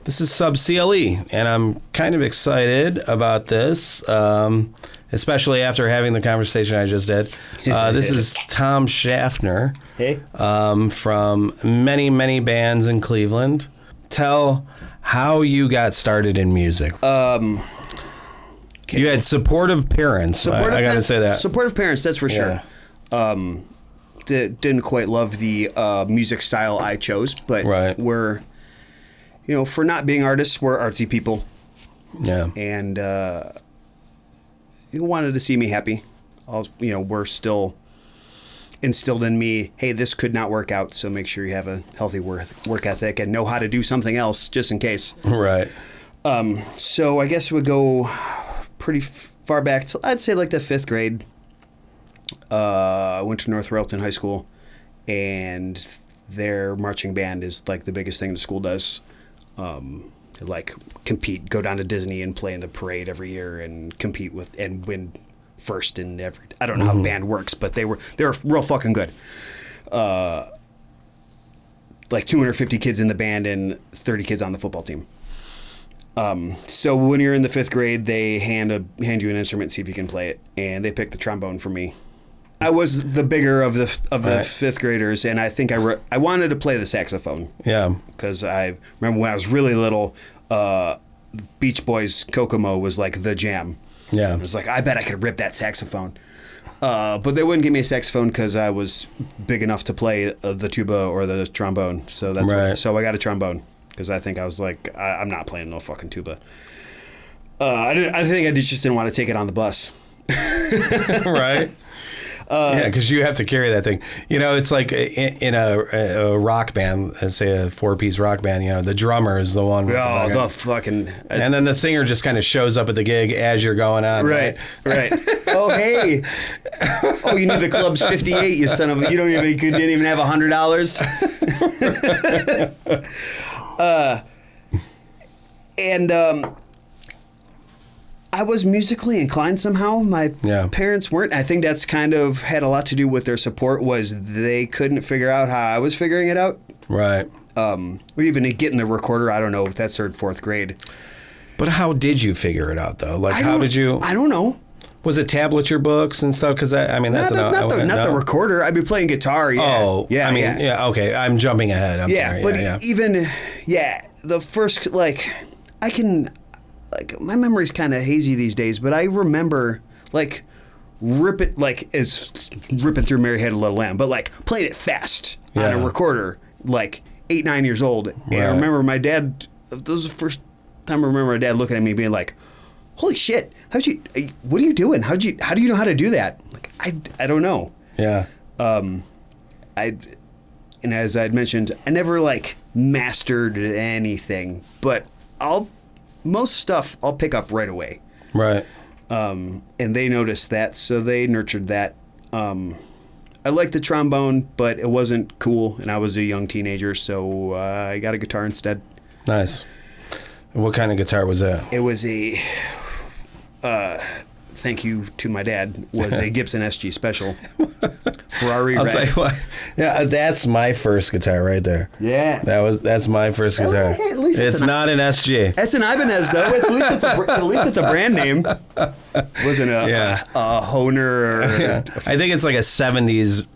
This is Sub-Cle, and I'm kind of excited about this, especially after having the conversation I just did. This is Tom Shaffner. Hey. From many, many bands in Cleveland. Tell how you got started in music. You had supportive parents. I got to say that. Supportive parents, that's for sure. Didn't quite love the music style I chose, but we're, for not being artists, we're artsy people. Yeah. And you wanted to see me happy. We're still instilled in me, hey, this could not work out, so make sure you have a healthy work ethic and know how to do something else just in case. Right. So I guess it would go pretty far back to, I'd say, like the 5th grade. I went to North Railton High School, and their marching band is like the biggest thing the school does. Like compete, go down to Disney and play in the parade every year and compete with and win first in every. I don't know how band works, but they were real fucking good. Like 250 kids in the band and 30 kids on the football team. So when you're in the 5th grade, they hand you an instrument, see if you can play it, and they picked the trombone for me. I was the bigger of the 5th graders, and I think I wanted to play the saxophone. Yeah. Because I remember when I was really little, Beach Boys' Kokomo was like the jam. Yeah. I was like, I bet I could rip that saxophone. But they wouldn't give me a saxophone because I was big enough to play the tuba or the trombone. So that's so I got a trombone because I think I was like, I'm not playing no fucking tuba. I think I just didn't want to take it on the bus. Right. Yeah, because you have to carry that thing. It's like in a rock band, let's say a 4-piece rock band, the drummer is the one. The fucking... And then the singer just kind of shows up at the gig as you're going on. Right. Oh, hey. Oh, you need the club's 58, you son of a... You didn't even have $100? I was musically inclined somehow. My parents weren't. I think that's kind of had a lot to do with their support, was they couldn't figure out how I was figuring it out. Right. Or even getting the recorder, I don't know if that's 3rd, 4th grade. But how did you figure it out, though? Like, how did you... I don't know. Was it tablature books and stuff? Because, that's... Not the recorder. I'd be playing guitar, yeah. Oh, yeah. Okay, I'm jumping ahead. I'm sorry. But even, the first, I can... my memory's kind of hazy these days, but I remember, ripping through Mary Had a Little Lamb, but, playing it fast on a recorder, 8, 9 years old. Right. And I remember my dad, that was the first time I remember my dad looking at me being like, holy shit, what are you doing? How do you know how to do that? I don't know. Yeah. And as I'd mentioned, I never, mastered anything, but most stuff I'll pick up right away. Right. And they noticed that, so they nurtured that. I liked the trombone, but it wasn't cool, and I was a young teenager, so I got a guitar instead. Nice. And what kind of guitar was that? It was a, thank you to my dad, was a Gibson SG Special. Ferrari I'll red. tell you what. Yeah, that's my first guitar right there. Yeah. That's my first guitar. Hey, at least it's not an SG. It's an Ibanez, though. At least it's a brand name. Wasn't a Hohner or... Yeah. I think it's like a 70s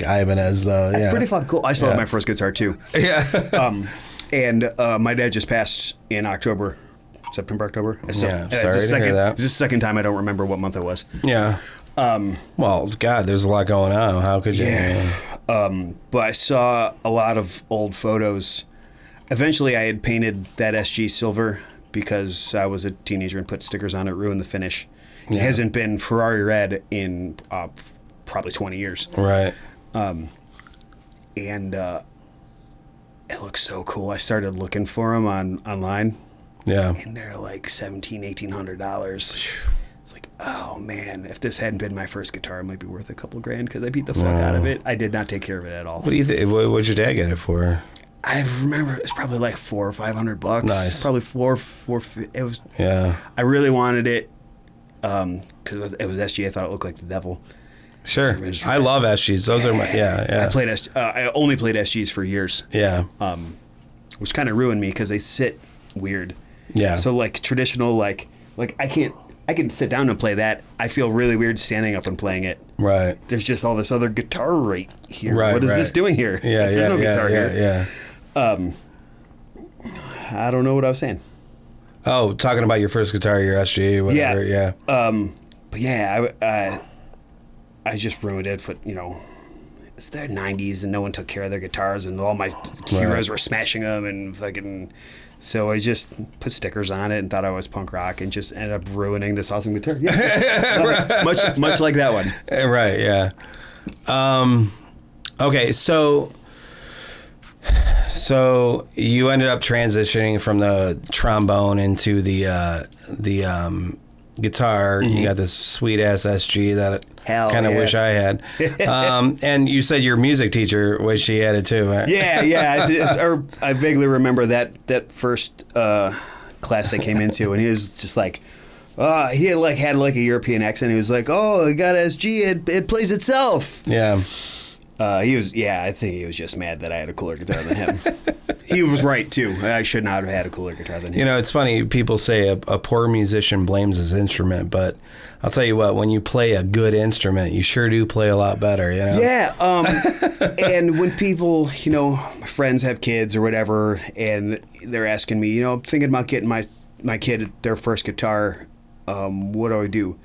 Ibanez, though. That's pretty fucking cool. I still have my first guitar, too. Yeah. And my dad just passed in October. September, October. Sorry to hear that. It's the second time I don't remember what month it was. Yeah. Well, God, there's a lot going on. How could you? Yeah. But I saw a lot of old photos. Eventually, I had painted that SG silver because I was a teenager and put stickers on it, ruined the finish. Yeah. It hasn't been Ferrari red in probably 20 years. Right. And it looks so cool. I started looking for them online. Yeah. And they're like $1,700. It's like, oh man, if this hadn't been my first guitar, it might be worth a couple grand because I beat the fuck out of it. I did not take care of it at all. What do you think? What'd your dad get it for? I remember it's probably like $400 or $500. Nice. Probably four. It was. Yeah. I really wanted it because it was SG. I thought it looked like the devil. Sure. I love SGs. Those are my I only played SGs for years. Yeah. which kind of ruined me because they sit weird. Yeah. So like traditional, like I can sit down and play that. I feel really weird standing up and playing it. Right. There's just all this other guitar right here. Right, what is this doing here? Yeah, There's no guitar here. Yeah. I don't know what I was saying. Oh, talking about your first guitar, your SG, whatever. Yeah. But yeah, I just ruined it for, it's the 90s and no one took care of their guitars and all my heroes were smashing them and fucking... So I just put stickers on it and thought I was punk rock and just ended up ruining this awesome guitar. Yeah. much like that one. Right, yeah. Okay, so you ended up transitioning from the trombone into the guitar. Mm-hmm. You got this sweet ass SG that I kind of wish I had. And you said your music teacher wish she had it too. Right? Yeah. I vaguely remember that first class I came into, and he was just like, he had a European accent. He was like, "Oh, I got SG. It plays itself." Yeah. I think he was just mad that I had a cooler guitar than him. He was right, too. I should not have had a cooler guitar than him. It's funny. People say a poor musician blames his instrument, but I'll tell you what, when you play a good instrument, you sure do play a lot better, Yeah. And when people, my friends have kids or whatever, and they're asking me, I'm thinking about getting my kid their first guitar. What do?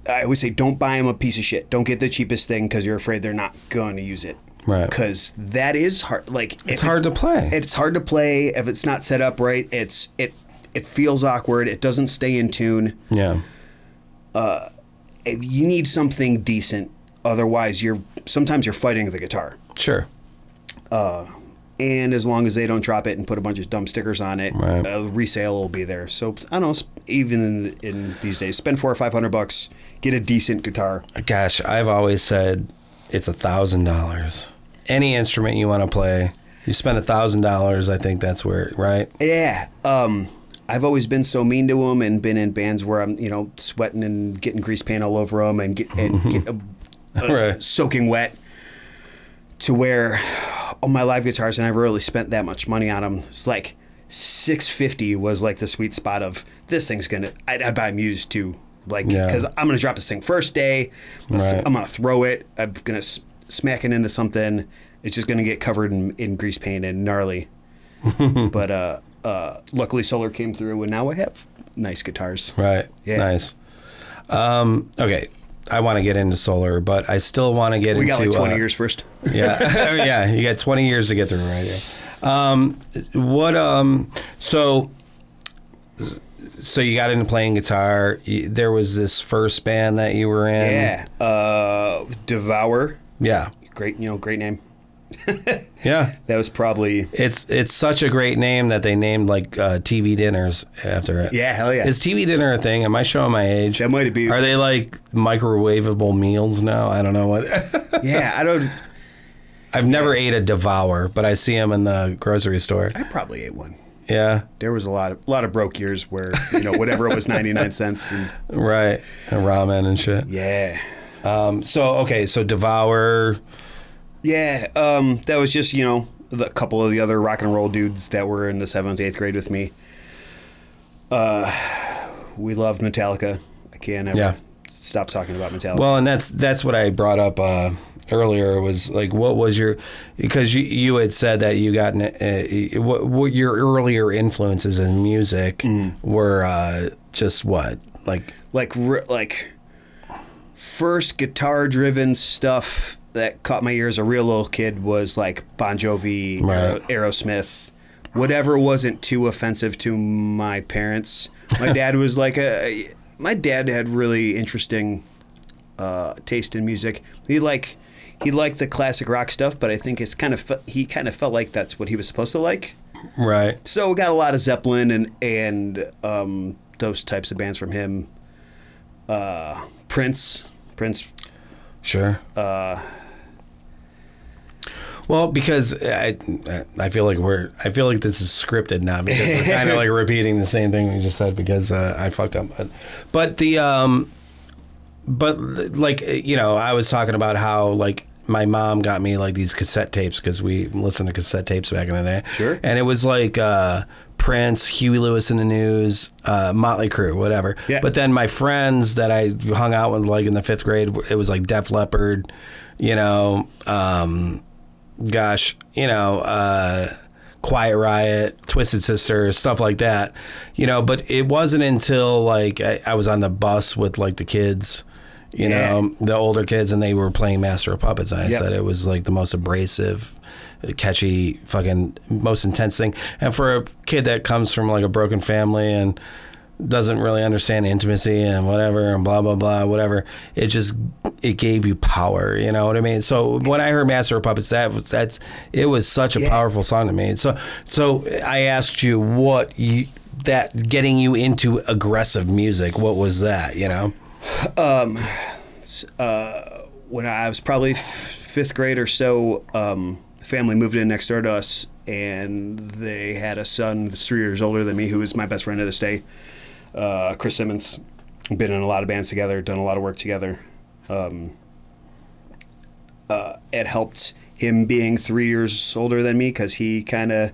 I always say, don't buy them a piece of shit. Don't get the cheapest thing because you're afraid they're not going to use it. Right. Because that is hard. It's hard to play. It's hard to play if it's not set up right. It feels awkward. It doesn't stay in tune. Yeah. You need something decent. Otherwise, sometimes you're fighting the guitar. Sure. And as long as they don't drop it and put a bunch of dumb stickers on it, right. Resale will be there. So I don't know. Even in these days, spend $400 or $500, get a decent guitar. Gosh, I've always said it's $1,000. Any instrument you want to play, you spend $1,000. I think that's where, right? Yeah. I've always been so mean to them and been in bands where I'm, sweating and getting grease paint all over them and right. Soaking wet. To where on my live guitars, I never really spent that much money on them. It's like $650 was like the sweet spot of this thing's gonna. I buy Muse too, because I'm gonna drop this thing first day. I'm gonna throw it. I'm gonna smack it into something. It's just gonna get covered in grease paint and gnarly. But luckily Solar came through, and now I have nice guitars. Right. Yeah. Nice. Okay. I want to get into Solar, but I still want to get into... We got like 20 years first. Yeah. Yeah, you got 20 years to get through right here. So you got into playing guitar. There was this first band that you were in. Yeah. Devour. Yeah. Great name. Yeah. That was probably... It's such a great name that they named TV dinners after it. Yeah, hell yeah. Is TV dinner a thing? Am I showing my age? That might be. Are they like microwavable meals now? I don't know what. Yeah, I don't... I've never ate a Devour, but I see them in the grocery store. I probably ate one. Yeah. There was a lot of broke years where, whatever it was, 99 cents. And, right. And ramen and shit. Yeah. So Devour... Yeah, that was just, a couple of the other rock and roll dudes that were in the 7th, 8th grade with me. We loved Metallica. I can't ever stop talking about Metallica. Well, and that's what I brought up earlier was like, what was because you had said that you got what your earlier influences in music were just what? Like first guitar-driven stuff that caught my ear as a real little kid was like Bon Jovi, right. Aerosmith, whatever wasn't too offensive to my parents. My dad was my dad had really interesting taste in music. He liked the classic rock stuff, but I think he kind of felt like that's what he was supposed to like. Right. So we got a lot of Zeppelin and those types of bands from him. Prince. Sure. Well, because I feel like this is scripted now because we're kind of like repeating the same thing we just said because I fucked up. But I was talking about how like my mom got me like these cassette tapes because we listened to cassette tapes back in the day. Sure. And it was like Prince, Huey Lewis and the News, Motley Crue, whatever. Yeah. But then my friends that I hung out with like in the 5th grade, it was like Def Leppard, you know, Quiet Riot, Twisted Sister, stuff like that, you know. But it wasn't until like I was on the bus with like the kids, you know, the older kids, and they were playing Master of Puppets, and I said it was like the most abrasive, catchy, fucking most intense thing. And for a kid that comes from like a broken family and doesn't really understand intimacy and whatever and blah blah blah whatever, it gave you power, you know what I mean? So when I heard Master of Puppets, it was such a powerful song to me. So I asked you that getting you into aggressive music, what was that, you know? When I was probably 5th grade or so, family moved in next door to us, and they had a son that's 3 years older than me, who is my best friend to this day. Chris Simmons. Been in a lot of bands together, done a lot of work together. It helped him being 3 years older than me because he kind of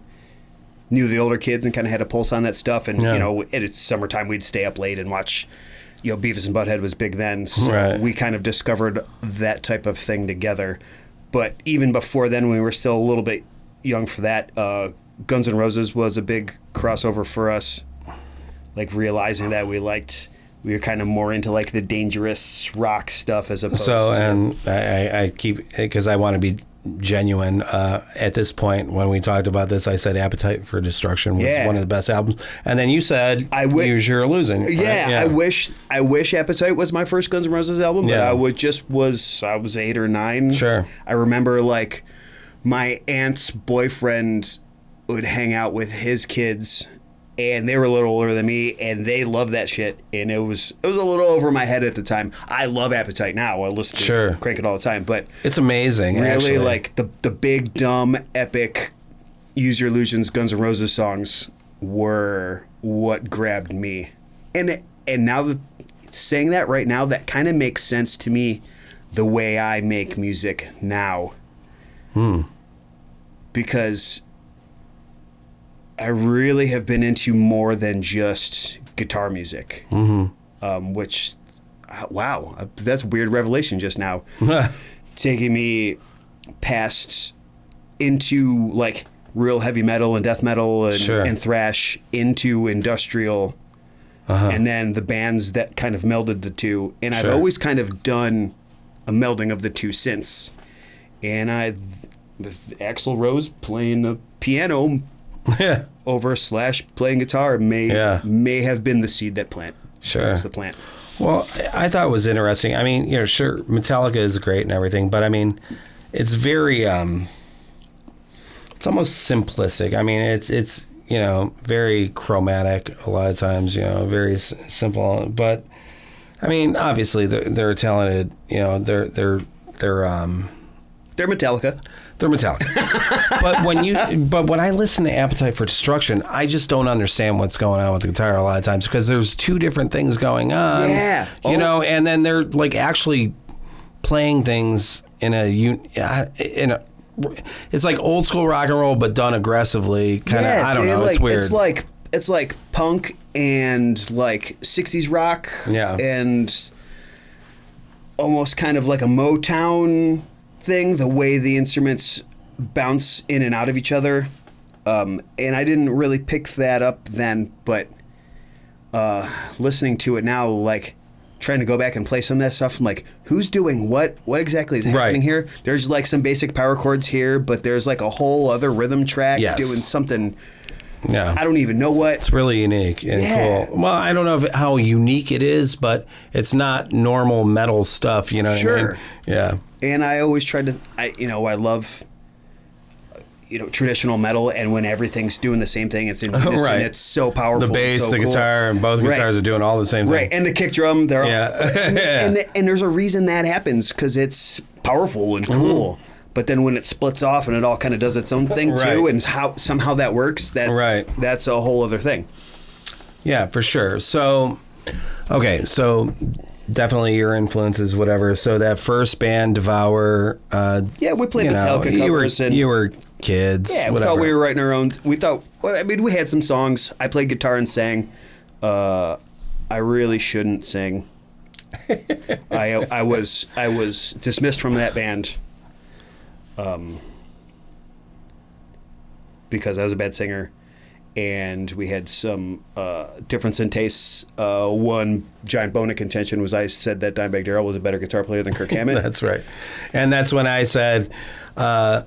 knew the older kids and kind of had a pulse on that stuff. And, you know, at summertime, we'd stay up late and watch, you know, Beavis and Butthead was big then. So we kind of discovered that type of thing together. But even before then, when we were still a little bit young for that, Guns N' Roses was a big crossover for us. Like realizing that we were kind of more into like the dangerous rock stuff as opposed to... And I keep, because I want to be genuine, at this point when we talked about this, I said Appetite for Destruction was one of the best albums, and then you said Use Your Illusion. Right? I wish Appetite was my first Guns N' Roses album, but I was 8 or 9. Sure. I remember like my aunt's boyfriend would hang out with his kids, and they were a little older than me, and they loved that shit. And it was a little over my head at the time. I love Appetite now. I listen to it, crank it all the time. But it's amazing. Really, actually. like the big, dumb, epic Use Your Illusions Guns N' Roses songs were what grabbed me. And now saying that right now, that kind of makes sense to me. The way I make music now, because I really have been into more than just guitar music, which, wow, that's a weird revelation just now. Taking me past into like real heavy metal and death metal and thrash into industrial, and then the bands that kind of melded the two. And I've always kind of done a melding of the two since. And with Axl Rose playing the piano... over / playing guitar may have been the seed that was the plant. Well, I thought it was interesting. I mean, you know, sure, Metallica is great and everything, but I mean, it's very, it's almost simplistic. I mean, it's you know, very chromatic a lot of times, you know, very simple. But I mean, obviously they're talented. You know, they're Metallica. They're Metallica. But when I listen to Appetite for Destruction, I just don't understand what's going on with the guitar a lot of times because there's two different things going on. Yeah. You know, and then they're like actually playing things in a it's like old school rock and roll but done aggressively. Kind of, I don't know, like, it's weird. It's like punk and like 60s rock. Yeah. And almost kind of like a Motown thing, the way the instruments bounce in and out of each other, and I didn't really pick that up then, but listening to it now, like trying to go back and play some of that stuff, I'm like, who's doing what exactly is happening here? There's like some basic power chords here, but there's like a whole other rhythm track doing something. Yeah, I don't even know what. It's really unique and cool. Well, I don't know how unique it is, but it's not normal metal stuff, you know what I mean? Yeah. And I always tried to, I love, traditional metal, and when everything's doing the same thing, it's in unison, it's so powerful. The bass, the guitar, and both guitars are doing all the same thing. Right, and the kick drum, they're all, and there's a reason that happens, because it's powerful and cool. But then when it splits off and it all kind of does its own thing too, and somehow that works, that's a whole other thing. Yeah, for sure. So, okay, so definitely your influences, whatever. So that first band, Devour. We played Metallica covers. You were kids. Yeah, whatever. we thought we were writing our own. We had some songs. I played guitar and sang. I really shouldn't sing. I was dismissed from that band. Because I was a bad singer, and we had some difference in tastes. One giant bone of contention was I said that Dimebag Darrell was a better guitar player than Kirk Hammett. That's right. And that's when I said, I'm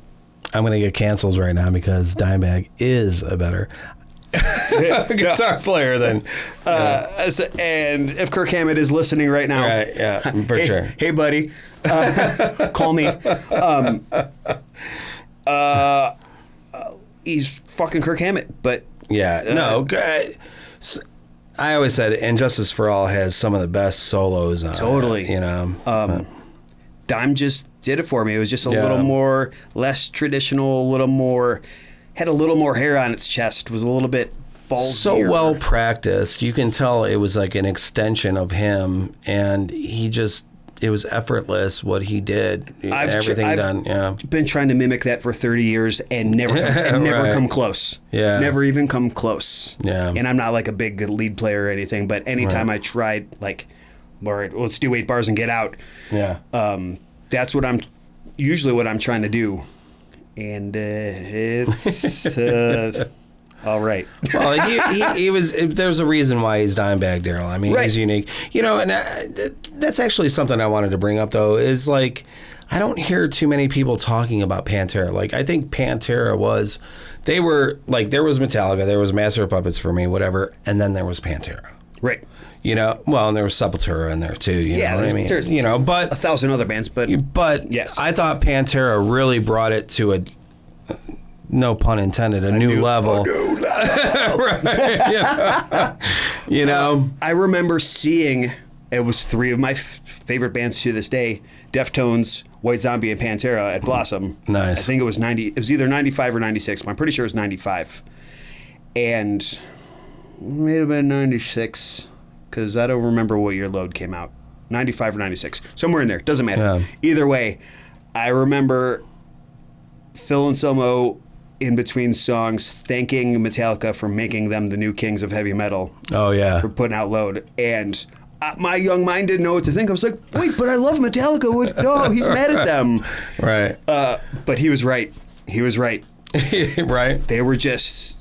going to get canceled right now because Dimebag is a better guitar player than... and if Kirk Hammett is listening right now... Right, yeah, for sure. Hey, buddy. Call me. He's fucking Kirk Hammett, but... Yeah, no, I always said And Justice for All has some of the best solos on totally. it, Dime just did it for me. It was just a little more, less traditional, had a little more hair on its chest, was a little bit ballsier. So well practiced. You can tell it was like an extension of him, and it was effortless what he did. I've been trying to mimic that for 30 years and never come close. Yeah. Never even come close. Yeah. And I'm not like a big lead player or anything, but anytime I tried, like, all right, let's do 8 bars and get out. Yeah. That's usually what I'm trying to do. And it's all right. Well, he was. There's a reason why he's Dimebag Darrell. I mean, he's unique. And that's actually something I wanted to bring up, though, is like, I don't hear too many people talking about Pantera. Like, I think Pantera there was Metallica, there was Master of Puppets for me, whatever, and then there was Pantera. Right. And there was Sepultura in there too. You know what I mean? There's but 1,000 other bands, but yes, I thought Pantera really brought it to a, no pun intended, a new level. Right. Yeah. I remember seeing, it was 3 of my favorite bands to this day: Deftones, White Zombie, and Pantera at Blossom. Nice. I think it was It was either 95 or 96. But I'm pretty sure it was 95, and it may have been 96. Because I don't remember what year Load came out. 95 or 96. Somewhere in there. Doesn't matter. Yeah. Either way, I remember Phil Anselmo, in between songs, thanking Metallica for making them the new kings of heavy metal. Oh, yeah. For putting out Load. And my young mind didn't know what to think. I was like, wait, but I love Metallica. No, he's mad at them. Right. But he was right. He was right. Right. They were just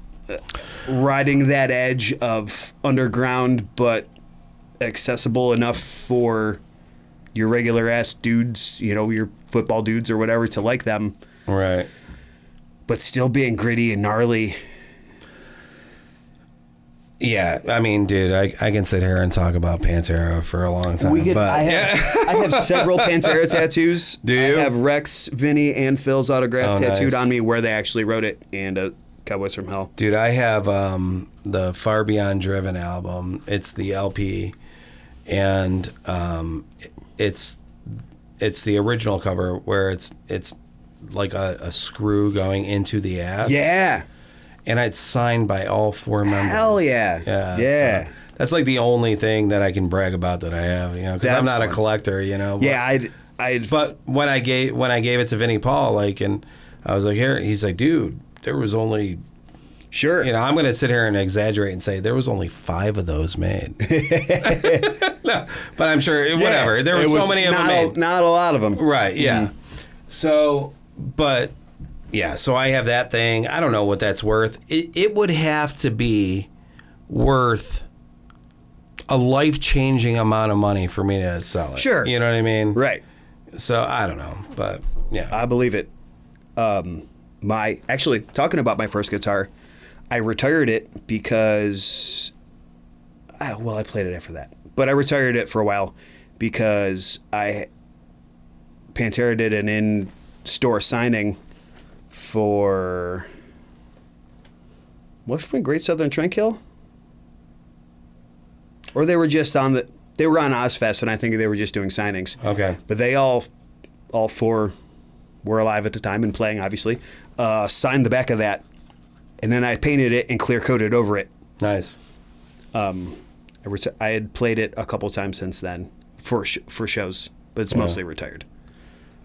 riding that edge of underground, but accessible enough for your regular ass dudes, your football dudes or whatever, to like them. Right. But still being gritty and gnarly. Yeah, I mean, dude, I can sit here and talk about Pantera for a long time. I have several Pantera tattoos. Do you? I have Rex, Vinny, and Phil's autograph tattooed on me where they actually wrote it, and Cowboys from Hell. Dude, I have the Far Beyond Driven album. It's the LP, and it's the original cover where it's like a screw going into the ass. Yeah. And it's signed by all 4 members. Hell yeah. Yeah. So that's like the only thing that I can brag about that I have, because I'm not a collector, But, yeah, But when I gave it to Vinnie Paul, and I was like, here, he's like, dude, there was only... Sure. I'm going to sit here and exaggerate and say there was only 5 of those made. No, but I'm sure, whatever. There were so many of them made. Not a lot of them. Right, yeah. Mm-hmm. So, but... Yeah, so I have that thing. I don't know what that's worth. It would have to be worth a life-changing amount of money for me to sell it. Sure. You know what I mean? Right. So, I don't know, but yeah. I believe it. Actually, talking about my first guitar, I retired it because... I played it after that. But I retired it for a while because Pantera did an in-store signing for what's been Great Southern Trendkill, or they were just on Ozfest, and I think they were just doing signings. Okay, but they all 4 were alive at the time and playing, obviously. Signed the back of that, and then I painted it and clear coated over it. Nice. I had played it a couple times since then. for shows, but it's mostly retired.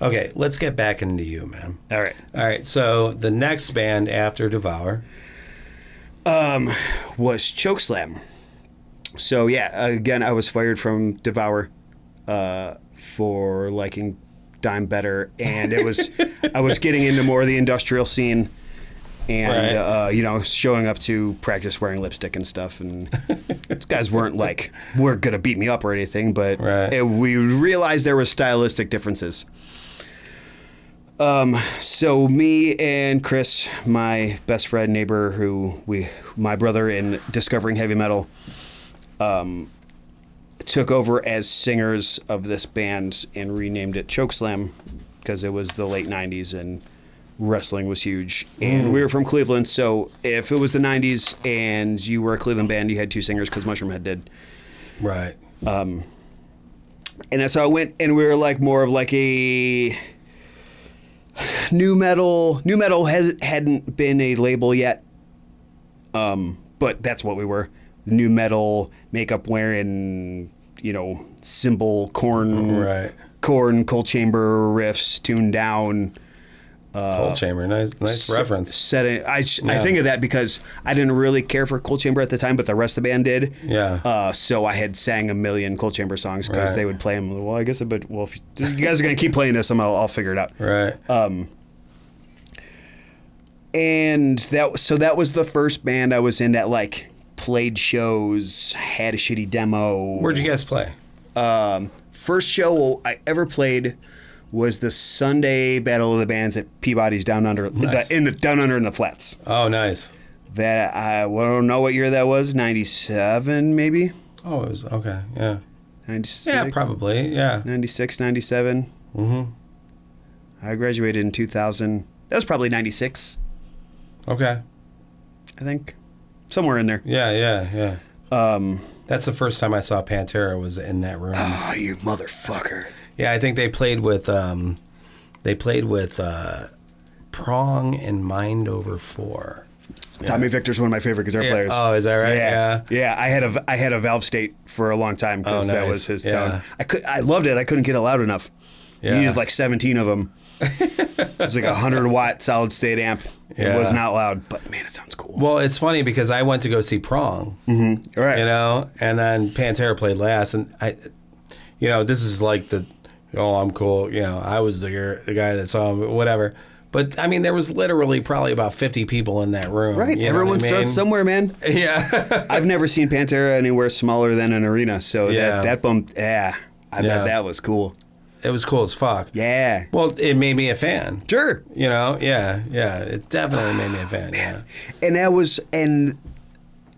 Okay, let's get back into you, man. All right. So the next band after Devour was Chokeslam. So yeah, again, I was fired from Devour for liking Dime better, and it was I was getting into more of the industrial scene, and showing up to practice wearing lipstick and stuff, and these guys weren't gonna beat me up or anything, but we realized there were stylistic differences. So me and Chris, my best friend, neighbor, my brother in discovering heavy metal, took over as singers of this band and renamed it Chokeslam because it was the late 90s and wrestling was huge. And we were from Cleveland, so if it was the 90s and you were a Cleveland band, you had two singers because Mushroomhead did. Right. And so I went, and we were more of a new metal. New metal hadn't been a label yet, but that's what we were. New metal, makeup wearing, cymbal, corn, cold chamber riffs, tuned down. Cold chamber, nice reference. Setting. I think of that because I didn't really care for cold chamber at the time, but the rest of the band did. Yeah. So I had sang a million cold chamber songs because they would play them. Well, I guess if you guys are gonna keep playing this, I'll figure it out. Right. And that was the first band I was in that played shows, had a shitty demo. Where'd you guys play? First show I ever played was the Sunday Battle of the Bands at Peabody's Down Under, nice. Down Under in the Flats. Oh, nice. That I don't know what year that was. 97 maybe. Oh, it was okay. Yeah. 96. Yeah, probably. Yeah. 96, 97. Mm-hmm. I graduated in 2000. That was probably 96. Okay. I think. Somewhere in there. Yeah. That's the first time I saw Pantera was in that room. Oh, you motherfucker. Yeah, I think they played with Prong and Mind Over 4. Yeah. Tommy Victor's one of my favorite guitar players. Oh, is that right? Yeah. I had a Valve State for a long time because that was his tone. Yeah. I loved it. I couldn't get it loud enough. Yeah. You needed 17 of them. It was a 100-watt solid state amp. It was not loud, but man, it sounds cool. Well, it's funny because I went to go see Prong. Mm-hmm. All right. And then Pantera played last, and this is I'm cool. I was the guy that saw him, whatever. But I mean, there was literally probably about 50 people in that room. Right. Everyone starts somewhere, man. Yeah. I've never seen Pantera anywhere smaller than an arena, so that bumped. Yeah. I bet that was cool. It was cool as fuck. Yeah. Well, it made me a fan. Sure. Yeah. It definitely made me a fan. Man. Yeah. And that was and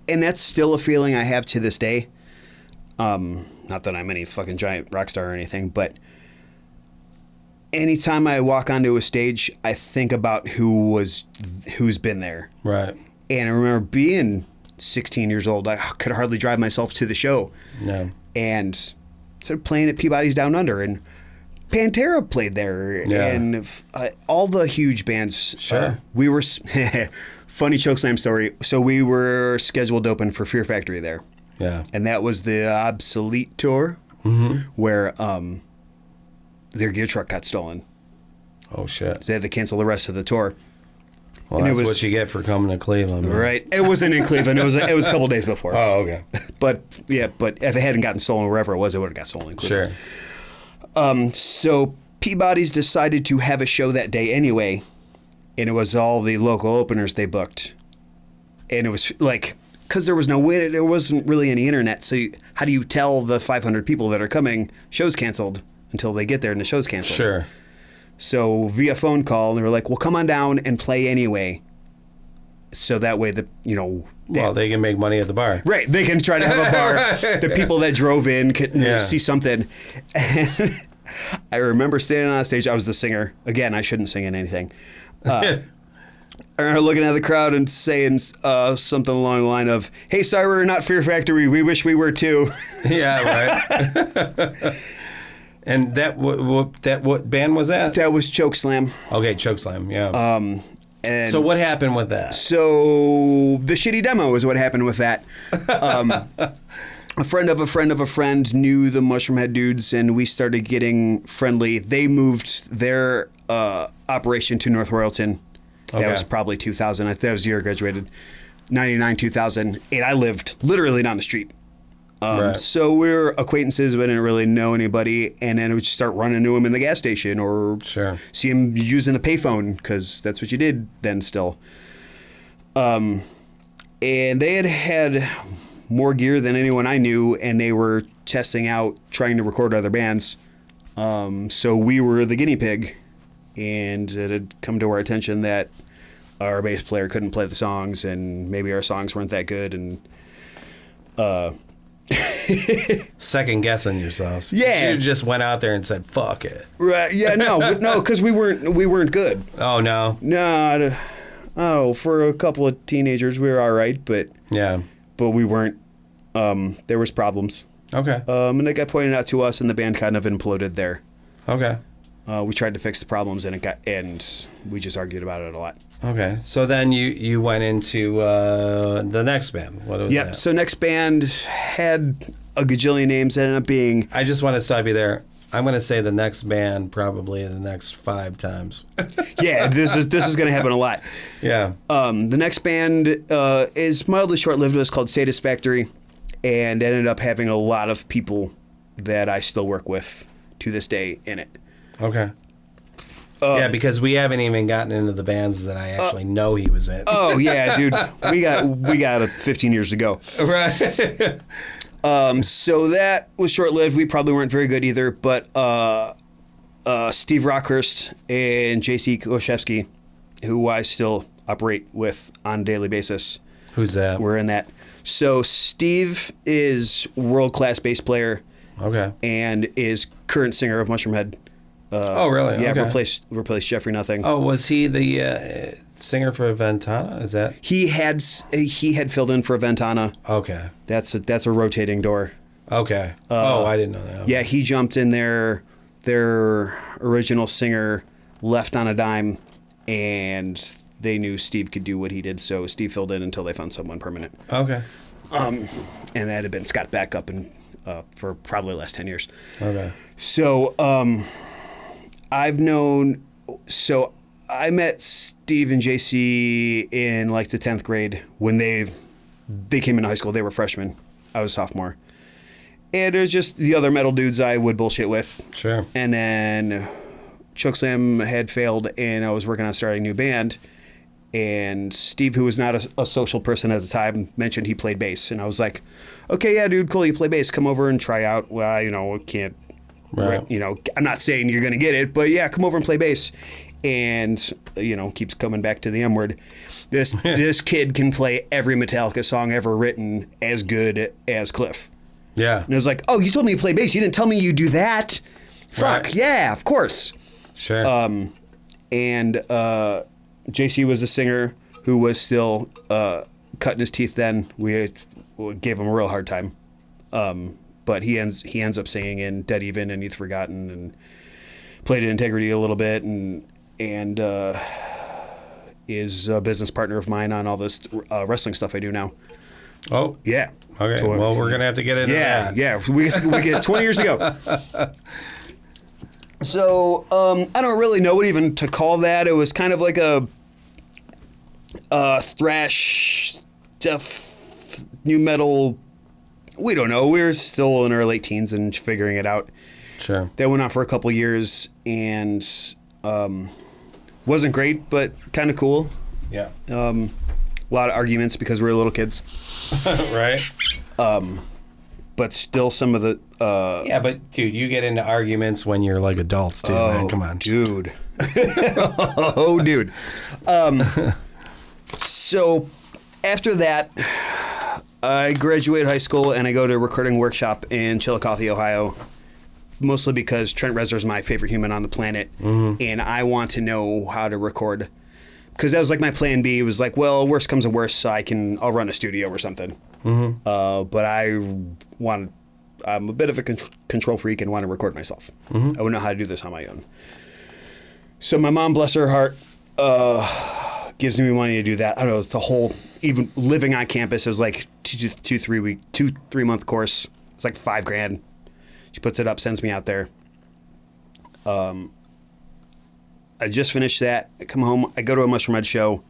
that's still a feeling I have to this day. Not that I'm any fucking giant rock star or anything, but anytime I walk onto a stage, I think about who's been there. Right. And I remember being 16 years old. I could hardly drive myself to the show. No. And started playing at Peabody's Down Under, and Pantera played there, and all the huge bands. Sure. We were funny Chokeslam story. So we were scheduled to open for Fear Factory there. Yeah. And that was the Obsolete tour, where their gear truck got stolen. Oh shit! So they had to cancel the rest of the tour. Well, and that's what you get for coming to Cleveland, man. Right? It wasn't in Cleveland. It was a couple days before. Oh, okay. But if it hadn't gotten stolen wherever it was, it would have got stolen in Cleveland. Sure. So Peabody's decided to have a show that day anyway, and it was all the local openers they booked, and it was because there was no way, there wasn't really any internet. So how do you tell the 500 people that are coming show's canceled until they get there and the show's canceled? Sure. So via phone call, they were like, "Well, come on down and play anyway." So that way, they can make money at the bar. Right, they can try to have a bar. The people that drove in can see something. And I remember standing on stage. I was the singer. Again, I shouldn't sing in anything. Looking at the crowd and saying something along the line of, "Hey, sorry, we're not Fear Factory. We wish we were too." Yeah, right. And what band was that? That was Chokeslam. Okay, Chokeslam. Yeah. And so what happened with that? So the shitty demo is what happened with that. a friend of a friend of a friend knew the Mushroomhead dudes, and we started getting friendly. They moved their operation to North Royalton. Okay. That was probably 2000. That was the year I graduated, 99, 2000. And I lived literally down the street. Right. So we were acquaintances, but didn't really know anybody. And then we would just start running into them in the gas station or see them using the payphone, because that's what you did then still. And they had more gear than anyone I knew, and they were testing out, trying to record other bands. So we were the guinea pig, and it had come to our attention that our bass player couldn't play the songs, and maybe our songs weren't that good, and second guessing yourselves. Yeah, you just went out there and said "fuck it." Right? Yeah, no, because we weren't good. Oh no. No, for a couple of teenagers we were all right, but we weren't. There was problems. Okay. And they got pointed out to us, and the band kind of imploded there. Okay. We tried to fix the problems, and we just argued about it a lot. Okay. So then you went into the next band. What was that? So next band had a gajillion names. It ended up being... I just want to stop you there. I'm going to say the next band probably the next 5 times. Yeah, this is going to happen a lot. Yeah. The next band is mildly short-lived. It was called Satisfactory, and ended up having a lot of people that I still work with to this day in it. Okay. Yeah, because we haven't even gotten into the bands that I actually know he was in. Oh yeah, dude, we got 15 years to go. Right. So that was short-lived. We probably weren't very good either, but Steve Rockhurst and J.C. Koshewski, who I still operate with on a daily basis. Who's that? We're in that. So Steve is world-class bass player. Okay. And is current singer of Mushroomhead. Oh, really? Yeah, okay. replaced Jeffrey Nothing. Oh, was he the singer for Ventana? Is that? He had filled in for Ventana. Okay. That's a rotating door. Okay. I didn't know that. Okay. Yeah, he jumped in there. Their original singer left on a dime, and they knew Steve could do what he did, so Steve filled in until they found someone permanent. Okay. And that had been Scott Backup for probably the last 10 years. Okay. So, I met Steve and JC in like the 10th grade when they came into high school. They were freshmen. I was a sophomore. And it was just the other metal dudes I would bullshit with. Sure. And then Chokeslam had failed, and I was working on starting a new band. And Steve, who was not a social person at the time, mentioned he played bass. And I was like, okay, yeah, dude, cool, you play bass. Come over and try out. Well, I can't, I'm not saying you're going to get it, but yeah, come over and play bass. And, keeps coming back to the M word. This kid can play every Metallica song ever written as good as Cliff. Yeah. And I was like, oh, you told me you play bass. You didn't tell me you do that. Fuck, right. Yeah, of course. Sure. And JC was a singer who was still cutting his teeth then. We gave him a real hard time. But he ends up singing in Dead Even and Youth Forgotten, and played in Integrity a little bit, and is a business partner of mine on all this wrestling stuff I do now. Oh. Yeah. Okay. So, well, we're going to have to get into that. Yeah. We get 20 years ago. So, I don't really know what even to call that. It was kind of like a thrash, death, new metal. We don't know. We were still in our late teens and figuring it out. Sure. That went on for a couple years and wasn't great, but kind of cool. Yeah. A lot of arguments because we were little kids. Right. But still some of the... yeah, but dude, you get into arguments when you're like adults too, man. Come on. Dude. Oh, dude. So after that, I graduated high school and I go to a recording workshop in Chillicothe, Ohio, mostly because Trent Reznor's my favorite human on the planet, and I want to know how to record. Because that was like my plan B. It was like, well, worst comes to worst, so I'll run a studio or something. But I'm a bit of a control freak and want to record myself. I wouldn't know how to do this on my own. So my mom, bless her heart, gives me money to do that. I don't know. It's the whole, even living on campus, it was like 3 month course. It's like $5,000. She puts it up, sends me out there. I just finished that. I come home. I go to a Mushroomhead show.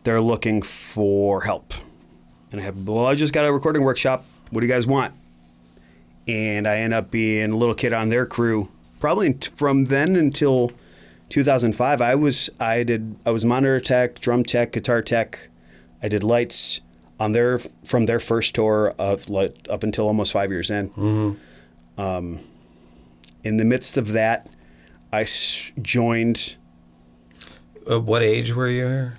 They're looking for help. And I just got a recording workshop. What do you guys want? And I end up being a little kid on their crew. Probably from then until 2005, I was monitor tech, drum tech, guitar tech. I did lights on from their first tour of up until almost 5 years in. Mm-hmm. In the midst of that, I joined. What age were you here?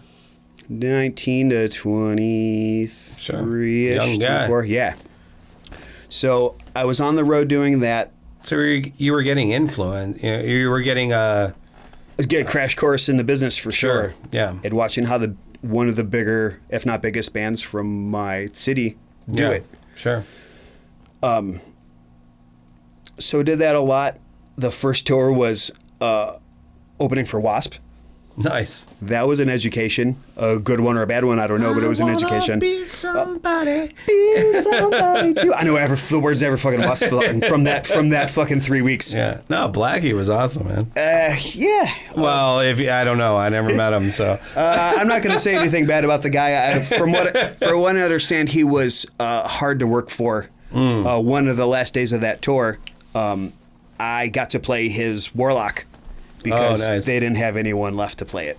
19 to 23-ish. Sure. Young guy. 24, yeah. So I was on the road doing that. So you were getting influence. You were getting I was getting a crash course in the business for sure. Yeah. And watching how one of the bigger, if not biggest bands from my city do it. Sure. So I did that a lot. The first tour was opening for Wasp. Nice. That was an education. A good one or a bad one, I don't know, but it was an education. Be somebody. Be somebody too. I know the words never fucking Wasp from that fucking 3 weeks. Yeah. No, Blackie was awesome, man. Yeah. Well, I don't know. I never met him, so. I'm not going to say anything bad about the guy. From what I understand, he was hard to work for. One of the last days of that tour, I got to play his Warlock because they didn't have anyone left to play it.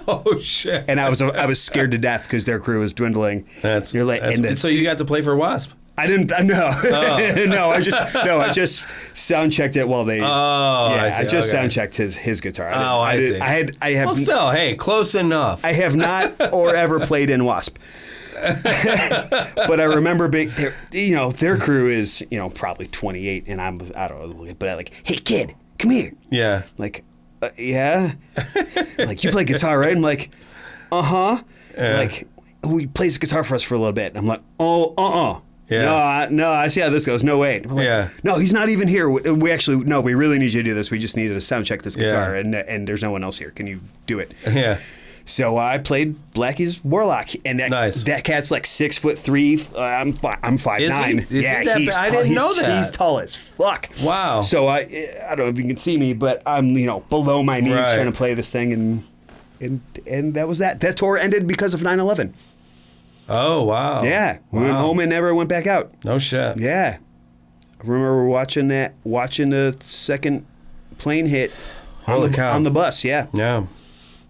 Oh shit! And I was scared to death because their crew was dwindling. So you got to play for Wasp? I didn't. No, no. I just sound checked it while they. Oh, yeah. I just sound checked his guitar. I see. I have. Well, still, hey, close enough. I have not or ever played in Wasp. But I remember their crew is probably 28 and I don't know, but I'm like, hey kid, come here. Yeah. Like, yeah. Like, you play guitar, right? I'm like, uh-huh. Yeah. Like, he plays guitar for us for a little bit. And I'm like, Yeah. No, I see how this goes. No, wait. Like, yeah. No, he's not even here. We really need you to do this. We just needed to sound check this guitar and there's no one else here. Can you do it? Yeah. So I played Blackie's Warlock, and that cat's like 6'3". I'm 5'9". Yeah, I didn't know that. He's tall as fuck. Wow. So I don't know if you can see me, but I'm below my knees trying to play this thing, and that was that. That tour ended because of 9/11. Oh wow. Yeah, we went home and never went back out. No shit. Yeah, I remember watching the second plane hit on the bus. Yeah. Yeah.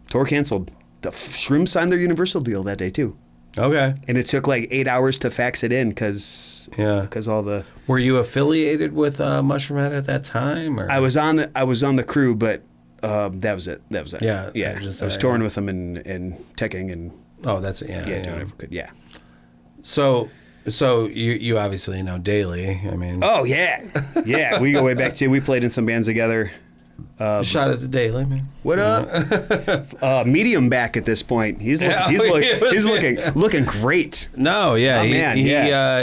Tour canceled. The Shrooms signed their Universal deal that day too. Okay. And it took like 8 hours to fax it in because all the. Were you affiliated with Mushroomhead at that time? Or? I was on the crew, but that was it. Yeah. Yeah. I was touring with them and teching and. Oh, that's it. Yeah. Yeah. Doing whatever could. Yeah. So you obviously know Daly. I mean. Oh yeah. Yeah. We go way back too. We played in some bands together. Shot at the Daily, man. What up? Medium back at this point. He's looking great. No, yeah, man,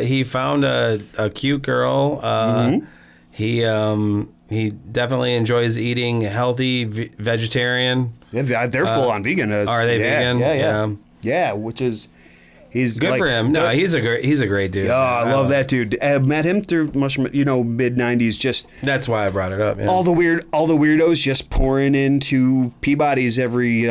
he found a cute girl. Mm-hmm. He definitely enjoys eating healthy vegetarian. Yeah, they're full on vegan. Are they vegan? Yeah, which is. He's good for him. No, he's a great dude. Oh, I love that dude. I met him through Mushroom, mid '90s. Just that's why I brought it up. Yeah. All the weirdos just pouring into Peabody's every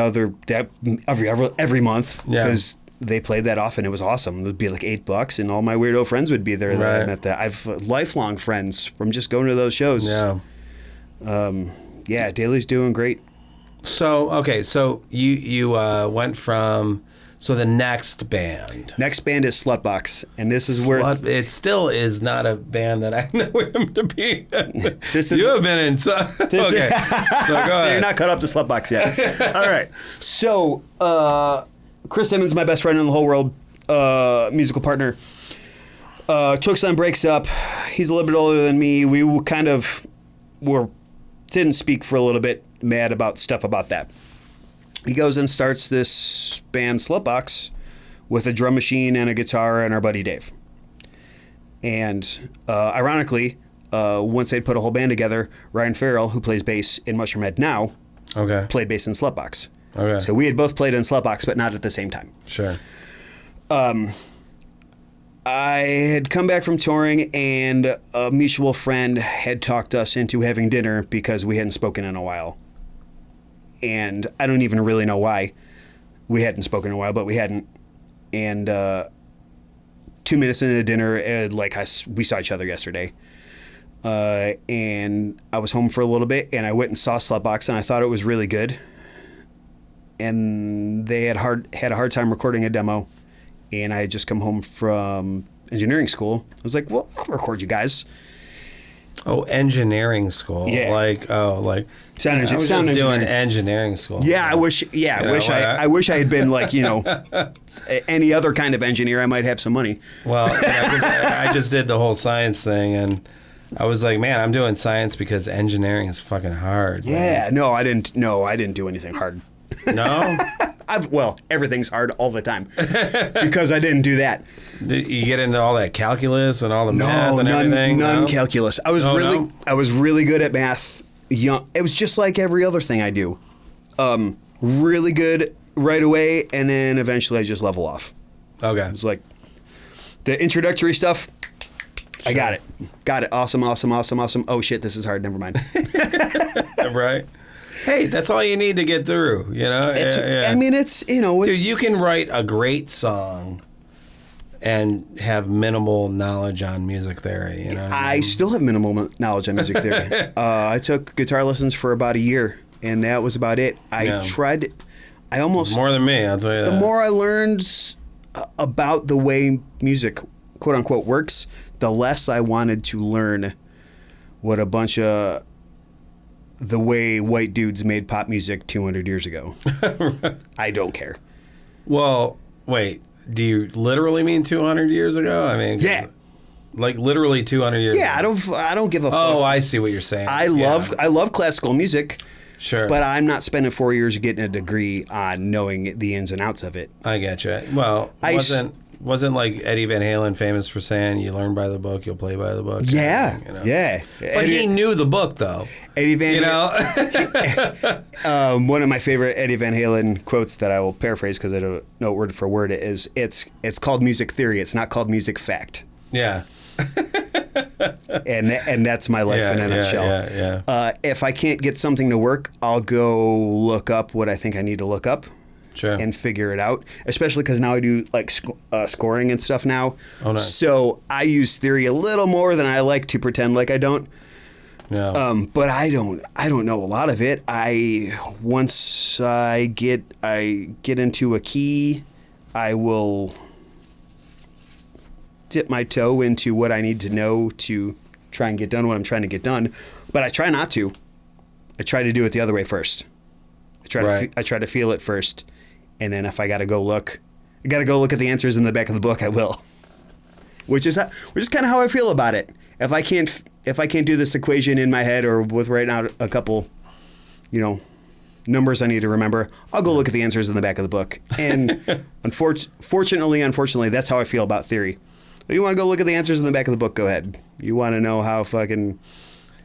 month because they played that often. It was awesome. It would be like $8, and all my weirdo friends would be there. That I met that. I've lifelong friends from just going to those shows. Yeah. Daly's doing great. So you went from. So the next band is Slutbox, and this is where it still is not a band that I know him to be. You have been in. So go ahead. So you're not caught up to Slutbox yet. All right. So Chris Simmons, my best friend in the whole world, musical partner. Chokeslam breaks up. He's a little bit older than me. We didn't speak for a little bit, mad about stuff about that. He goes and starts this band Slutbox with a drum machine and a guitar and our buddy Dave. And ironically, once they'd put a whole band together, Ryan Farrell, who plays bass in Mushroomhead now, played bass in Slutbox. Okay. So we had both played in Slutbox, but not at the same time. Sure. I had come back from touring, and a mutual friend had talked us into having dinner because we hadn't spoken in a while. And I don't even really know why we hadn't spoken in a while, but we hadn't. And 2 minutes into the dinner, we saw each other yesterday. And I was home for a little bit, and I went and saw Slutbox, and I thought it was really good. And they had a hard time recording a demo, and I had just come home from engineering school. I was like, well, I'll record you guys. Oh, engineering school. Yeah. Sound doing engineering school. Yeah, I wish I had been any other kind of engineer. I might have some money. Well, 'cause I just did the whole science thing, and I was like, man, I'm doing science because engineering is fucking hard. Yeah, man. No, I didn't do anything hard. No? Everything's hard all the time because I didn't do that. You get into all that calculus and all the math and everything? None calculus. I was really good at math. It was just like every other thing I do. Really good right away, and then eventually I just level off. Okay. It's like the introductory stuff. Sure. I got it. Got it. Awesome. Oh shit, this is hard. Never mind. Right. Hey, that's all you need to get through, Yeah. I mean, it's. Dude, you can write a great song and have minimal knowledge on music theory, I still have minimal knowledge on music theory. I took guitar lessons for about a year, and that was about it. I almost... More than me, I'll tell you that. The more I learned about the way music, quote-unquote, works, the less I wanted to learn what a bunch of... the way white dudes made pop music 200 years ago. I don't care. Well, wait. Do you literally mean 200 years ago? I mean, yeah, like literally 200 years ago. Yeah, I don't give a fuck. Oh, I see what you're saying. I love classical music. Sure. But I'm not spending 4 years getting a degree on knowing the ins and outs of it. I get you. Well, wasn't like Eddie Van Halen famous for saying, "You learn by the book, you'll play by the book." Yeah, yeah. But he knew the book, though. Eddie Van, one of my favorite Eddie Van Halen quotes that I will paraphrase because I don't know word for word is it's called music theory. It's not called music fact. Yeah. and that's my life in a nutshell. Yeah. If I can't get something to work, I'll go look up what I think I need to look up. Sure. And figure it out, especially because now I do like scoring and stuff now. Oh, nice. So I use theory a little more than I like to pretend like I don't. Yeah. But I don't know a lot of it. Once I get into a key, I will dip my toe into what I need to know to try and get done what I'm trying to get done. But I try not to. I try to do it the other way first. I try to feel it first. And then if I got to go look at the answers in the back of the book, I will. Which is kind of how I feel about it. If I can't do this equation in my head or with writing out a couple, numbers I need to remember, I'll go look at the answers in the back of the book. And unfortunately, that's how I feel about theory. If you want to go look at the answers in the back of the book, go ahead. You want to know how fucking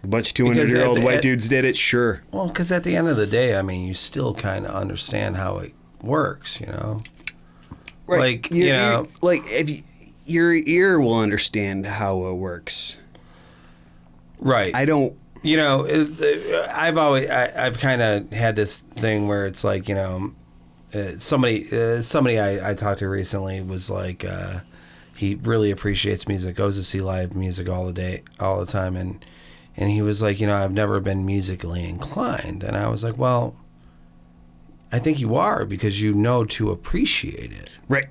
a bunch of 200-year-old white dudes did it? Sure. Well, because at the end of the day, I mean, you still kind of understand how it works, Right. If your ear will understand how it works. Right. I don't. I've kind of had this thing where it's like, somebody I talked to recently was like, he really appreciates music, goes to see live music all the time, and he was like, I've never been musically inclined, and I was like, well, I think you are because you know to appreciate it. Right.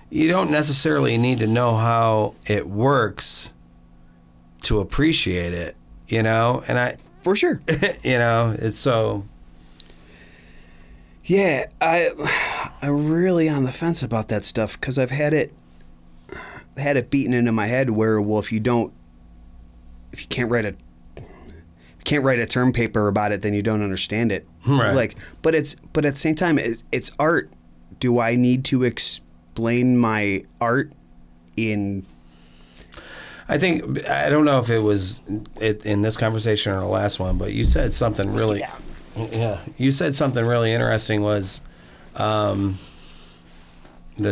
You don't necessarily need to know how it works to appreciate it, and I for sure, it's so. Yeah, I'm really on the fence about that stuff because I've had it beaten into my head where, well, if you can't write a term paper about it, then you don't understand it. Right. But at the same time, it's art. Do I need to explain my art in? I don't know if it was in this conversation or the last one, but you said something really. Yeah. Yeah. You said something really interesting was the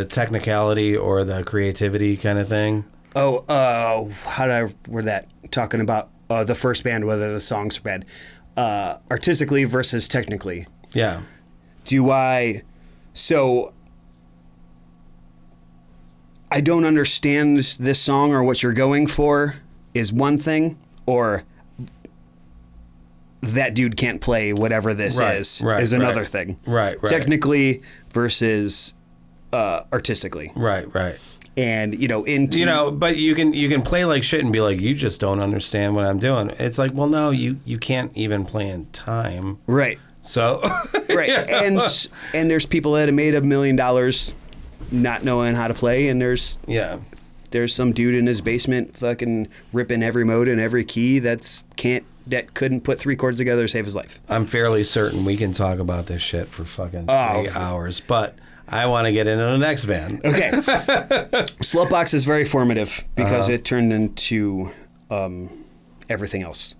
technicality or the creativity kind of thing. Oh, how did I word that? Talking about the first band, whether the songs are bad. Artistically versus technically. Yeah. So I don't understand this song or what you're going for is one thing, or that dude can't play whatever this is another thing. Right. Technically versus artistically. Right. And but you can play like shit and be like, you just don't understand what I'm doing. It's like, well, no, you can't even play in time. Right. So right. And there's people that have made $1 million not knowing how to play, and there's some dude in his basement fucking ripping every mode and every key that couldn't put 3 chords together to save his life. I'm fairly certain we can talk about this shit for fucking 3 hours, but I want to get into the next band. Okay. Slutbox is very formative because it turned into everything else.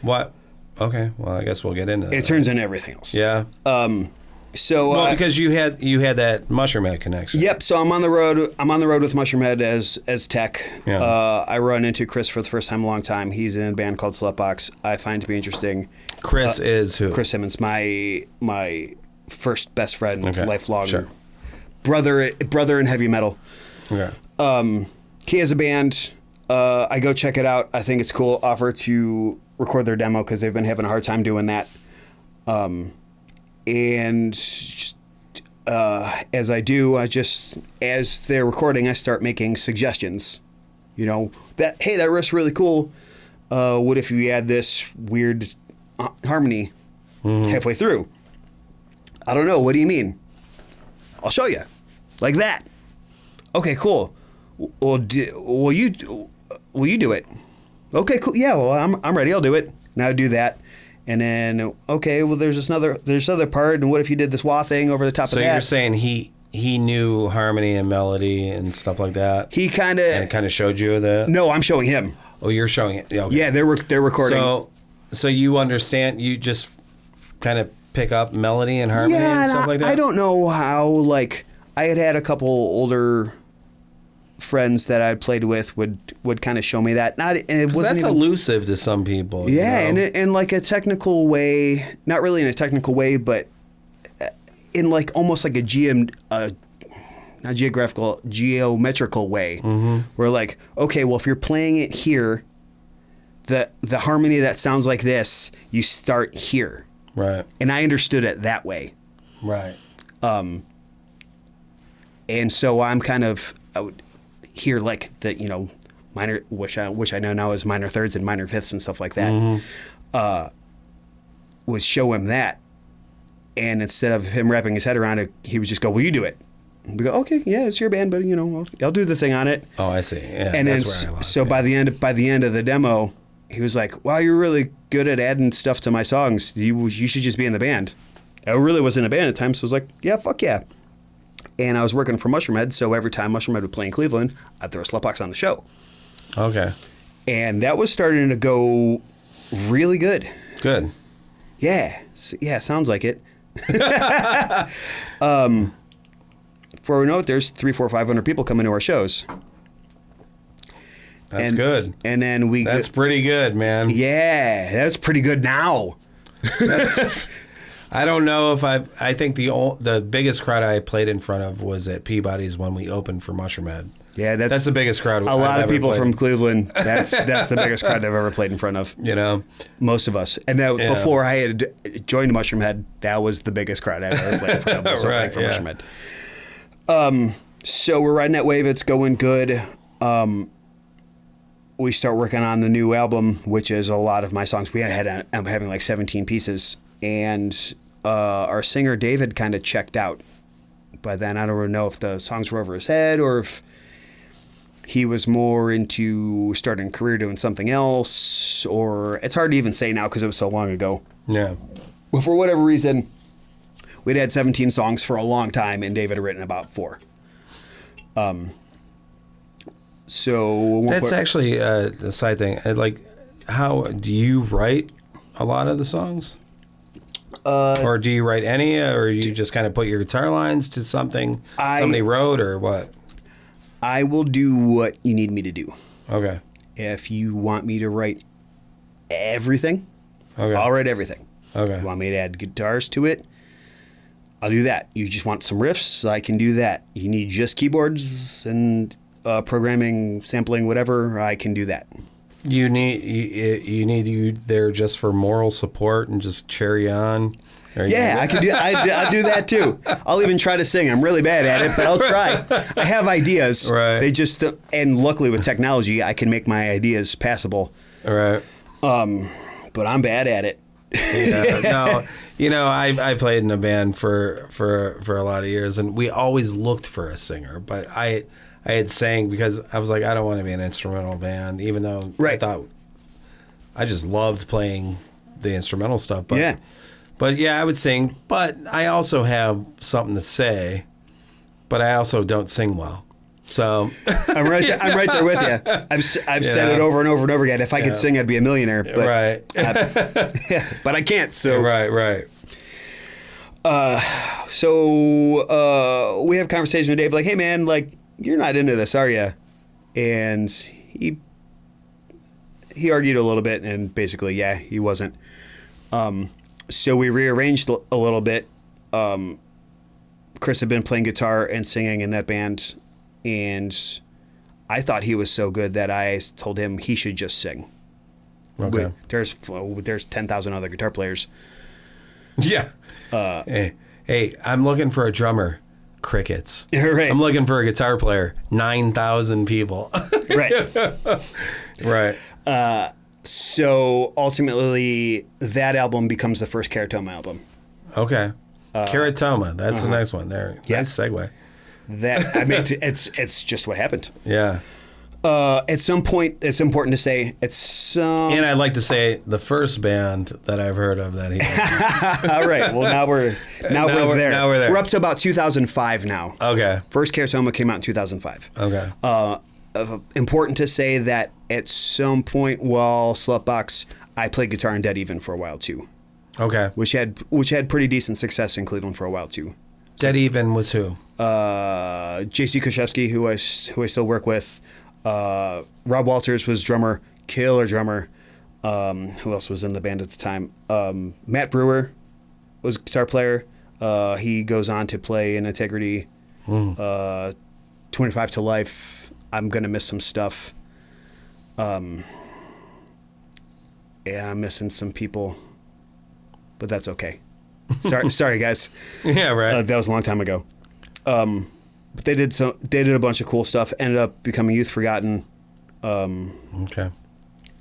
What? Okay. Well, I guess we'll get into that. It turns into everything else. Yeah. Because you had that Mushroomhead connection. Yep. So I'm on the road. I'm on the road with Mushroomhead as tech. Yeah. I run into Chris for the first time in a long time. He's in a band called Slutbox. I find to be interesting. Chris is who? Chris Simmons, my first best friend, lifelong brother in heavy metal. Okay. He has a band. I go check it out. I think it's cool. Offer to record their demo because they've been having a hard time doing that. And as I do, as they're recording, I start making suggestions. That riff's really cool. What if you add this weird harmony halfway through? I don't know. What do you mean? I'll show you. Like that. Okay, cool. Well, will you do it? Okay, cool. Yeah, well, I'm ready. I'll do it. Now do that. And then, okay, well, there's this other part, and what if you did this wah thing over the top of that? So you're saying he knew harmony and melody and stuff like that? He kind of showed you that? No, I'm showing him. Oh, you're showing it? Okay. Yeah, they're recording. So you understand, you just kind of pick up melody and harmony and stuff like that? I don't know how, I had a couple older friends that I played with would kind of show me that. That's elusive to some people. Yeah, and in like a technical way, not really in a technical way, but in almost like a geometrical way, where okay, well, if you're playing it here, the harmony that sounds like this, you start here. Right. And I understood it that way. Right. And so I would hear the minor, which I know now is minor thirds and minor fifths and stuff like that. Would show him that, and instead of him wrapping his head around it, he would just go, "Will you do it?" And we go, "Okay, yeah, it's your band, but I'll do the thing on it." Oh, I see. Yeah, and that's then by the end of the demo, he was like, "Wow, you're really good at adding stuff to my songs. You should just be in the band." I really wasn't in a band at the time, so I was like, "Yeah, fuck yeah." And I was working for Mushroomhead, so every time Mushroomhead would play in Cleveland, I'd throw a Slutbox on the show. Okay. And that was starting to go really good. Good. Yeah. Yeah, sounds like it. For a note, there's 300, 400, 500 people coming to our shows. That's good. And then That's pretty good, man. Yeah, that's pretty good now. I don't know if I think the biggest crowd I played in front of was at Peabody's when we opened for Mushroomhead. Yeah, that's the biggest crowd. A lot of people from Cleveland. That's the biggest crowd I've ever played in front of. Most of us. And that before I had joined Mushroomhead, that was the biggest crowd I've ever played in front of. Was right, for Mushroomhead. So we're riding that wave. It's going good. We start working on the new album, which is a lot of my songs. I'm having like 17 pieces, and our singer David kind of checked out. By then, I don't really know if the songs were over his head or if he was more into starting a career doing something else, or it's hard to even say now because it was so long ago. Yeah. But for whatever reason, we'd had 17 songs for a long time, and David had written about 4. So that's actually the side thing. How do you write a lot of the songs? Or do you write any, or you just kind of put your guitar lines to something somebody wrote, or what? I will do what you need me to do. Okay. If you want me to write everything, I'll write everything. Okay. You want me to add guitars to it, I'll do that. You just want some riffs, I can do that. You need just keyboards and programming, sampling, whatever, I can do that. You need you there just for moral support and just cherry on. Yeah, I do that too. I'll even try to sing. I'm really bad at it, but I'll try. I have ideas. Right. They just and luckily with technology, I can make my ideas passable. All right. But I'm bad at it. Yeah. No. I played in a band for a lot of years, and we always looked for a singer, but I had sang because I was like, I don't want to be an instrumental band, even though I thought I just loved playing the instrumental stuff. But yeah, I would sing, but I also have something to say, but I also don't sing well. So I'm right there with you. I've said it over and over and over again. If I could sing, I'd be a millionaire. But, but I can't. So right. So we have a conversation with Dave, like, hey man, like, you're not into this, are you? And he argued a little bit, and basically, yeah, he wasn't. So we rearranged a little bit. Chris had been playing guitar and singing in that band, and I thought he was so good that I told him he should just sing. Okay. There's 10,000 other guitar players. Yeah. Hey, I'm looking for a drummer. Crickets. Right. I'm looking for a guitar player. 9,000 people. Right. So ultimately, that album becomes the first Keratoma album. Okay. Keratoma. That's the next one there. Yeah. Nice segue. It's just what happened. Yeah. At some point, it's important to say and I'd like to say the first band that I've heard of that he all right. Well, now we're there. Now we're there. We're up to about 2005 now. Okay. First Keratoma came out in 2005. Okay. Important to say that at some point while Slutbox, I played guitar in Dead Even for a while too. Okay. Which had pretty decent success in Cleveland for a while too. Dead Even was who? J.C. Koshewski, who I still work with. Rob Walters was drummer, killer drummer. Who else was in the band at the time? Matt Brewer was guitar player. He goes on to play in Integrity, 25 to Life. I'm gonna miss some stuff. And I'm missing some people, but that's okay. Sorry guys. Yeah, right. That was a long time ago. But they did a bunch of cool stuff. Ended up becoming Youth Forgotten. Okay.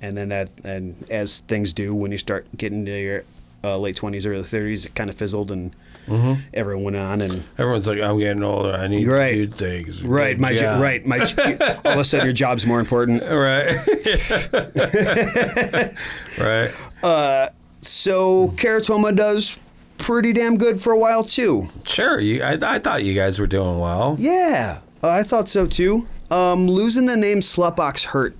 And then and as things do when you start getting into your late 20s, early 30s, it kind of fizzled, and everyone went on, and everyone's like, I'm getting older. I need to do things. Right. All of a sudden, your job's more important. Right. Right. So Keratoma does pretty damn good for a while too. Sure. I thought you guys were doing well. Yeah, I thought so too. Losing the name Slutbox hurt.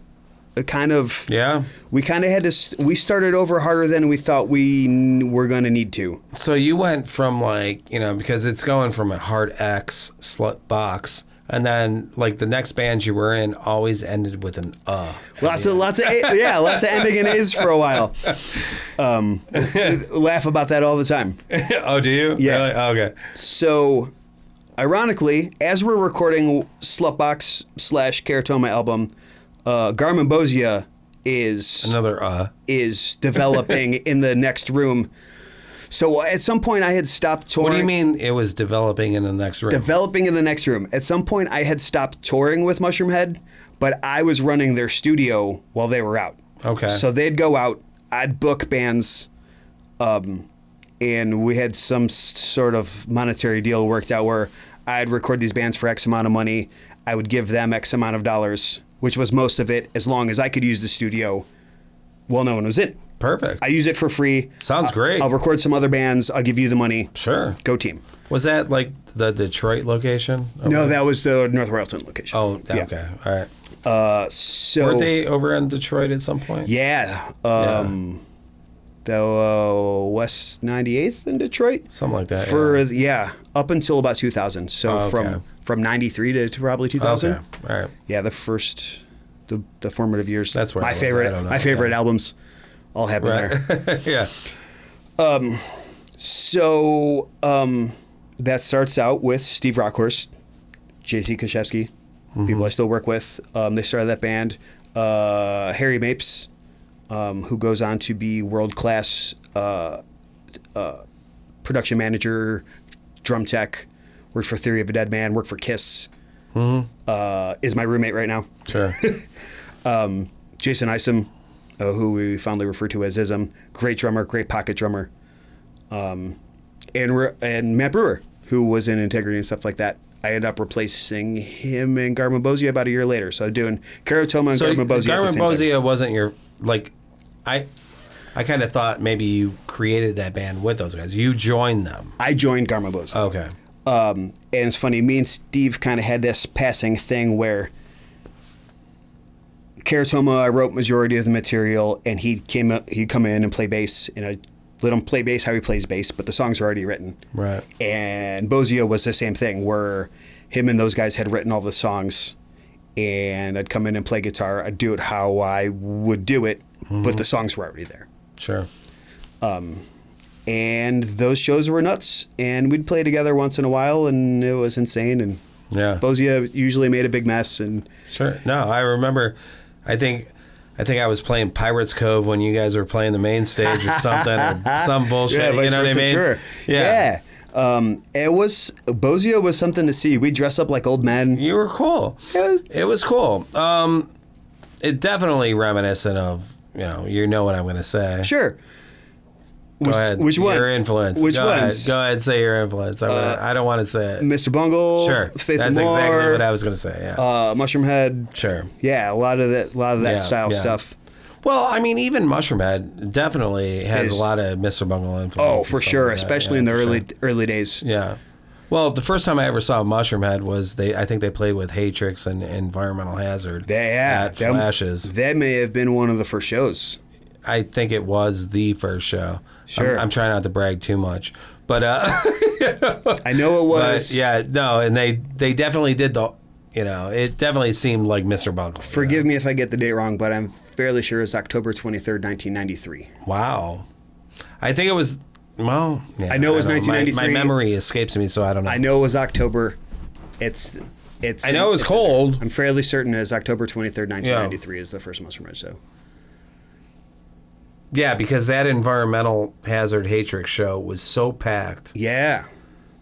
It kind of. Yeah. We kind of had to. We started over harder than we thought we were going to need to. So you went from because it's going from a hard X Slutbox, and then like the next bands you were in always ended with an Lots of ending in A's for a while. Laugh about that all the time. Oh, do you? Yeah. Really? Okay. So, ironically, as we're recording Slutbox / Keratoma album, Garmonbozia is developing in the next room. So at some point I had stopped touring. What do you mean it was developing in the next room? Developing in the next room. At some point I had stopped touring with Mushroomhead, but I was running their studio while they were out. Okay. So they'd go out, I'd book bands, and we had some sort of monetary deal worked out where I'd record these bands for X amount of money. I would give them X amount of dollars, which was most of it, as long as I could use the studio while no one was in. Perfect. I use it for free. Sounds great. I'll record some other bands. I'll give you the money. Sure. Go team. Was that like the Detroit location? No, that was the North Royalton location. Oh, okay. Yeah. All right. So weren't they over in Detroit at some point? Yeah. the West 98th in Detroit. Something like that. Up until about 2000. So from 93 to probably 2000. Okay, all right. Yeah, the formative years. That's where my favorite albums all happen there. Yeah. So that starts out with Steve Rockhurst, J.C. Koshewski, people I still work with. They started that band. Harry Mapes, who goes on to be world-class production manager, drum tech, worked for Theory of a Dead Man, worked for Kiss, is my roommate right now. Sure. Jason Isom, who we fondly refer to as Ism, great drummer, great pocket drummer. And Matt Brewer, who was in Integrity and stuff like that. I ended up replacing him in Garmonbozia about a year later. So doing Keratoma and Garmonbozia at the same time. Garmonbozia wasn't your, like, I kind of thought maybe you created that band with those guys. You joined them. I joined Garmonbozia. Okay. And it's funny, me and Steve kind of had this passing thing where Keratoma, I wrote majority of the material, and he'd come in and play bass, and I let him play bass how he plays bass, but the songs are already written. Right. And Bozia was the same thing, where him and those guys had written all the songs, and I'd come in and play guitar. I'd do it how I would do it, but the songs were already there. Sure. And those shows were nuts, and we'd play together once in a while, and it was insane. And Bozia usually made a big mess. And sure. No, I remember. I think I was playing Pirates Cove when you guys were playing the main stage or something, or some bullshit. Yeah, you know what I mean? Sure. Yeah. Bozia was something to see. We dress up like old men. You were cool. It was cool. It definitely reminiscent of, you know what I'm going to say. Sure. Go ahead. Which one? Your influence. Which Go ones? Ahead. Go ahead. Say your influence. I don't want to say it. Mr. Bungle. Sure. Faith That's No More, exactly what I was going to say. Yeah. Mushroomhead. Sure. Yeah, a lot of that style stuff. Well, I mean, even Mushroomhead definitely has a lot of Mr. Bungle influence. Oh, for sure, like especially in the early days. Yeah. Well, the first time I ever saw Mushroomhead was I think they played with Hatrix and Environmental Hazard at Flashes. That may have been one of the first shows. I think it was the first show. Sure. I'm trying not to brag too much, but I know it was. But, yeah, no, and they definitely did it definitely seemed like Mr. Bungle. Forgive me if I get the date wrong, but I'm fairly sure it's October 23rd, 1993. Wow. I think it was, well, yeah, I know it was 1993. My memory escapes me, so I don't know. I know it was October. It's. I know it was cold. I'm fairly certain it's October 23rd, 1993 is the first Mushroomhead show. Yeah, because that Environmental Hazard Hatrix show was so packed. Yeah.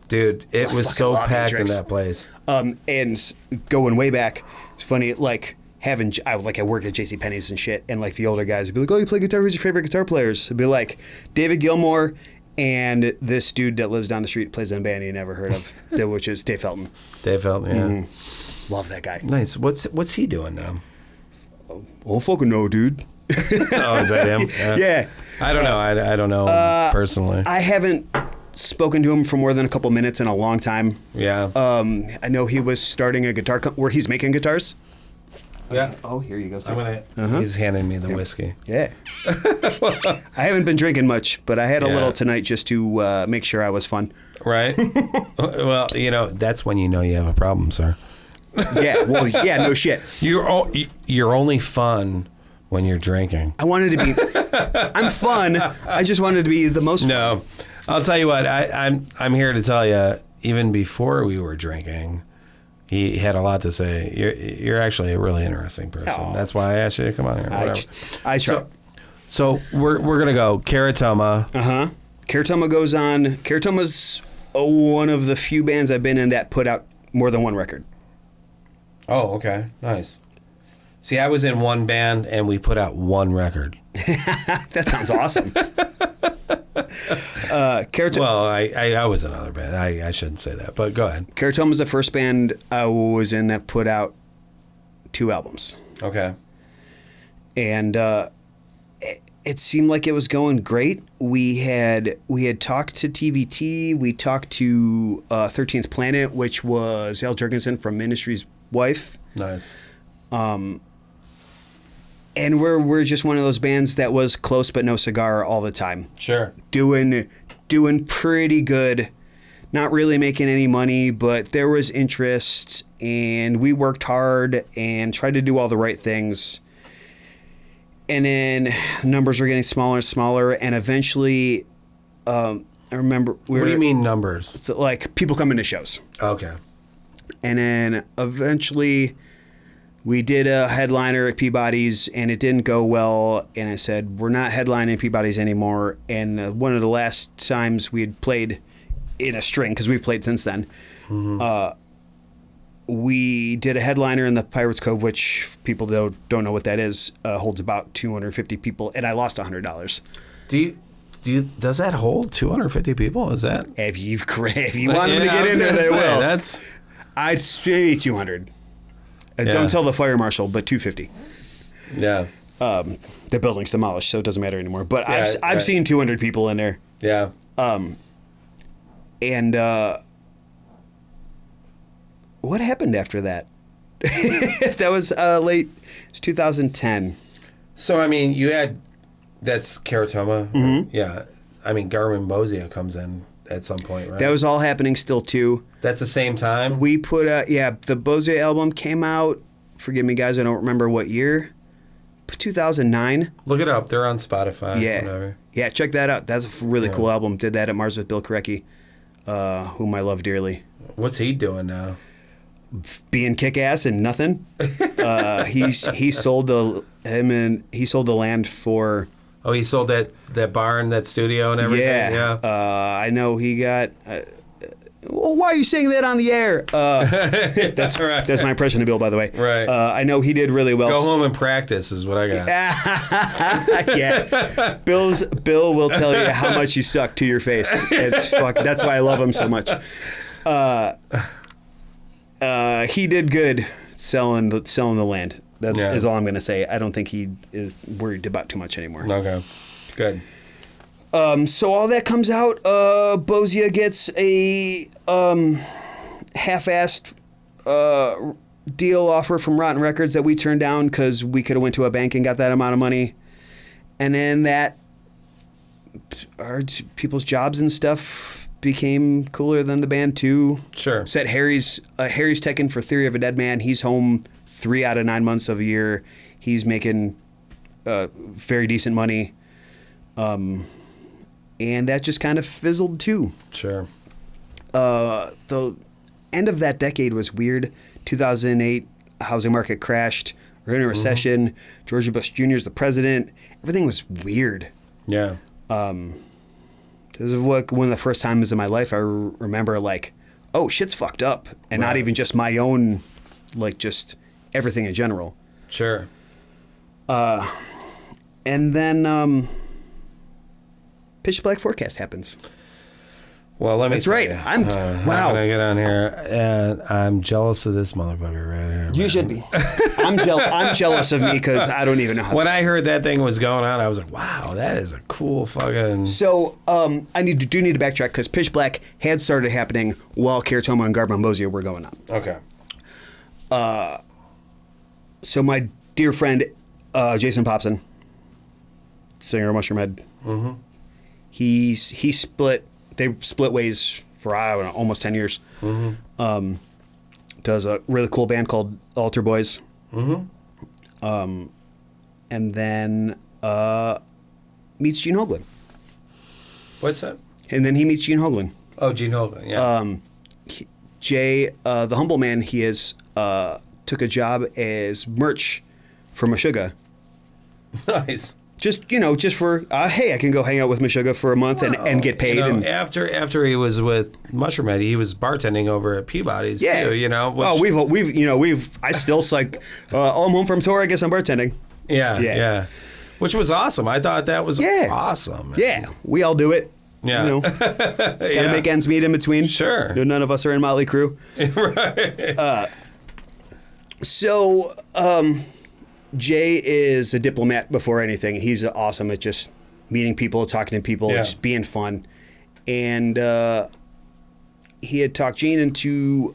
Dude, it was so packed in that place. And going way back, it's funny, like, I worked at JCPenney's and shit, and, like, the older guys would be like, oh, you play guitar? Who's your favorite guitar players? It'd be like, David Gilmour and this dude that lives down the street, plays in a band you never heard of, which is Dave Felton. Dave Felton, yeah. Mm-hmm. Love that guy. Nice. What's he doing now? Oh, fucking no, dude. Oh, is that him? Yeah. I don't know. I don't know personally. I haven't spoken to him for more than a couple minutes in a long time. Yeah. I know he was starting a guitar where he's making guitars. Yeah. Oh, here you go. He's handing me the whiskey. Yeah. I haven't been drinking much, but I had a little tonight just to make sure I was fun. Right. Well, that's when you know you have a problem, sir. Yeah. Well, yeah. No shit. You're only fun when you're drinking. I wanted to be. I'm fun. I just wanted to be the most. No. Fun. I'll tell you what. I'm here to tell you. Even before we were drinking, he had a lot to say. You're actually a really interesting person. Oh. That's why I asked you to come on here. I try. So we're gonna go Keratoma. Keratoma goes on. Keratoma's one of the few bands I've been in that put out more than one record. Oh, okay, nice. See, I was in one band and we put out one record. That sounds awesome. Well, I was in another band. I shouldn't say that, but go ahead. Keratoma's the first band I was in that put out 2 albums. Okay. And it seemed like it was going great. We had talked to TVT. We talked to 13th Planet, which was Al Jurgensen from Ministry's wife. Nice. And we're just one of those bands that was close but no cigar all the time. Sure. Doing pretty good. Not really making any money, but there was interest, and we worked hard and tried to do all the right things. And then numbers were getting smaller and smaller, and eventually, I remember What do you mean numbers? like people coming to shows. Okay. And then eventually we did a headliner at Peabody's, and it didn't go well. And I said, we're not headlining Peabody's anymore. And one of the last times we had played in a string, because we've played since then, we did a headliner in the Pirates Cove, which people don't know what that is, holds about 250 people, and I lost $100. Does that hold 250 people? Is that? If you want them to get in there, they will. I'd maybe 200. Don't tell the fire marshal, but 250. Yeah. The building's demolished, so it doesn't matter anymore. But I've seen 200 people in there. Yeah. And what happened after that? That was late. It was 2010. So I mean, that's Keratoma. Mm-hmm. Yeah. I mean, Garmonbozia comes in at some point, right? That was all happening still too. That's the same time. We put the Bozia album came out. Forgive me, guys, I don't remember what year. 2009. Look it up. They're on Spotify. Yeah. Whatever. Yeah, check that out. That's a really cool album. Did that at Mars with Bill Korecki, whom I love dearly. What's he doing now? Being kick-ass and nothing. He sold the land for. Oh, he sold that barn, that studio, and everything. Yeah. I know he got. Well, why are you saying that on the air? That's right. That's my impression of Bill, by the way. Right. I know he did really well. Go home and practice is what I got. Yeah. Bill will tell you how much you suck to your face. That's why I love him so much. He did good selling the land. Is all I'm going to say. I don't think he is worried about too much anymore. Okay. Good. So all that comes out. Bozia gets a half-assed deal offer from Rotten Records that we turned down because we could have went to a bank and got that amount of money. And then our people's jobs and stuff became cooler than the band too. Sure. Set Harry's taken for Theory of a Dead Man. He's home 3 out of 9 months of a year. He's making very decent money. And that just kind of fizzled too. Sure. The end of that decade was weird. 2008, housing market crashed. We're in a recession. George Bush Jr. is the president. Everything was weird. Yeah. This is one of the first times in my life I remember like, oh, shit's fucked up. And not even just my own, like just everything in general. Sure. And then Pitch Black Forecast happens. Well, let me. That's right. You, wow. How can I get on here? And I'm jealous of this motherfucker right here. You should be. I'm jealous of me because I don't even know how. When I heard that thing was going on, I was like, "Wow, that is a cool fucking." So I need to backtrack because Pitch Black had started happening while Keratoma and Garmonbozia were going on. Okay. So my dear friend Jason Popson, singer of Mushroomhead, he split. They split ways for, I don't know, almost 10 years. Does a really cool band called Altar Boys. And then meets Gene Hoglan. What's that? And then he meets Gene Hoglan. Oh, Gene Hoglan, yeah. Jay, the humble man he is, took a job as merch for Meshuggah. Nice. Just for hey, I can go hang out with Meshuggah for a month and get paid. After he was with Mushroomhead, he was bartending over at Peabody's too. I still like, I'm home from tour. I guess I'm bartending. Yeah. Which was awesome. I thought that was awesome. Yeah, we all do it. Yeah, gotta make ends meet in between. Sure. None of us are in Motley Crue. Right. So. Jay is a diplomat before anything. He's awesome at just meeting people, talking to people, just being fun. And he had talked Gene into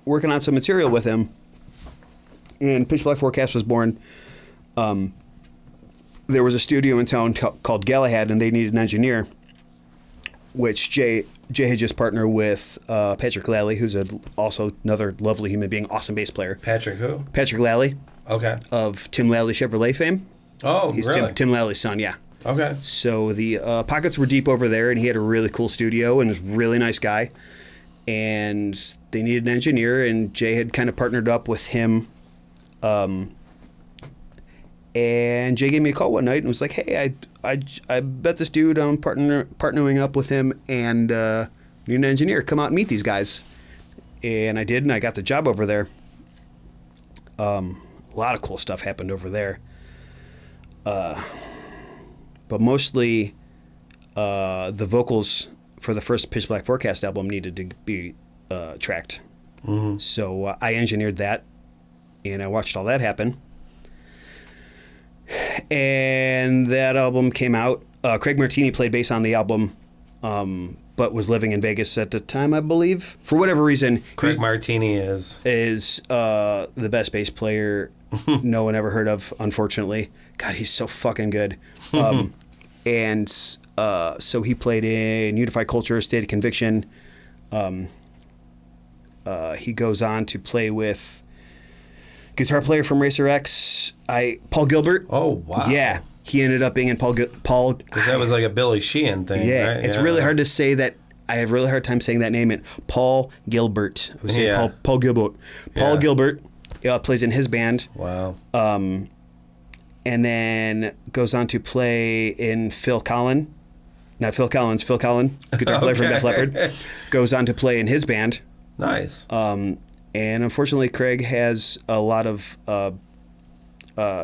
working on some material with him. And Pitch Black Forecast was born. There was a studio in town called Galahad, and they needed an engineer, which Jay had just partnered with Patrick Lally, who's also another lovely human being, awesome bass player. Patrick who? Patrick Lally. Okay. Of Tim Lally Chevrolet fame. Oh, He's really? Tim Lally's son, yeah. Okay. So the pockets were deep over there, and he had a really cool studio and was a really nice guy. And they needed an engineer, and Jay had kind of partnered up with him. And Jay gave me a call one night and was like, "Hey, I bet this dude I'm partnering up with him, and need an engineer. Come out and meet these guys." And I did, and I got the job over there. A lot of cool stuff happened over there. But mostly the vocals for the first Pitch Black Forecast album needed to be tracked. Mm-hmm. So I engineered that, and I watched all that happen. And that album came out. Craig Martini played bass on the album, but was living in Vegas at the time, I believe. For whatever reason. Craig Martini is the best bass player no one ever heard of, unfortunately. God, he's so fucking good. And so he played in Unified Culture, State of Conviction. He goes on to play with guitar player from Racer X, Paul Gilbert. Oh, wow. Yeah. He ended up being in Paul. Because that was like a Billy Sheehan thing, yeah, right? It's really hard to say that. I have a really hard time saying that name. Paul Gilbert. I was saying Paul Gilbert. Paul Gilbert plays in his band. Wow. And then goes on to play in Phil Collin. Not Phil Collins, Phil Collin, guitar player from Def Leppard. Goes on to play in his band. Nice. And unfortunately, Craig has a lot of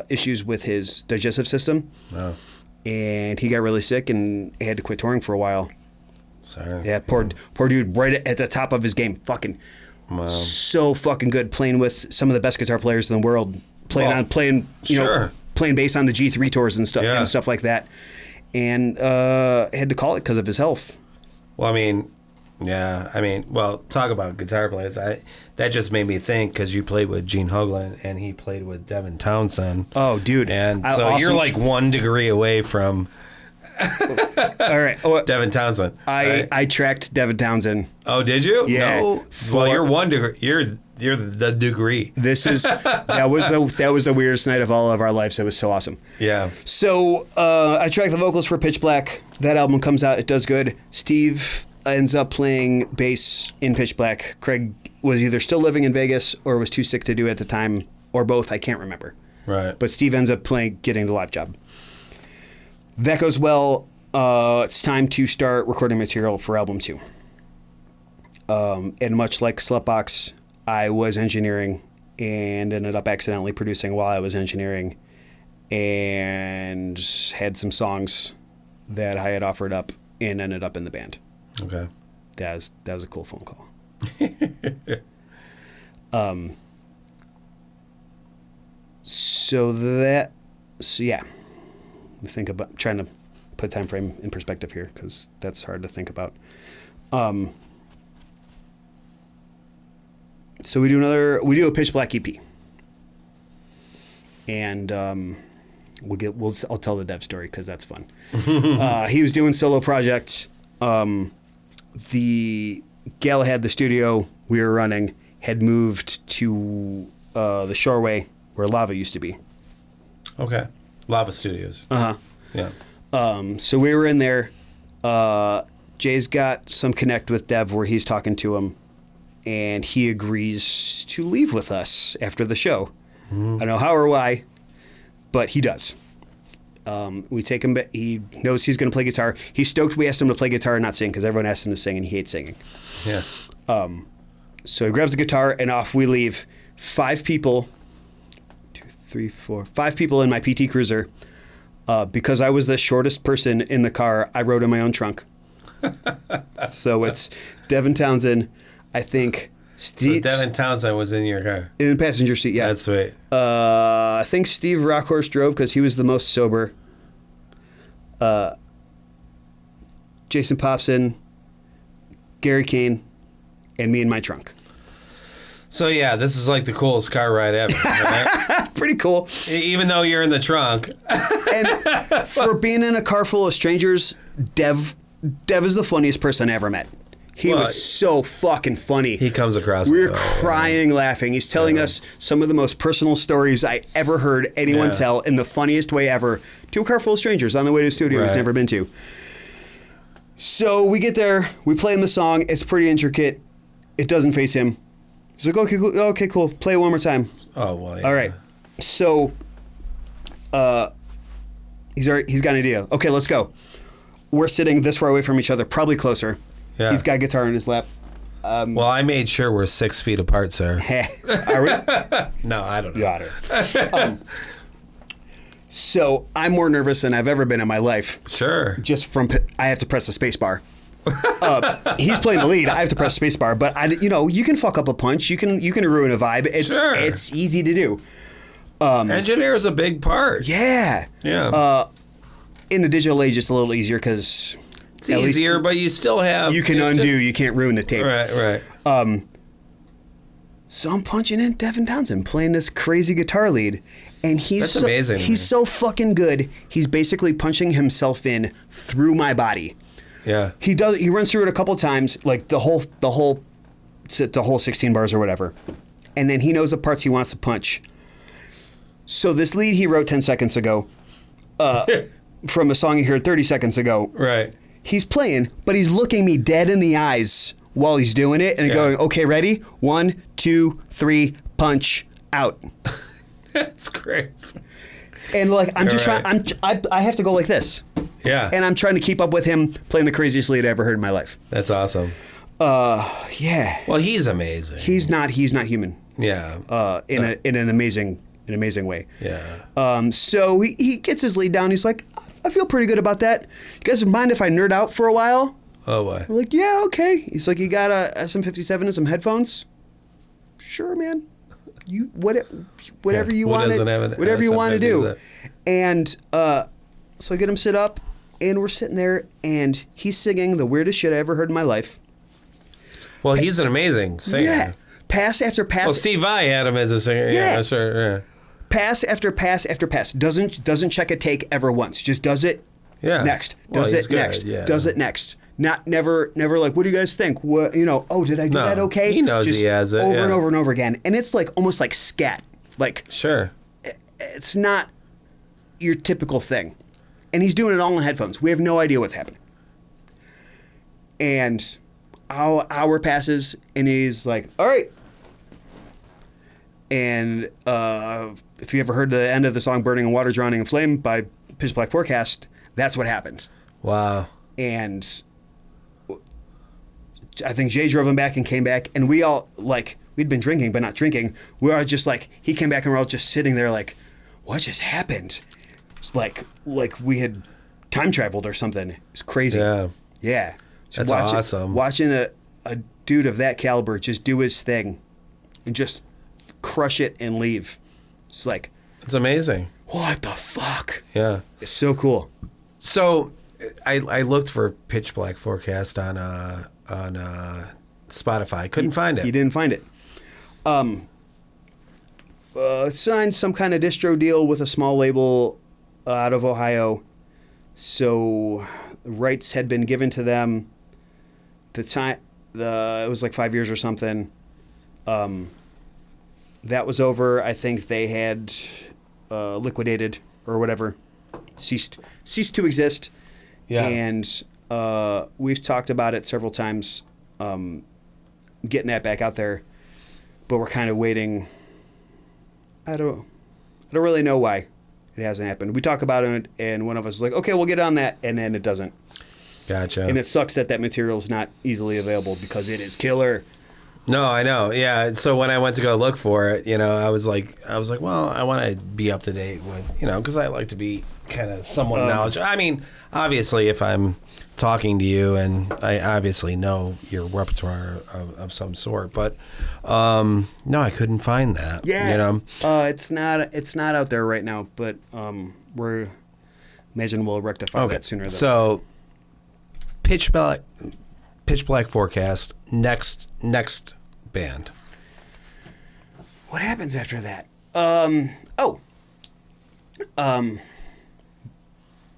issues with his digestive system. Oh. And he got really sick and had to quit touring for a while. Sorry. Yeah, poor dude, right at the top of his game. Fucking so fucking good, playing with some of the best guitar players in the world. Playing bass on the G3 tours and stuff like that. And had to call it because of his health. Well, talk about guitar players. That just made me think, because you played with Gene Hoglan and he played with Devin Townsend. Oh, dude. And so awesome. You're like 1 degree away from all right. Devin Townsend. I tracked Devin Townsend. Oh, did you? Yeah. No. Well, you're 1 degree. You're the degree. That was the weirdest night of all of our lives. It was so awesome. Yeah. So I tracked the vocals for Pitch Black. That album comes out. It does good. Steve ends up playing bass in Pitch Black. Craig was either still living in Vegas or was too sick to do it at the time, or both. I can't remember. Right. But Steve ends up getting the live job. That goes well. It's time to start recording material for album 2. And much like Slutbox, I was engineering and ended up accidentally producing while I was engineering, and had some songs that I had offered up and ended up in the band. Okay. That was a cool phone call. So yeah. Think about trying to put time frame in perspective here, because that's hard to think about. So we do a Pitch Black EP, and I'll tell the dev story because that's fun. He was doing solo projects. The Galahad, the studio we were running, had moved to the Shoreway where Lava used to be. Okay. Lava Studios. Uh-huh. Yeah. So we were in there. Jay's got some connect with Dev where he's talking to him, and he agrees to leave with us after the show. Mm-hmm. I don't know how or why, but he does. We take him, he knows he's going to play guitar. He's stoked we asked him to play guitar and not sing, because everyone asked him to sing and he hates singing. Yeah. So he grabs the guitar and off we leave. 5 people, 5 people in my PT Cruiser. Because I was the shortest person in the car, I rode in my own trunk. So it's Devin Townsend, I think. So Devin Townsend was in your car? In the passenger seat, yeah. That's sweet. I think Steve Rockhurst drove because he was the most sober. Jason Popson, Gary Kane, and me in my trunk. So yeah, this is like the coolest car ride ever, right? Pretty cool. Even though you're in the trunk. And for being in a car full of strangers, Dev is the funniest person I ever met. He was so fucking funny. He comes across. We were crying, laughing. He's telling us some of the most personal stories I ever heard anyone tell in the funniest way ever to a car full of strangers on the way to a studio he's never been to. So we get there, we play him the song. It's pretty intricate. It doesn't face him. He's like, okay, cool. Play it one more time. Oh, well, yeah. All right. So, he's got an idea. Okay, let's go. We're sitting this far away from each other, probably closer. Yeah. He's got a guitar in his lap. Well, I made sure we're 6 feet apart, sir. Are we? No, I don't know. Got it. So I'm more nervous than I've ever been in my life. Sure. Just from I have to press the space bar. He's playing the lead. I have to press space bar, but you can fuck up a punch. You can ruin a vibe. It's easy to do. Engineer is a big part. Yeah. Yeah. In the digital age, it's a little easier because it's easier, but you still have. You can undo. You can't ruin the tape. Right. So I'm punching in Devin Townsend playing this crazy guitar lead, and That's amazing. He's so fucking good. He's basically punching himself in through my body. Yeah. He runs through it a couple times, like the whole 16 bars or whatever. And then he knows the parts he wants to punch. So this lead he wrote 10 seconds ago, from a song he heard 30 seconds ago. Right. He's playing, but he's looking me dead in the eyes while he's doing it and going, okay, ready? 1, 2, 3, punch, out. That's great. And like I have to go like this. Yeah. And I'm trying to keep up with him playing the craziest lead I ever heard in my life. That's awesome. Yeah. Well, he's amazing. He's not human. Yeah. In an amazing way. Yeah. So he gets his lead down. He's like, I feel pretty good about that. You guys mind if I nerd out for a while? Oh, why? We're like, yeah, okay. He's like, you got a SM57 and some headphones? Sure, man. You whatever you want to do. And so I get him sit up, and we're sitting there, and he's singing the weirdest shit I ever heard in my life. Well, he's an amazing singer. Yeah. Pass after pass. Well, Steve Vai had him as a singer. Yeah, sure. Yeah. Pass after pass after pass. Doesn't check a take ever once. Just does it. Yeah. Next. Well, Does he's it good, next. yeah. Does it next. Never like, what do you guys think? What, oh, did I do that okay? He knows Just he has it. over and over and over again. And it's like almost like scat. Like, sure. It's not your typical thing. And he's doing it all in headphones. We have no idea what's happening. And our hour passes, and he's like, all right. And if you ever heard the end of the song Burning in Water, Drowning in Flame by Pitch Black Forecast, that's what happens. Wow. And I think Jay drove him back and came back, and we all, like, we'd been drinking, but not drinking. We were just like, he came back, and we're all just sitting there like, what just happened? It's like we had time traveled or something. It's crazy. Yeah. So That's awesome. Watching a dude of that caliber just do his thing and just crush it and leave. It's like, it's amazing. What the fuck? Yeah. It's so cool. So I looked for Pitch Black Forecast on Spotify. Couldn't find it. You didn't find it. Signed some kind of distro deal with a small label out of Ohio. So rights had been given to them. It was like 5 years or something. That was over. I think they had liquidated or whatever, ceased to exist. Yeah. And we've talked about it several times, getting that back out there, but we're kind of waiting. I don't really know why it hasn't happened. We talk about it, and one of us is like, okay, we'll get on that, and then it doesn't. Gotcha. And it sucks that material is not easily available because it is killer. No, I know. Yeah. So when I went to go look for it, I was like, well, I want to be up to date with, because I like to be kind of somewhat knowledgeable. I mean, obviously, if I'm talking to you, and I obviously know your repertoire of some sort, but no, I couldn't find that. Yeah. It's not out there right now, but we'll rectify that sooner. So, Pitch Black Forecast, next band. What happens after that?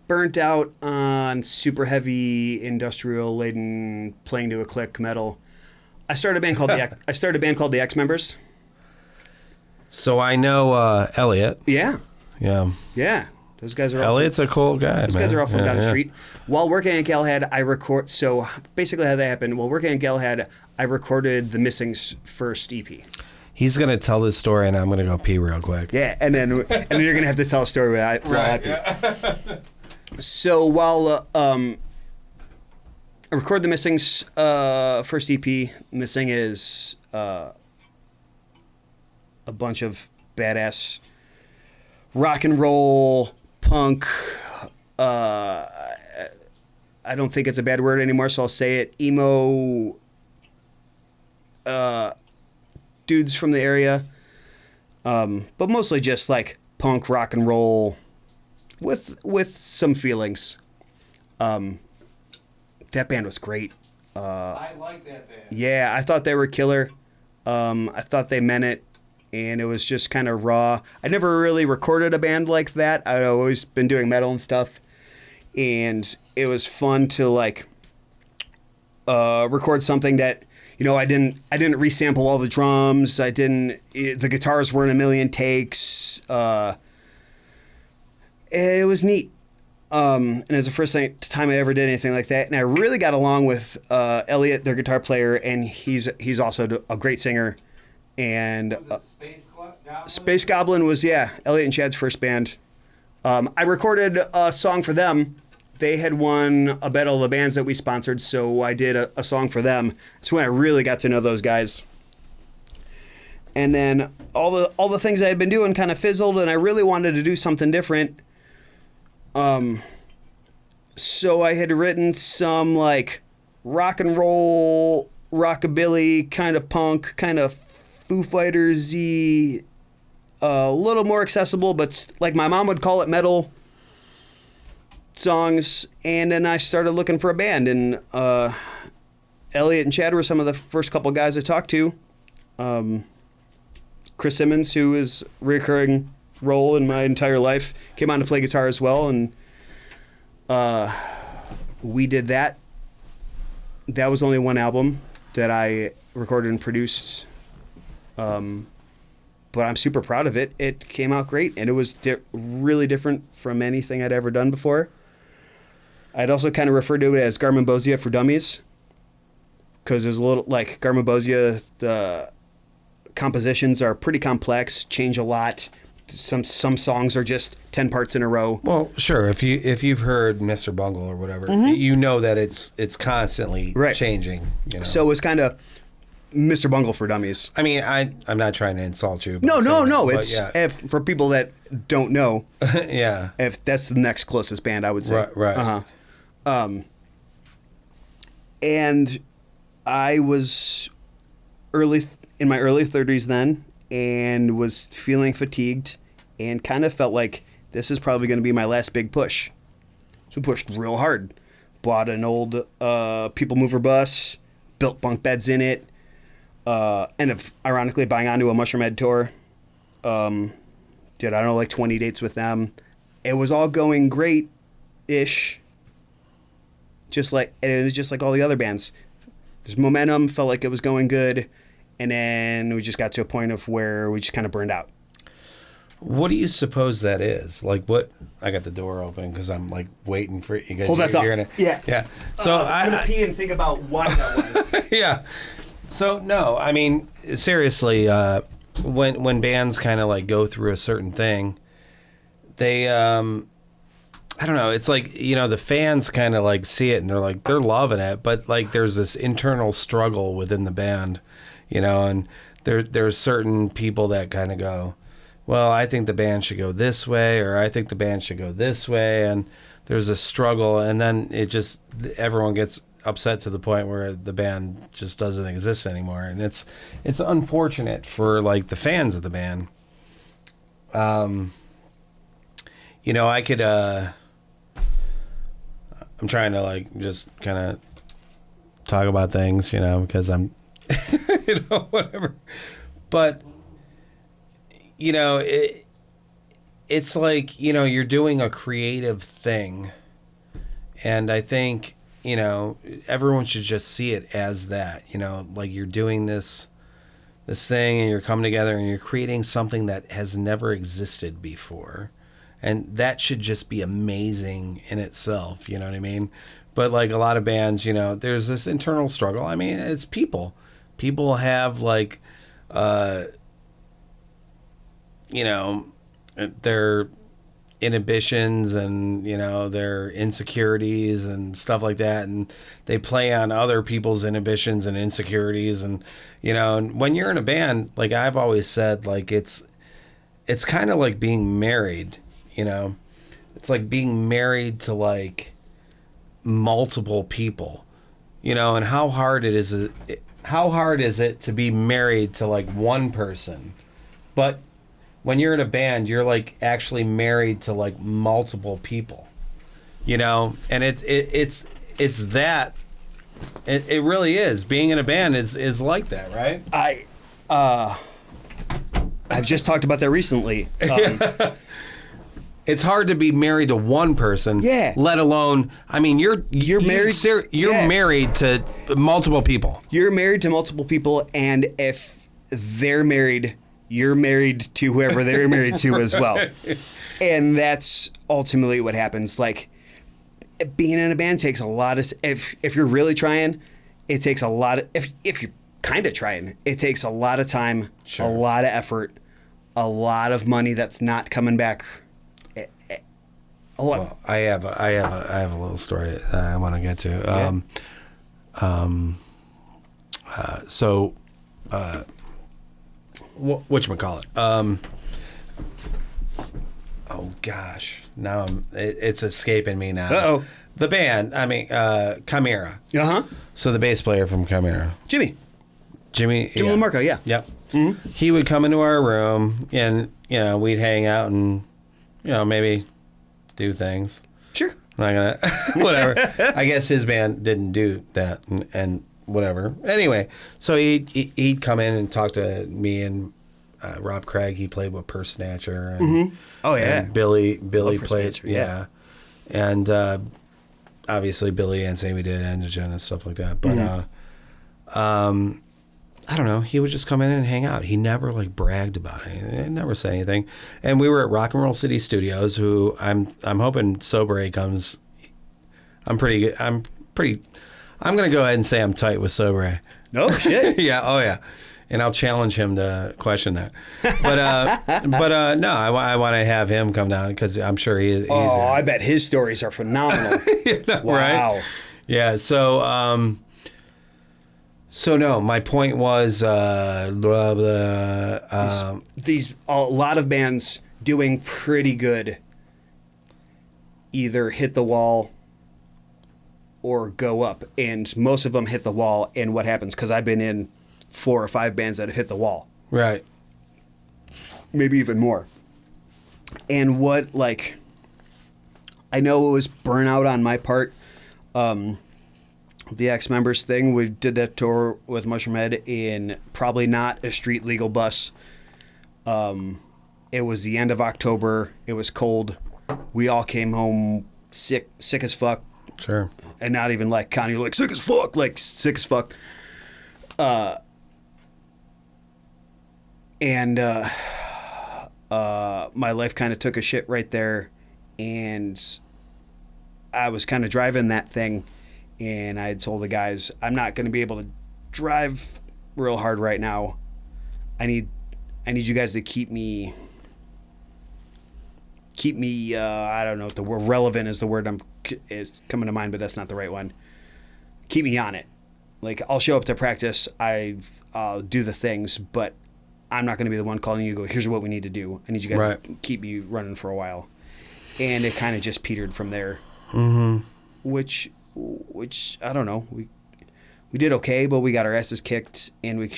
Burnt out on super heavy industrial laden playing to a click metal. I started a band called the X Members. So I know Elliot. Yeah. Yeah. Yeah. Those guys are Elliot's a cool guy. Those guys are all from down the street. While working at Galahad, so basically how that happened, while working at Galahad, I recorded The Missing's first EP. He's going to tell this story, and I'm going to go pee real quick. Yeah, and then you're going to have to tell a story while I pee. Yeah. So while I record The Missing's first EP, Missing is a bunch of badass rock and roll, punk, I don't think it's a bad word anymore, so I'll say it, emo dudes from the area, but mostly just like punk, rock and roll with some feelings. That band was great. I like that band. Yeah, I thought they were killer. I thought they meant it. And it was just kind of raw. I never really recorded a band like that. I'd always been doing metal and stuff. And it was fun to like record something that, you know, I didn't resample all the drums. The guitars weren't a million takes. It was neat. And it was the first time I ever did anything like that. And I really got along with Elliot, their guitar player, and he's also a great singer. And Space Goblin was, Elliot and Chad's first band. I recorded a song for them. They had won a battle of the bands that we sponsored, so I did a song for them. That's when I really got to know those guys. And then all the things I had been doing kind of fizzled, and I really wanted to do something different. So I had written some like rock and roll, rockabilly, kind of punk, kind of Foo Fighters-y, a little more accessible, but like my mom would call it metal songs. And then I started looking for a band, and Elliot and Chad were some of the first couple guys I talked to. Chris Simmons, who is a recurring role in my entire life, came on to play guitar as well, and we did that. That was only one album that I recorded and produced. But I'm super proud of it. It came out great, and it was really different from anything I'd ever done before. I'd also kind of referred to it as Garmonbozia for dummies, because there's a little, like, Garmonbozia, the compositions are pretty complex, change a lot. Some songs are just 10 parts in a row. Well, sure. If you've heard Mr. Bungle or whatever, you know that it's constantly changing. You know? So it's kind of Mr. Bungle for dummies. I mean, I'm not trying to insult you. No. It's for people that don't know. Yeah. If that's the next closest band, I would say. Right. Uh-huh. And I was in my early 30s then, and was feeling fatigued, and kind of felt like this is probably going to be my last big push. So we pushed real hard. Bought an old people mover bus, built bunk beds in it. Ended up ironically buying onto a Mushroomhead tour. Did, I don't know, like 20 dates with them. It was all going great-ish. And it was just like all the other bands. There's momentum, felt like it was going good. And then we just got to a point of where we just kind of burned out. What do you suppose that is? Like, what? I got the door open because I'm like waiting for you guys. Hold that thought. Yeah. So I'm gonna pee and think about why that was. Yeah. So no, I mean seriously, when bands kind of like go through a certain thing, they I don't know. It's like, you know, the fans kind of like see it and they're loving it, but like there's this internal struggle within the band. You know, and there's certain people that kind of go, well, I think the band should go this way, or I think the band should go this way, and there's a struggle, and then everyone gets upset to the point where the band just doesn't exist anymore, and it's unfortunate for like the fans of the band. You know, I could I'm trying to like just kind of talk about things, you know, because I'm you know, whatever. But you know, it's like, you know, you're doing a creative thing. And I think, you know, everyone should just see it as that, you know, like you're doing this thing and you're coming together and you're creating something that has never existed before. And that should just be amazing in itself, you know what I mean? But like a lot of bands, you know, there's this internal struggle. I mean, it's people. People have like, you know, their inhibitions and, you know, their insecurities and stuff like that. And they play on other people's inhibitions and insecurities. And, you know, and when you're in a band, like I've always said, like it's kind of like being married, you know, it's like being married to like multiple people, you know, and how hard is it to be married to like one person? But when you're in a band, you're like actually married to like multiple people, you know, and it's that it really is. Being in a band is like that, right? I've just talked about that recently. It's hard to be married to one person, yeah. Let alone, I mean, you're married. You're married to multiple people. You're married to multiple people, and if they're married, you're married to whoever they're married to as well. And that's ultimately what happens. Like, being in a band takes a lot of, if you're really trying, it takes a lot of, if you're kind of trying, it takes a lot of time, sure. A lot of effort, a lot of money that's not coming back. Well, I have a little story that I want to get to. Yeah. Whatchamacallit? Oh gosh, now it's escaping me now. Uh-oh. The band, I mean, Chimera. Uh-huh. So the bass player from Chimera. Jimmy yeah. LaMarco, yeah. Yep. Mm-hmm. He would come into our room and, you know, we'd hang out and, you know, maybe do things. Sure. I'm not gonna, whatever. I guess his band didn't do that and whatever. Anyway, so he'd come in and talk to me and Rob Craig. He played with Purse Snatcher. And, mm-hmm. Oh yeah. And Billy played. Snatcher, yeah. And obviously Billy and Sammy did Endogen and stuff like that. But I don't know. He would just come in and hang out. He never like bragged about it. He never said anything. And we were at Rock and Roll City Studios, who I'm hoping Sobre comes. I'm gonna go ahead and say I'm tight with Sobre. No shit. Yeah. Oh yeah. And I'll challenge him to question that. But no, I want to have him come down because I'm sure he's. I bet his stories are phenomenal. You know, wow. Right? Yeah. So no, my point was a lot of bands doing pretty good either hit the wall or go up, and most of them hit the wall. And what happens? Because I've been in 4 or 5 bands that have hit the wall, right? Maybe even more. And what, like, I know it was burnout on my part. The ex-members thing, we did that tour with Mushroomhead in probably not a street legal bus. It was the end of October. It was cold. We all came home sick as fuck. Sure. And not even like Connie, like sick as fuck. My life kind of took a shit right there, and I was kind of driving that thing. And I had told the guys, I'm not going to be able to drive real hard right now. I need you guys to keep me. I don't know if the word relevant is the word is coming to mind, but that's not the right one. Keep me on it. Like, I'll show up to practice. I'll do the things, but I'm not going to be the one calling you. Go, here's what we need to do. I need you guys to keep me running for a while. And it kind of just petered from there. Mm-hmm. Which I don't know. We did okay, but we got our asses kicked, and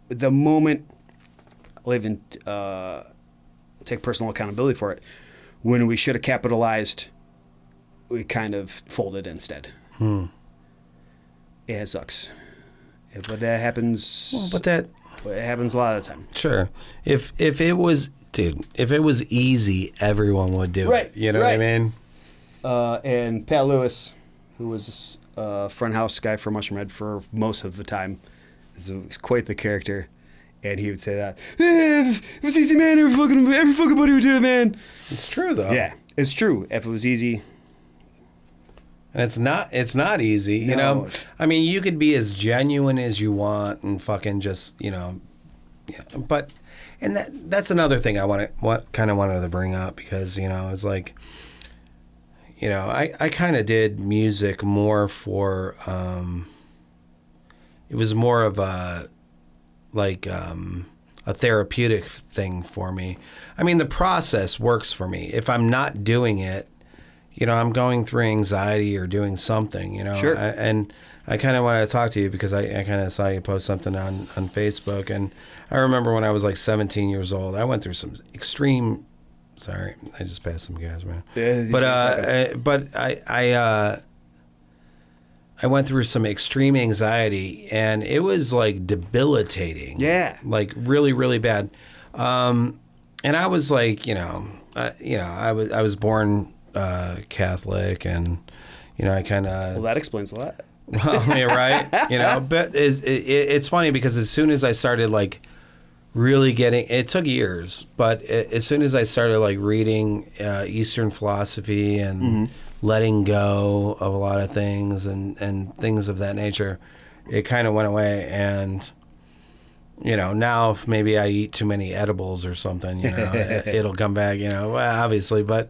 the moment I'll even take personal accountability for it. When we should have capitalized, we kind of folded instead. Yeah, it sucks. But that happens. Well, but It happens a lot of the time. Sure. If it was easy, everyone would do it. You know what I mean? And Pat Lewis, who was a front house guy for Mushroomhead for most of the time, is quite the character. And he would say that, if it was easy, man, every fucking buddy would do it, man. It's true, though. Yeah, it's true. If it was easy. And it's not easy, you know? I mean, you could be as genuine as you want and fucking just, but, and that's another thing I kind of wanted to bring up because, it's like, I kind of did music more for, it was more of a therapeutic thing for me. I mean, the process works for me. If I'm not doing it, I'm going through anxiety or doing something, Sure. And I kind of wanted to talk to you because I kind of saw you post something on Facebook. And I remember when I was like 17 years old, I went through some extreme, sorry, I just passed some gas, man. But I went through some extreme anxiety and it was like debilitating. Yeah. Like really, really bad. And I was like, I was born Catholic, and I kind of. Well, that explains a lot. Well, yeah, right. But it's funny because as soon as I started like really getting, it took years, but as soon as I started like reading Eastern philosophy and letting go of a lot of things and things of that nature, it kind of went away. And now if maybe I eat too many edibles or something, it'll come back, obviously. But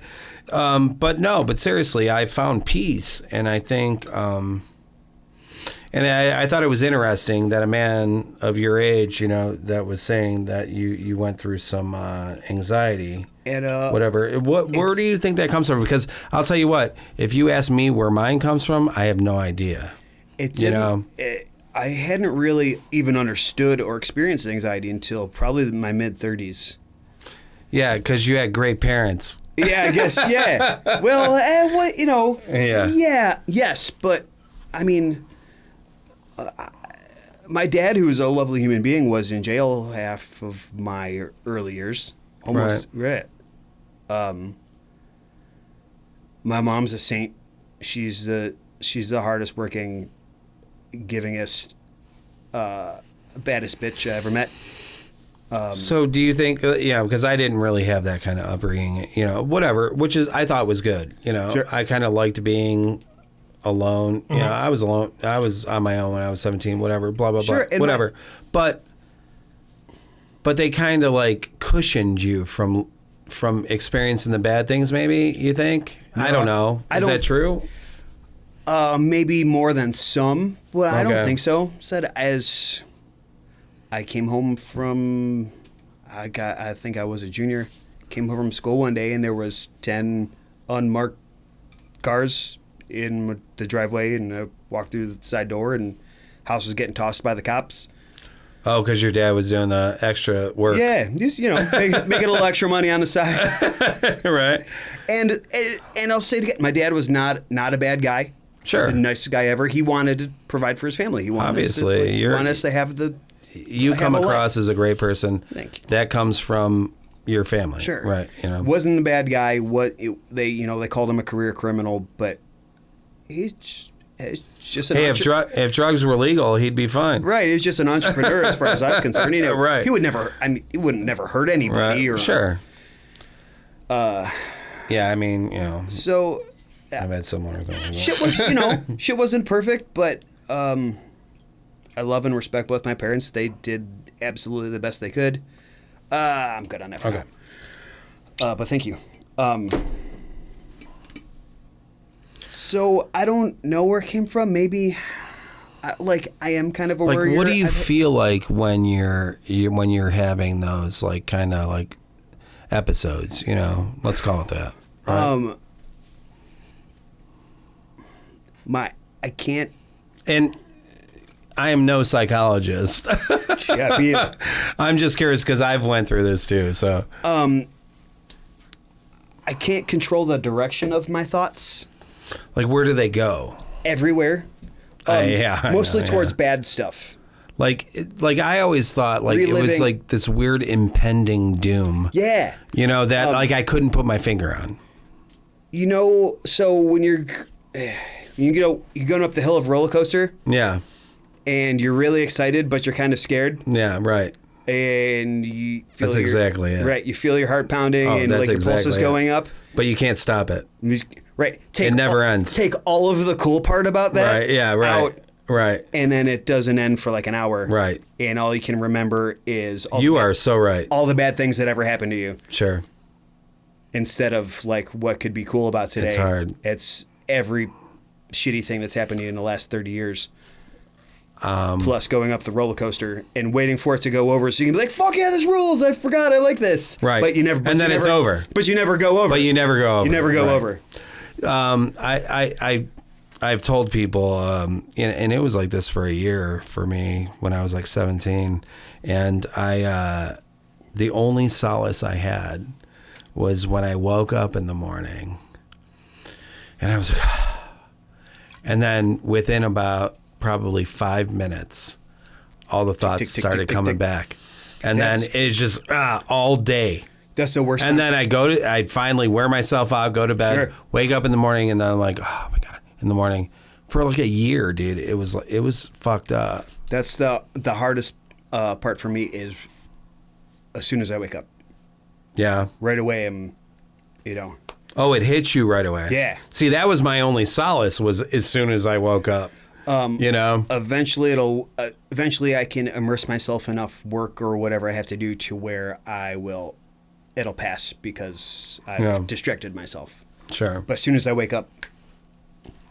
seriously, I found peace. And I think, and I thought it was interesting that a man of your age, that was saying that you went through some anxiety and whatever. Where do you think that comes from? Because I'll tell you what, if you ask me where mine comes from, I have no idea. I hadn't really even understood or experienced anxiety until probably my mid-30s. Yeah, because you had great parents. Yeah, I guess, yeah. Well, Yeah. Yes, but, I mean, my dad, who's a lovely human being, was in jail half of my early years. Almost. Right. My mom's a saint. She's the hardest working, givingest, baddest bitch I ever met. So do you think, because I didn't really have that kind of upbringing, whatever, which is, I thought was good, Sure. I kind of liked being alone. Mm-hmm. I was alone. I was on my own when I was 17, whatever, blah, blah, sure, blah, whatever. But they kind of like cushioned you from experiencing the bad things, maybe, you think? No, I don't know. Is that true? Maybe more than some, but I don't think so. Said as I came home from, I think I was a junior, came home from school one day and there was 10 unmarked cars in the driveway, and I walked through the side door and house was getting tossed by the cops. Oh, because your dad was doing the extra work. Yeah, just, making a little extra money on the side. Right. And I'll say it again, my dad was not a bad guy. Sure. He was the nicest guy ever. He wanted to provide for his family. He wanted us to have the. You come across as a great person. Thank you. That comes from your family. Sure. Right. Wasn't a bad guy. They called him a career criminal, but he's just an if drugs were legal, he'd be fine. Right. He's just an entrepreneur as far as I was concerned. Right. He would never. He wouldn't never hurt anybody. Right. Or sure. Yeah. I mean, So. I've had similar things. Shit wasn't perfect, but I love and respect both my parents. They did absolutely the best they could. I'm good on that for now. But thank you. So I don't know where it came from. Maybe, I am kind of a worrier. What do you feel like when you're having those kind of episodes? Let's call it that. Right? I can't. And I am no psychologist. Yeah, me either. I'm just curious because I've went through this too. So I can't control the direction of my thoughts. Where do they go? Everywhere. Mostly towards bad stuff. Like I always thought like it was like this weird impending doom. Yeah. You know, that like I couldn't put my finger on. You know, so when you're going up the hill of a roller coaster. Yeah. And you're really excited, but you're kind of scared. Yeah, right. And you feel that's exactly it. Right. You feel your heart pounding and like your pulse is going up. But you can't stop it. Right. It never ends. Take all of the cool part about that. Right. Yeah. Right. Out, right. And then it doesn't end for like an hour. Right. And all you can remember is so right. All the bad things that ever happened to you. Sure. Instead of like what could be cool about today. It's hard. It's every shitty thing that's happened to you in the last 30 years. Plus going up the roller coaster and waiting for it to go over so you can be like, fuck yeah, this rules. I forgot I like this. Right. But you never. And then it's over. But you never go over. You never go over. I've told people, and it was like this for a year for me when I was like 17. And the only solace I had was when I woke up in the morning and I was like, and then within about probably 5 minutes, all the thoughts started coming back. And then it's just all day. That's the worst. And then I'd finally wear myself out, go to bed, wake up in the morning, and then I'm like, oh my God, in the morning. For like a year, dude, it was fucked up. That's the hardest part for me is as soon as I wake up. Yeah. Right away, Oh, it hits you right away. Yeah. See, that was my only solace was as soon as I woke up. Eventually I can immerse myself enough work or whatever I have to do to where it'll pass because I've distracted myself. Sure. But as soon as I wake up.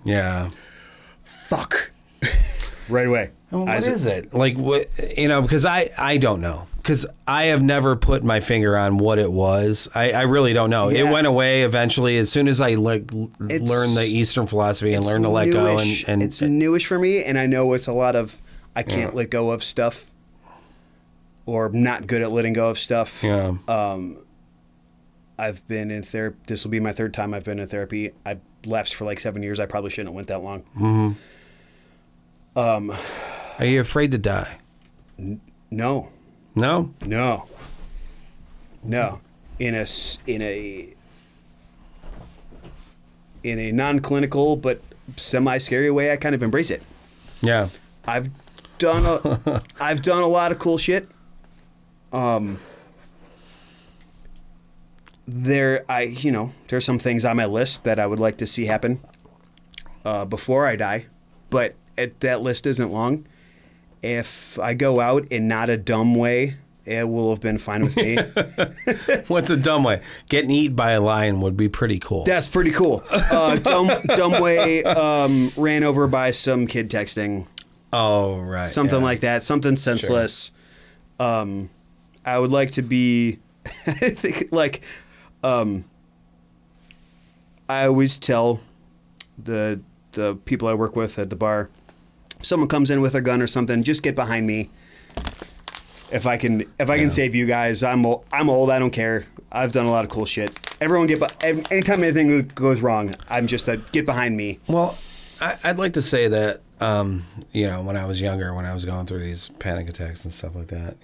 Yeah. Fuck. Right away. What is it? Like, what, because I don't know. Because I have never put my finger on what it was. I really don't know. Yeah. It went away eventually as soon as I learned the Eastern philosophy and learned to let go. And it's newish for me, and I know it's a lot of I can't let go of stuff or not good at letting go of stuff. Yeah. I've been in therapy. This will be my third time I've been in therapy. I lapsed for like 7 years. I probably shouldn't have went that long. Mm-hmm. Are you afraid to die? No. No? No. In a non-clinical but semi-scary way, I kind of embrace it. Yeah. I've done a lot of cool shit. There's some things on my list that I would like to see happen before I die, but that list isn't long. If I go out in not a dumb way, it will have been fine with me. What's a dumb way? Getting eaten by a lion would be pretty cool. That's pretty cool. Dumb way, ran over by some kid texting. Oh, right. Something like that. Something senseless. Sure. I would like to be, I think, like, I always tell the people I work with at the bar, if someone comes in with a gun or something, just get behind me. If I can save you guys, I'm old. I don't care. I've done a lot of cool shit. Everyone anytime anything goes wrong, I'm just get behind me. Well, I'd like to say that, when I was younger, when I was going through these panic attacks and stuff like that,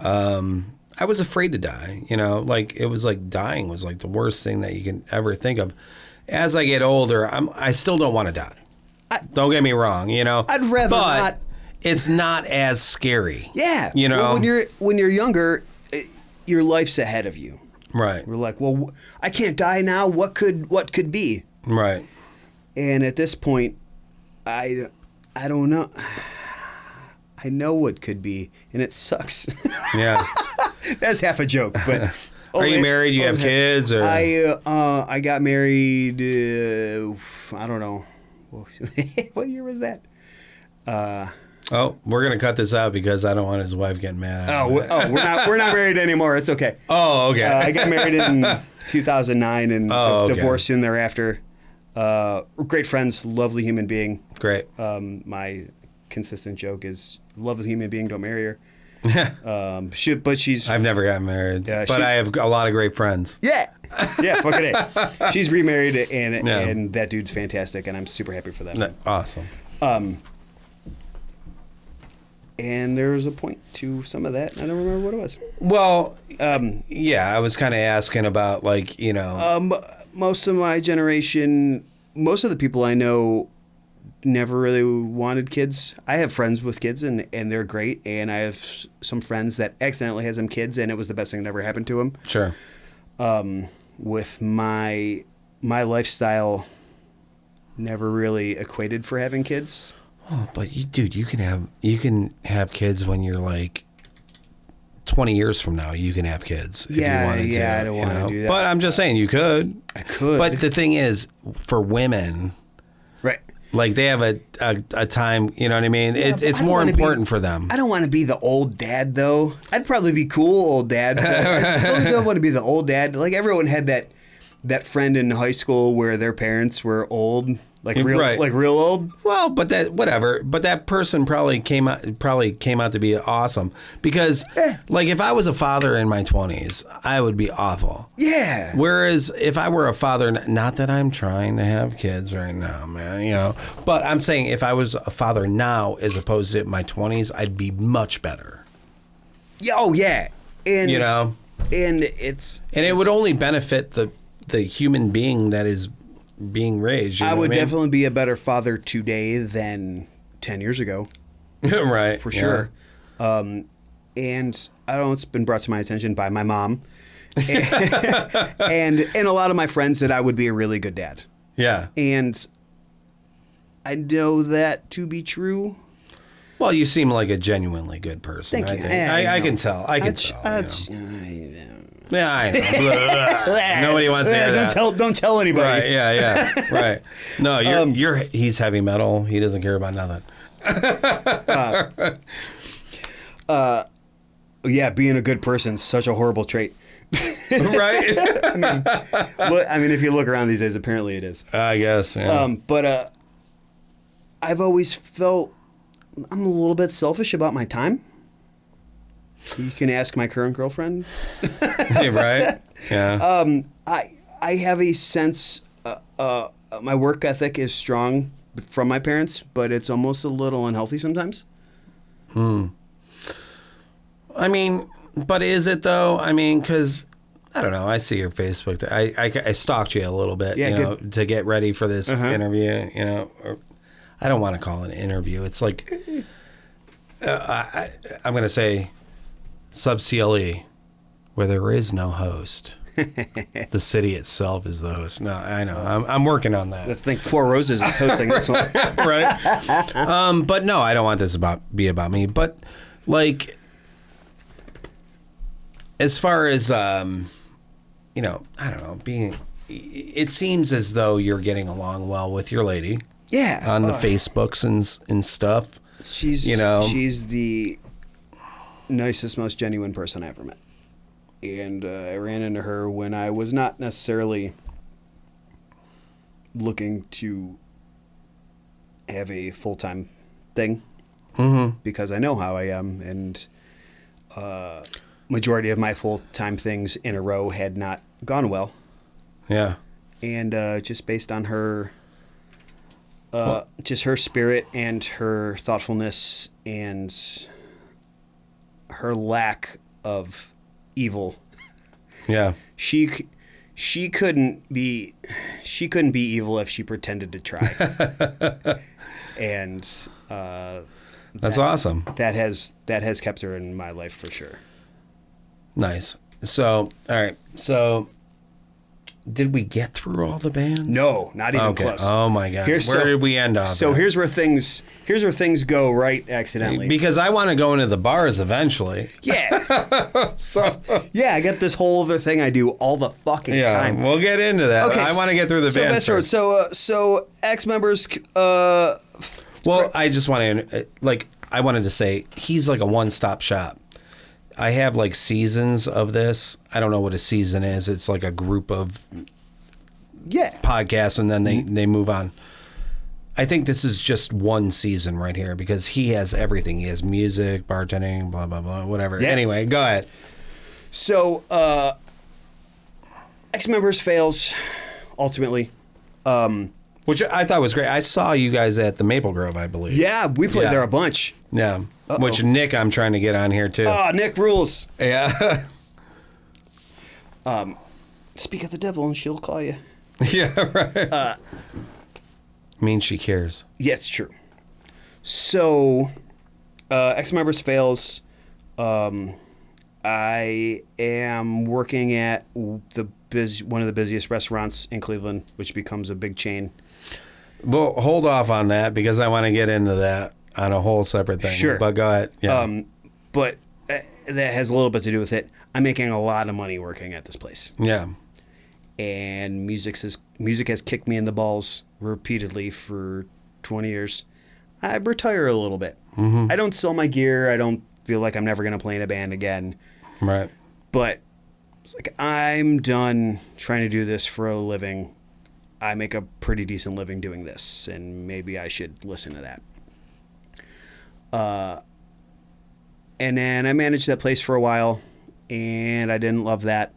I was afraid to die. Like it was like dying was like the worst thing that you can ever think of. As I get older, I still don't want to die. Don't get me wrong, I'd rather not. It's not as scary. Yeah. Well, when you're younger, your life's ahead of you. Right. We're like, well, I can't die now. What could be? Right. And at this point, I don't know. I know what could be, and it sucks. Yeah. That's half a joke, but. Are you married? You have kids? Or I got married. I don't know. What year was that? We're gonna cut this out because I don't want his wife getting mad. We're not married anymore. It's okay. Oh, okay. I got married in 2009 and divorced soon thereafter. Great friends, lovely human being. Great. My consistent joke is, lovely human being, don't marry her. But she's. I've never gotten married, but I have a lot of great friends. Yeah, fucking A. She's remarried, and that dude's fantastic, and I'm super happy for them. Awesome. And there was a point to some of that. I don't remember what it was. Well, I was kind of asking about, like, you know. Most of my generation, most of the people I know never really wanted kids. I have friends with kids, and they're great. And I have some friends that accidentally had some kids, and it was the best thing that ever happened to them. Sure. With my lifestyle, never really equated for having kids. Oh, but you can have kids when you're like 20 years from now. You can have kids if you wanted to. Yeah, I don't want to do that. But I'm just saying you could. I could. But the thing is, for women, right? Like they have a time. You know what I mean? Yeah, it's more important for them. I don't want to be the old dad though. I'd probably be cool old dad. But I still don't want to be the old dad. Like everyone had that friend in high school where their parents were old. Like real old. Well, but that person probably came out to be awesome because, like, if I was a father in my 20s, I would be awful. Yeah. Whereas if I were a father, not that I'm trying to have kids right now, man, you know, but I'm saying if I was a father now as opposed to my 20s, I'd be much better. Oh yeah, and you know, and it would only benefit the human being that is being raised. You know I would what I mean? definitely be a better father today than 10 years ago. Right. For sure. And I don't know, it's been brought to my attention by my mom and a lot of my friends that I would be a really good dad. Yeah. And I know that to be true. Well, you seem like a genuinely good person. Thank you. I can tell. I can tell. Yeah, I know. Nobody wants to hear that. Don't tell anybody. Right? Yeah. Right. No, he's heavy metal. He doesn't care about nothing. Yeah, being a good person is such a horrible trait. Right. I mean, if you look around these days, apparently it is. I guess. Yeah. But I've always felt I'm a little bit selfish about my time. You can ask my current girlfriend. Right? Yeah. I have a sense, my work ethic is strong from my parents, but it's almost a little unhealthy sometimes. I mean, but is it though? I mean, because I don't know. I see your Facebook. I stalked you a little bit, to get ready for this interview. You know, I don't want to call it an interview. It's like I'm going to say Sub-Cle, where there is no host. The city itself is the host. No, I know. I'm working on that. I think Four Roses is hosting this one. Right? But no, I don't want this be about me. But, like, as far as, I don't know, it seems as though you're getting along well with your lady. Yeah. On the Facebooks and stuff. She's the nicest, most genuine person I ever met. And I ran into her when I was not necessarily looking to have a full-time thing, because I know how I am, and majority of my full-time things in a row had not gone well. Yeah. And just based on her, just her spirit and her thoughtfulness and her lack of evil. Yeah. She couldn't be evil if she pretended to try. And that's awesome. That has kept her in my life for sure. Nice. So, all right. So, did we get through all the bands? No, not even close. Oh my God. Where did we end off? So here's where things go right accidentally. Because I want to go into the bars eventually. Yeah. Yeah, I got this whole other thing I do all the fucking time. We'll get into that. Okay, I want to get through the bands first. So ex-members. Well, I just want to I wanted to say he's like a one-stop shop. I have like seasons of this. I don't know what a season is. It's like a group of podcasts, and then they move on. I think this is just one season right here because he has everything. He has music, bartending, blah, blah, blah, whatever. Yeah. Anyway, go ahead. So, Ex-Members fails, ultimately. Which I thought was great. I saw you guys at the Maple Grove, I believe. Yeah, we played there a bunch. Yeah. Which Nick, I'm trying to get on here too. Oh, Nick rules. Yeah. Speak of the devil and she'll call you. Yeah, right. Means she cares. Yeah, it's true. So, ex-members fails. I am working at one of the busiest restaurants in Cleveland, which becomes a big chain. Well, hold off on that because I want to get into that on a whole separate thing. Sure. But go ahead. Yeah. But that has a little bit to do with it. I'm making a lot of money working at this place. Yeah. And music has kicked me in the balls repeatedly for 20 years. I retire a little bit. I don't sell my gear. I don't feel like I'm never going to play in a band again. Right. But it's like, I'm done trying to do this for a living. I make a pretty decent living doing this, and maybe I should listen to that. And then I managed that place for a while, and I didn't love that.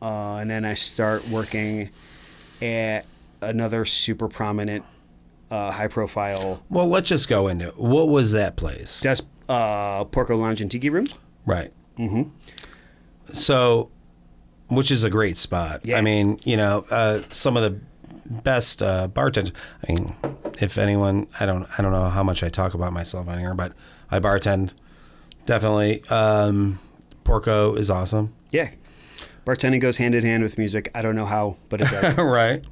And then I start working at another super prominent, high-profile... Well, let's just go into it. What was that place? That's Porco Lounge and Tiki Room. Right. Mm-hmm. So, which is a great spot. Yeah. I mean, some of the best bartenders. I mean, if anyone, I don't know how much I talk about myself on here, but I bartend. Definitely. Porco is awesome. Yeah. Bartending goes hand in hand with music. I don't know how, but it does. Right.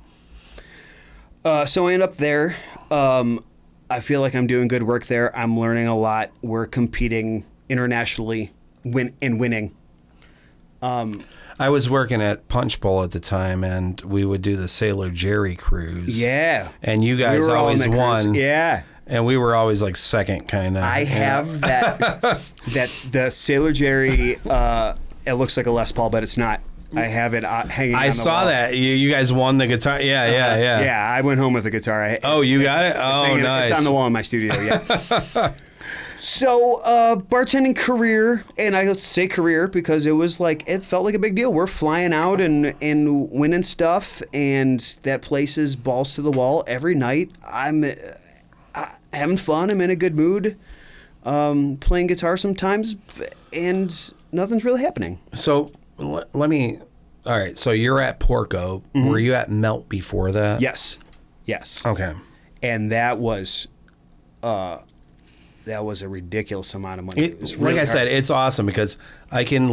So I end up there. I feel like I'm doing good work there. I'm learning a lot. We're competing internationally, winning. I was working at Punch Bowl at the time, and we would do the Sailor Jerry cruise. Yeah. And you guys always won. Yeah. And we were always like second, kind of. I have that. That's the Sailor Jerry. It looks like a Les Paul, but it's not. I have it hanging on the I saw wall. that. You guys won the guitar. Yeah. Yeah, I went home with the guitar. You got it? Oh, nice. It's on the wall in my studio, yeah. So, bartending career, and I say career because it felt like a big deal. We're flying out and winning stuff, and that place is balls to the wall every night. I'm having fun. I'm in a good mood. Playing guitar sometimes, and nothing's really happening. So, let me... All right, so you're at Porco. Mm-hmm. Were you at Melt before that? Yes. Okay. And that was a ridiculous amount of money. It was really like I hard. said, it's awesome because I can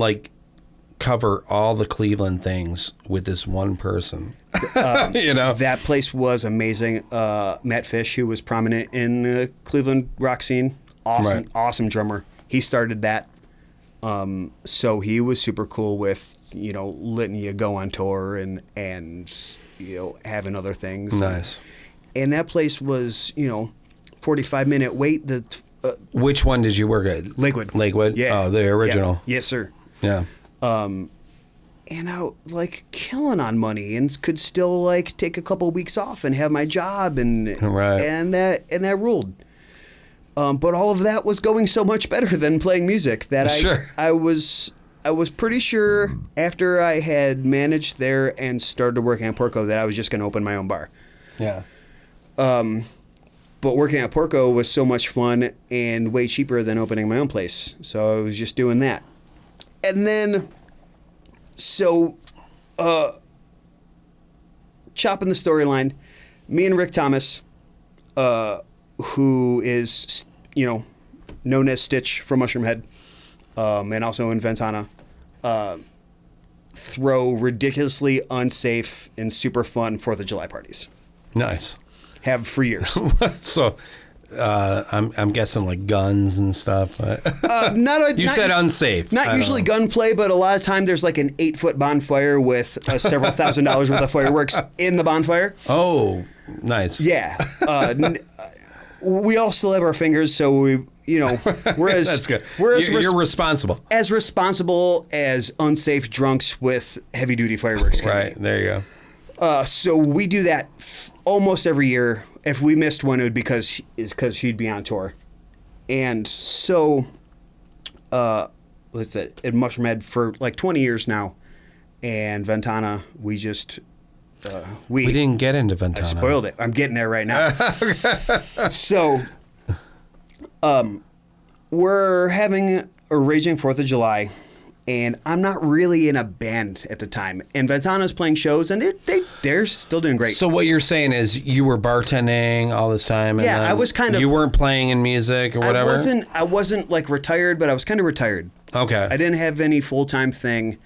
cover all the Cleveland things with this one person. That place was amazing. Matt Fish, who was prominent in the Cleveland rock scene, awesome drummer. He started that. So he was super cool with, letting you go on tour and having other things. Nice. And that place was, 45-minute wait. Which one did you work at? Lakewood. Yeah. Oh, the original. Yeah. Yes, sir. Yeah. And I killing on money and could still take a couple of weeks off and have my job and that ruled. But all of that was going so much better than playing music that I was pretty sure after I had managed there and started working at Porco that I was just going to open my own bar. Yeah. But working at Porco was so much fun and way cheaper than opening my own place. So I was just doing that. And then, chopping the storyline, me and Rick Thomas, who is, known as Stitch from Mushroomhead, and also in Ventana, throw ridiculously unsafe and super fun 4th of July parties. Nice. Have for years. So, I'm guessing guns and stuff. You said unsafe. Not usually gunplay, but a lot of time there's an 8-foot bonfire with several $1,000s worth of fireworks in the bonfire. Oh, nice. Yeah. We all still have our fingers, so we're as that's good. You're responsible. As responsible as unsafe drunks with heavy duty fireworks. Right there you go. So we do that almost every year. If we missed one, it would be because he'd be on tour, and so let's say at Mushroomhead for 20 years now, and Ventana we just We didn't get into Ventana. I spoiled it. I'm getting there right now. So, we're having a raging 4th of July, and I'm not really in a band at the time. And Ventana's playing shows, and they're still doing great. So what you're saying is you were bartending all this time? And yeah, I was kind of... You weren't playing in music or whatever? I wasn't like retired, but I was kind of retired. Okay. I didn't have any full-time thing.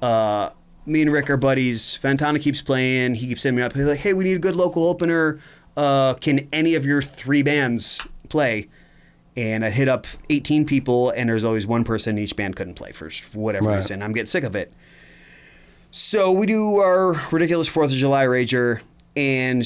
Me and Rick are buddies. Ventana keeps playing. He keeps hitting me up. He's like, hey, we need a good local opener. Can any of your 3 bands play? And I hit up 18 people, and there's always one person in each band couldn't play for whatever reason. I'm getting sick of it. So we do our ridiculous 4th of July rager, and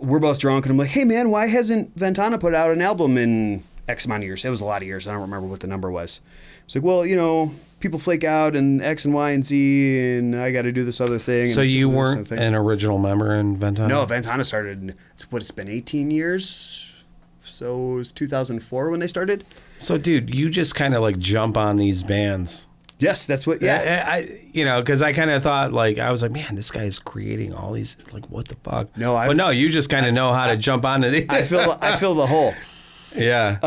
we're both drunk, and I'm like, hey, man, why hasn't Ventana put out an album in X amount of years? It was a lot of years. I don't remember what the number was. It's like, well, people flake out and X and Y and Z, and I got to do this other thing. So you weren't an original member in Ventana? No, Ventana started, it's been 18 years. So it was 2004 when they started. So, dude, you just kind of like jump on these bands. Yes, that's what, yeah. Because I kind of thought, like, I was like, man, this guy's creating all these, like, what the fuck? But no, you just kind of know how to jump onto these. I fill the hole. Yeah.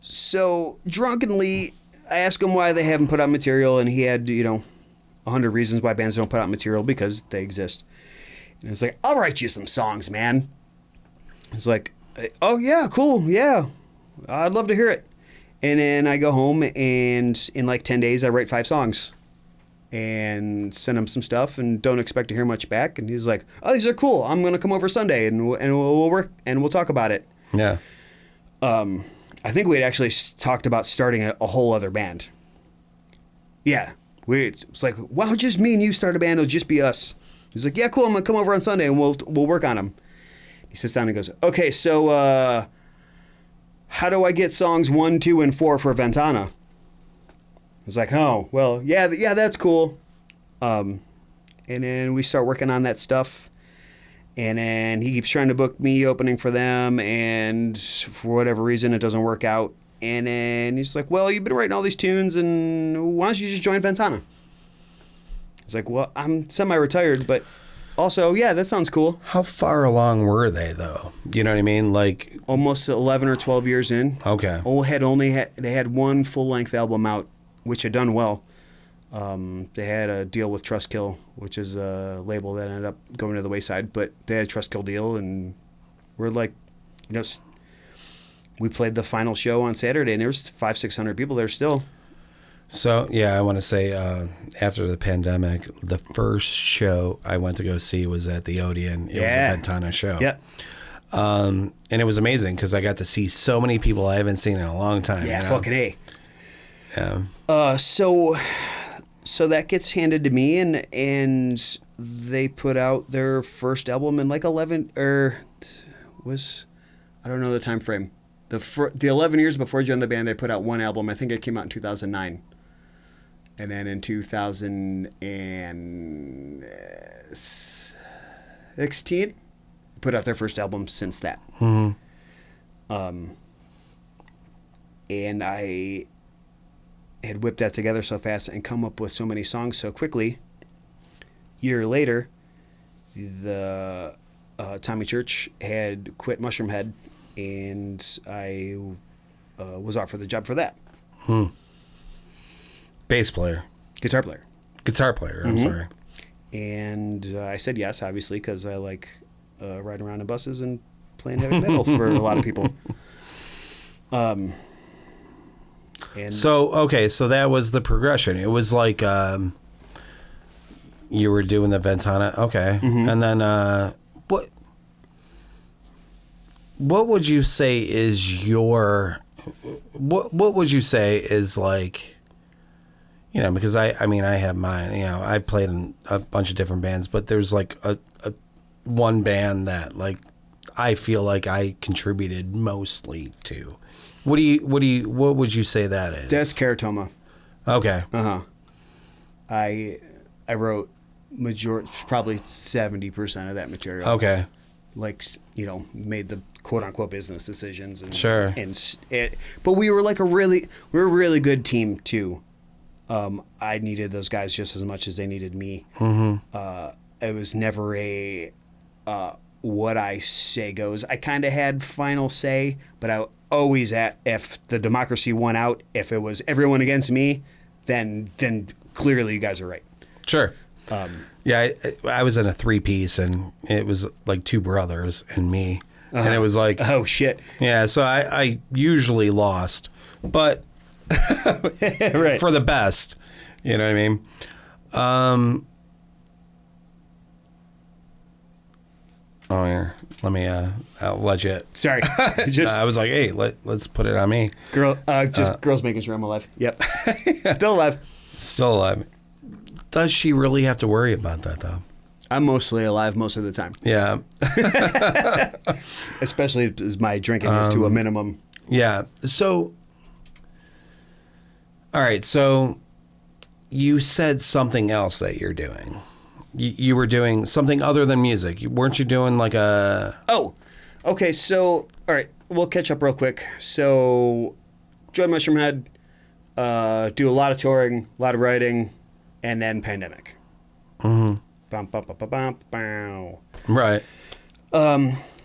So drunkenly, I asked him why they haven't put out material, and he had, 100 reasons why bands don't put out material, because they exist. And I was like, I'll write you some songs, man. It's like, oh, yeah, cool, yeah. I'd love to hear it. And then I go home, and in like 10 days, I write 5 songs and send him some stuff and don't expect to hear much back. And he's like, oh, these are cool. I'm going to come over Sunday, and we'll work, and we'll talk about it. Yeah. I think we had actually talked about starting a whole other band. Yeah. It's like, why don't just me and you start a band? It'll just be us. He's like, yeah, cool. I'm going to come over on Sunday, and we'll work on them. He sits down and goes, okay, so how do I get songs 1, 2, and 4 for Ventana? I was like, oh, well, yeah, that's cool. And then we start working on that stuff. And then he keeps trying to book me opening for them, and for whatever reason, it doesn't work out. And then he's like, well, you've been writing all these tunes, and why don't you just join Ventana? I was like, well, I'm semi-retired, but also, yeah, that sounds cool. How far along were they, though? You know what I mean? Like almost 11 or 12 years in. Okay. They had one full-length album out, which had done well. They had a deal with Trustkill, which is a label that ended up going to the wayside, but they had a Trustkill deal, and we're like, we played the final show on Saturday, and there was 500-600 people there still. So, yeah, I want to say after the pandemic, the first show I went to go see was at the Odeon. It was a Ventana show. Yeah. And it was amazing because I got to see so many people I haven't seen in a long time. Yeah, fucking A. Yeah. So that gets handed to me, and they put out their first album in like 11, I don't know the time frame. The 11 years before I joined the band, they put out one album. I think it came out in 2009. And then in 2016, put out their first album since that. Mm-hmm. And I had whipped that together so fast and come up with so many songs so quickly. Year later, the Tommy Church had quit Mushroomhead, and I was offered the job for that. Bass player. Guitar player. I'm sorry. And I said yes, obviously, because I like riding around in buses and playing heavy metal for a lot of people. And so that was the progression. It was like you were doing the Ventana, and then what would you say is what would you say is like, because I have mine, I played in a bunch of different bands, but there's like a one band that like I feel like I contributed mostly to. What would you say that is? That's Keratoma. Okay. I wrote probably 70% of that material. Okay. Like, made the quote unquote business decisions and sure. But we were like a really good team too. I needed those guys just as much as they needed me. It was never a what I say goes. I kind of had final say, but I always if the democracy won out, if it was everyone against me, then clearly you guys are right. Sure. Yeah, I was in a 3-piece, and it was like 2 brothers and me, and it was like, oh shit. Yeah, so I usually lost, but right. for the best. You know what I mean? Oh, here. Let me. I'll let you. Sorry. Just I was like, hey, let's put it on me. Girls making sure I'm alive. Yep. Still alive. Still alive. Does she really have to worry about that, though? I'm mostly alive most of the time. Yeah. Especially as my drinking is to a minimum. Yeah. So, all right. So, you said something else that you're doing. You were doing something other than music. Weren't you doing like a... Oh, okay. So, all right. We'll catch up real quick. So, joined Mushroomhead, do a lot of touring, a lot of writing, and then pandemic. Mm-hmm. Bum, bum, bum, bum, bum, bum. Right.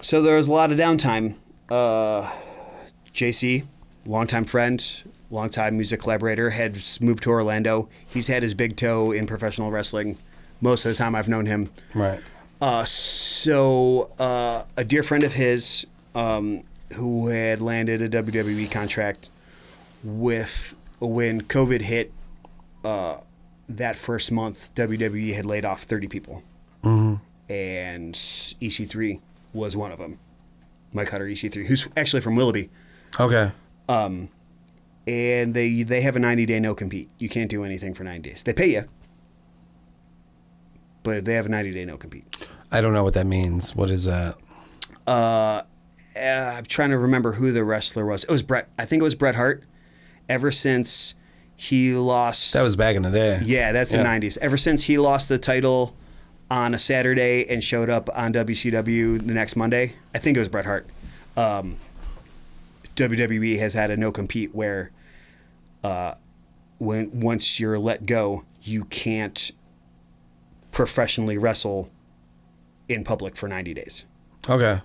So there was a lot of downtime. JC, longtime friend, longtime music collaborator, had moved to Orlando. He's had his big toe in professional wrestling most of the time I've known him. Right. So a dear friend of his who had landed a WWE contract when COVID hit that first month, WWE had laid off 30 people. Mm-hmm. And EC3 was one of them. Mike Hutter, EC3, who's actually from Willoughby. Okay. And they have a 90-day no-compete. You can't do anything for 90 days. They pay you, but they have a 90-day no-compete. I don't know what that means. What is that? I'm trying to remember who the wrestler was. It was Bret. I think it was Bret Hart. Ever since he lost... That was back in the day. Yeah, that's the 90s. Ever since he lost the title on a Saturday and showed up on WCW the next Monday, I think it was Bret Hart, WWE has had a no-compete where once you're let go, you can't professionally wrestle in public for 90 days. Okay.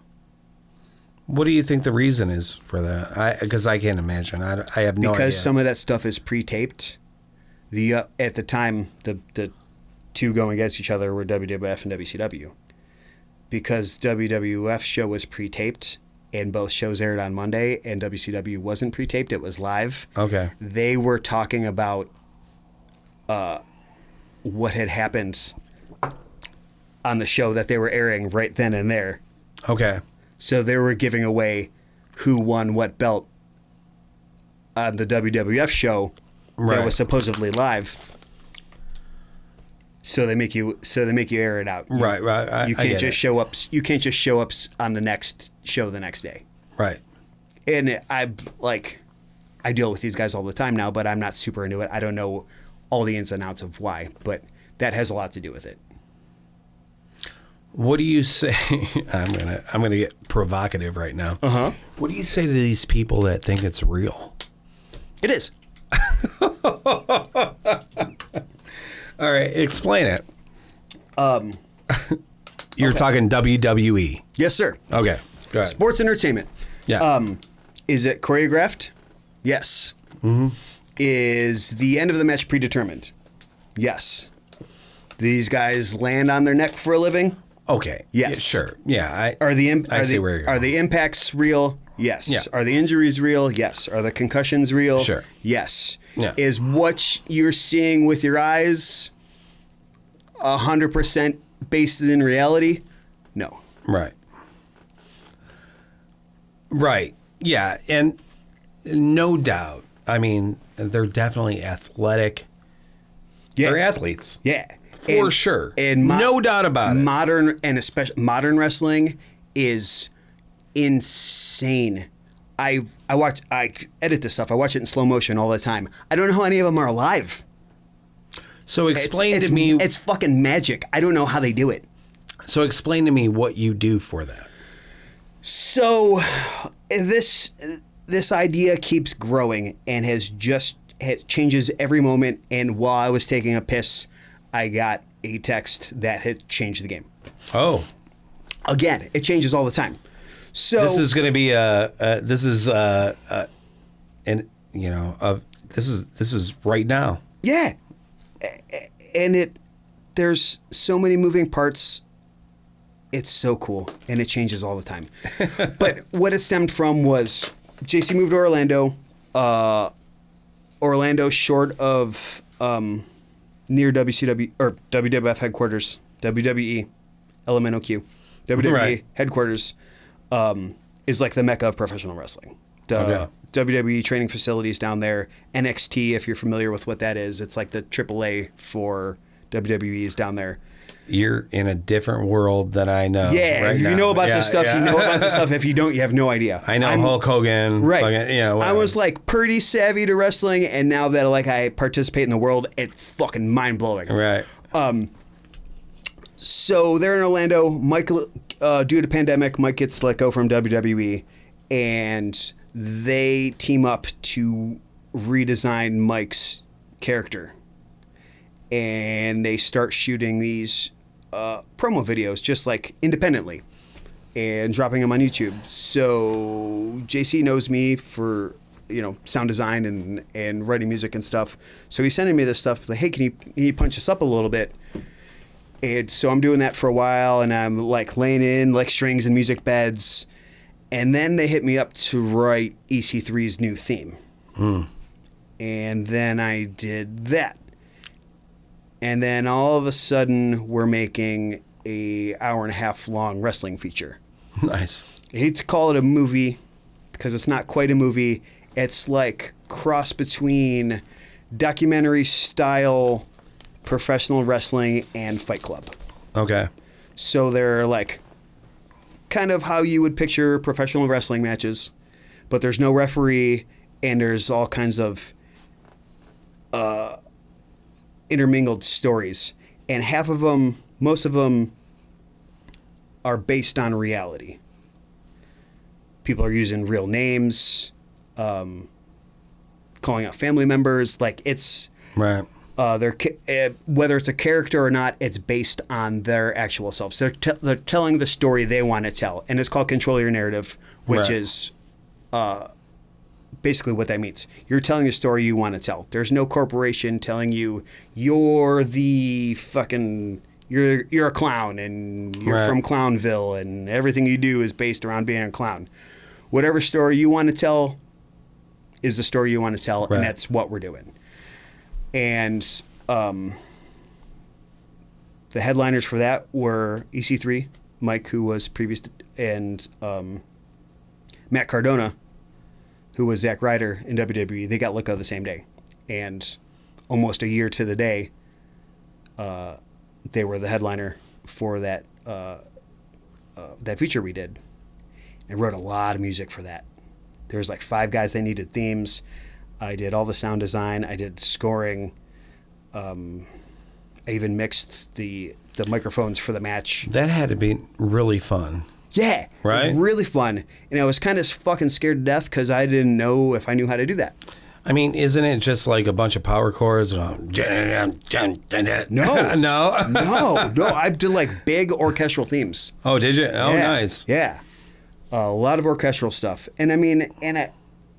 What do you think the reason is for that? Because I can't imagine. I have no idea. Because some of that stuff is pre-taped. At the time, the two going against each other were WWF and WCW. Because WWF show was pre-taped and both shows aired on Monday, and WCW wasn't pre-taped, it was live. Okay. They were talking about what had happened on the show that they were airing right then and there. Okay. So they were giving away who won what belt on the WWF show that was supposedly live. So they make you air it out. Right. You can't just show up. You can't just show up on the next show the next day. Right. And I deal with these guys all the time now, but I'm not super into it. I don't know all the ins and outs of why, but that has a lot to do with it. What do you say? I'm gonna get provocative right now. Uh-huh. What do you say to these people that think it's real? It is. All right, explain it. You're talking WWE. Yes, sir. Okay, go ahead. Sports entertainment. Yeah. Is it choreographed? Yes. Mm-hmm. Is the end of the match predetermined? Yes. These guys land on their neck for a living? Okay. Yes. Yeah, sure. Yeah. Are the impacts real? Yes. Yeah. Are the injuries real? Yes. Are the concussions real? Sure. Yes. Yeah. Is what you're seeing with your eyes 100% based in reality? No. Right. Right. Yeah. And no doubt. I mean, they're definitely athletic. Yeah. They're athletes. Yeah. For sure. And no doubt about it. Modern, and especially modern wrestling is insane. I edit this stuff. I watch it in slow motion all the time. I don't know how any of them are alive. So explain to me. It's fucking magic. I don't know how they do it. So explain to me what you do for that. So this idea keeps growing and has just it changes every moment. And while I was taking a piss, I got a text that had changed the game. Oh. Again, it changes all the time. So this is going to be this is right now. Yeah. And there's so many moving parts. It's so cool, and it changes all the time. But what it stemmed from was JC moved to Orlando. Orlando, short of near WCW or WWF headquarters, WWE, LMNOQ, WWE headquarters is like the mecca of professional wrestling. The WWE training facilities down there. NXT, if you're familiar with what that is, it's like the AAA for WWE is down there. You're in a different world than I know. Yeah, right if you know about this stuff, you know about this stuff. If you don't, you have no idea. I know Hulk Hogan. Right. Fucking, I was like pretty savvy to wrestling, and now that like I participate in the world, it's fucking mind blowing. Right. So they're in Orlando. Mike, due to pandemic, Mike gets let go from WWE, and they team up to redesign Mike's character. And they start shooting these promo videos just like independently and dropping them on YouTube. So JC knows me for, sound design and writing music and stuff. So he's sending me this stuff like, hey, can you punch us up a little bit? And so I'm doing that for a while, and I'm like laying in like strings and music beds. And then they hit me up to write EC3's new theme. And then I did that. And then all of a sudden, we're making a 1.5 hour long wrestling feature. Nice. I hate to call it a movie because it's not quite a movie. It's like cross between documentary style professional wrestling and Fight Club. Okay. So they're like kind of how you would picture professional wrestling matches, but there's no referee and there's all kinds of intermingled stories, and most of them are based on reality. People are using real names, calling out family members. Like it's right. Whether it's a character or not, it's based on their actual selves. They're telling the story they want to tell, and it's called Control Your Narrative, which is basically what that means. You're telling a story you want to tell. There's no corporation telling you you're the fucking you're a clown and you're from Clownville and everything you do is based around being a clown. Whatever story you want to tell is the story you want to tell, and that's what we're doing. And the headliners for that were EC3, Mike, who was previous, and Matt Cardona, who was Zack Ryder in WWE. They got let go the same day. And almost a year to the day, they were the headliner for that feature we did. I wrote a lot of music for that. There was like 5 guys that needed themes. I did all the sound design. I did scoring. I even mixed the microphones for the match. That had to be really fun. Yeah. Right? Really fun. And I was kind of fucking scared to death because I didn't know if I knew how to do that. I mean, isn't it just like a bunch of power chords? No. No. I did like big orchestral themes. Oh, did you? Oh, yeah. Nice. Yeah. A lot of orchestral stuff. And I mean, and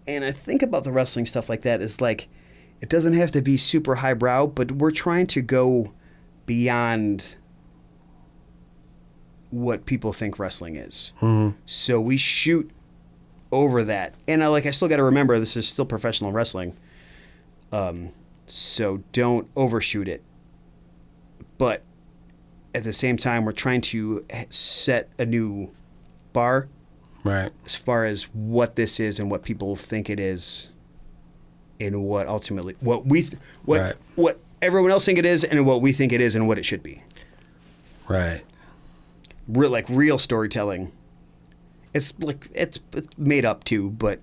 I think about the wrestling stuff like that is like, it doesn't have to be super highbrow, but we're trying to go beyond what people think wrestling is. Mm-hmm. So we shoot over that. And I still got to remember this is still professional wrestling. So don't overshoot it. But at the same time, we're trying to set a new bar. Right. As far as what this is and what people think it is, and what ultimately what everyone else think it is, and what we think it is, and what it should be. Right. Real storytelling. It's made up too, but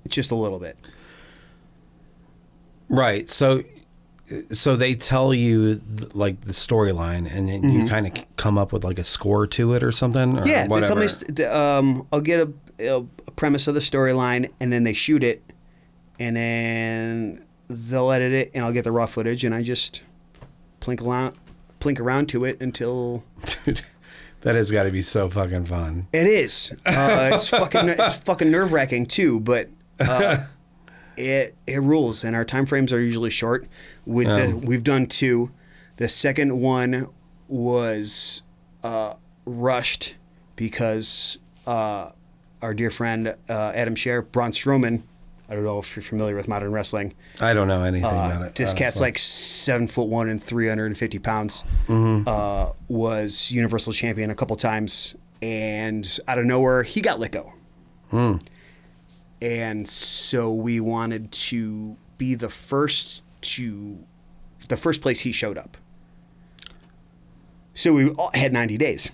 it's just a little bit. Right. So they tell you like the storyline, and then you kind of come up with like a score to it or something. Or yeah, whatever. they tell me I'll get a premise of the storyline, and then they shoot it, and then they'll edit it, and I'll get the raw footage, and I just plink around to it until. Dude, that has got to be so fucking fun. It is. It's fucking nerve wracking too, but it rules, and our time frames are usually short. We've done 2. The second one was rushed because our dear friend Adam Scher, Braun Strowman. I don't know if you're familiar with modern wrestling. I don't know anything about it. This cat's like 7'1" and 350 pounds. Was Universal Champion a couple times, and out of nowhere he got let go. And so we wanted to be the first place he showed up. So we had 90 days.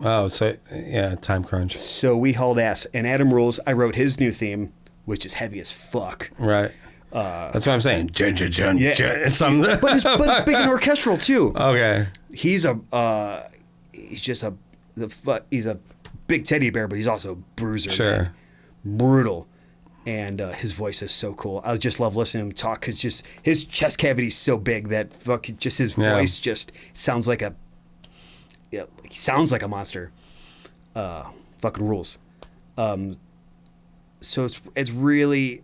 Oh, so yeah, time crunch. So we hauled ass, and Adam rules. I wrote his new theme, which is heavy as fuck. Right. That's what I'm saying. Yeah. Something. But it's big and orchestral too. Okay. He's a big teddy bear, but he's also a bruiser. Sure. Man. Brutal. And his voice is so cool. I just love listening to him talk, because just his chest cavity is so big that his voice just sounds like he sounds like a monster. Fucking rules. So it's really,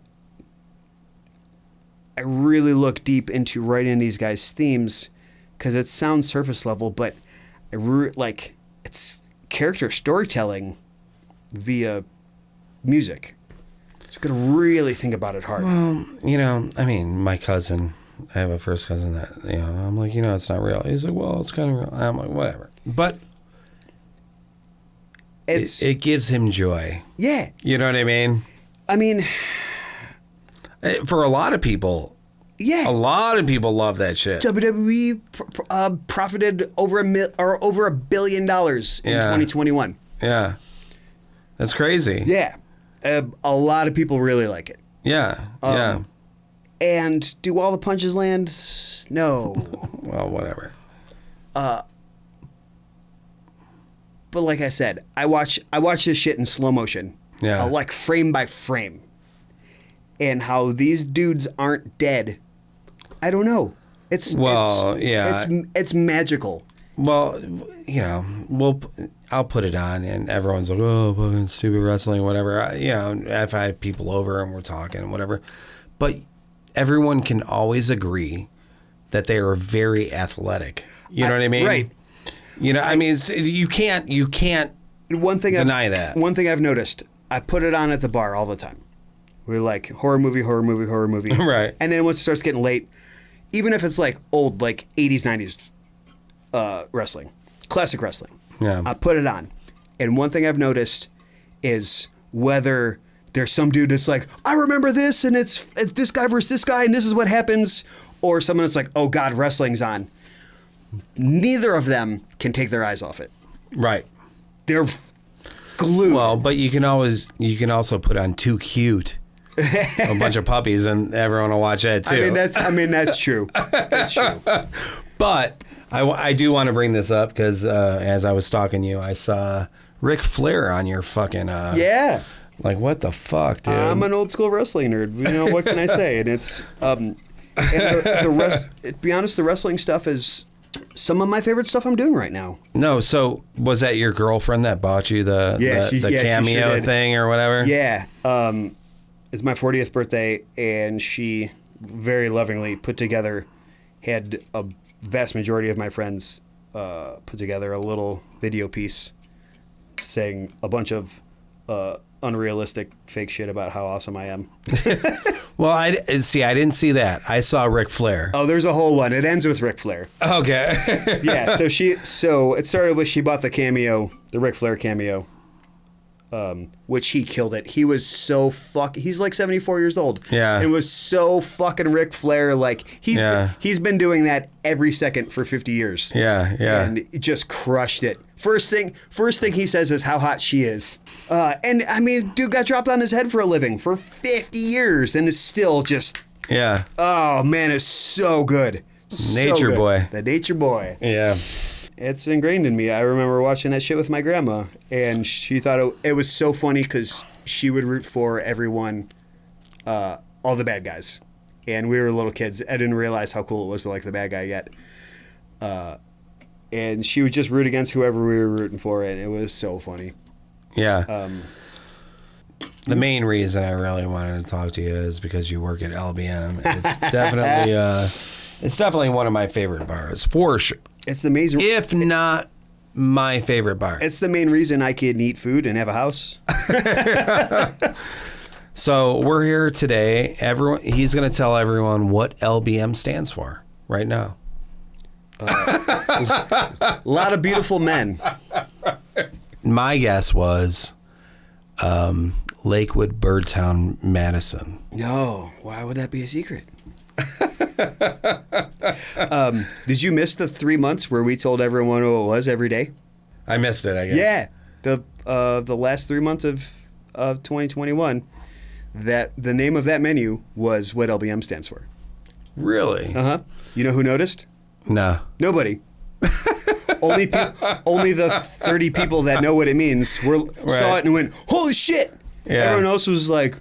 I really look deep into writing these guys' themes, because it sounds surface level, but it's character storytelling via music. So you got to really think about it hard. Well, I mean, my cousin, I have a first cousin that, I'm like, it's not real. He's like, well, it's kind of real. I'm like, whatever. But it gives him joy. Yeah. You know what I mean? I mean, for a lot of people. Yeah. A lot of people love that shit. WWE profited over $1 billion in 2021. Yeah. That's crazy. Yeah. A lot of people really like it. Yeah. Yeah. And do all the punches land? No. Well, whatever. But like I said, I watch this shit in slow motion. Yeah. Like frame by frame. And how these dudes aren't dead, I don't know. It's magical. Well, I'll put it on, and everyone's like, "Oh, fucking stupid wrestling, whatever." If I have people over and we're talking, whatever. But everyone can always agree that they are very athletic. You know what I mean? Right. I mean, you can't deny that. One thing I've noticed, I put it on at the bar all the time. We're like, horror movie. Right. And then once it starts getting late, even if it's like old, like 80s, 90s wrestling, classic wrestling, yeah, I put it on. And one thing I've noticed is whether there's some dude that's like, I remember this, and it's this guy versus this guy, and this is what happens, or someone that's like, oh God, wrestling's on. Neither of them can take their eyes off it. Right. They're glued. Well, but you can also put on Too Cute. A bunch of puppies, and everyone will watch that too. I mean that's true. That's true. But I do want to bring this up because as I was stalking you, I saw Ric Flair on your fucking yeah. Like, what the fuck, dude? I'm an old school wrestling nerd. What can I say? And it's and the rest. To be honest, the wrestling stuff is some of my favorite stuff I'm doing right now. No, so was that your girlfriend that bought you the cameo thing or whatever? Yeah. It's my 40th birthday, and she very lovingly had a vast majority of my friends put together a little video piece saying a bunch of unrealistic fake shit about how awesome I am. Well, I didn't see that. I saw Ric Flair. Oh, there's a whole one. It ends with Ric Flair. Okay. Yeah, so it started with she bought the Ric Flair cameo. Which he killed it. He was so he's like 74 years old. Yeah. And was so fucking Ric Flair. Like he's been doing that every second for 50 years. Yeah, yeah. And just crushed it. First thing he says is how hot she is. And I mean, dude got dropped on his head for a living for 50 years and is still just. Yeah. Oh man, it's so good. Nature boy. The nature boy. Yeah. It's ingrained in me. I remember watching that shit with my grandma, and she thought it was so funny because she would root for everyone all the bad guys. And we were little kids. I didn't realize how cool it was to like the bad guy yet. And she would just root against whoever we were rooting for, and it was so funny. Yeah. The main reason I really wanted to talk to you is because you work at L.B.M. It's definitely one of my favorite bars, for sure. It's amazing. If not my favorite bar. It's the main reason I can eat food and have a house. So we're here today. He's going to tell everyone what L.B.M. stands for right now. A lot of beautiful men. My guess was Lakewood, Birdtown, Madison. No, why would that be a secret? Did you miss the 3 months where we told everyone who it was every day? I missed it, I guess. Yeah, the last 3 months of 2021, that the name of that menu was what L.B.M. stands for. Really? Uh-huh. You know who noticed? No. Nobody. only the 30 people that know what it means saw it and went, holy shit! Yeah. Everyone else was like,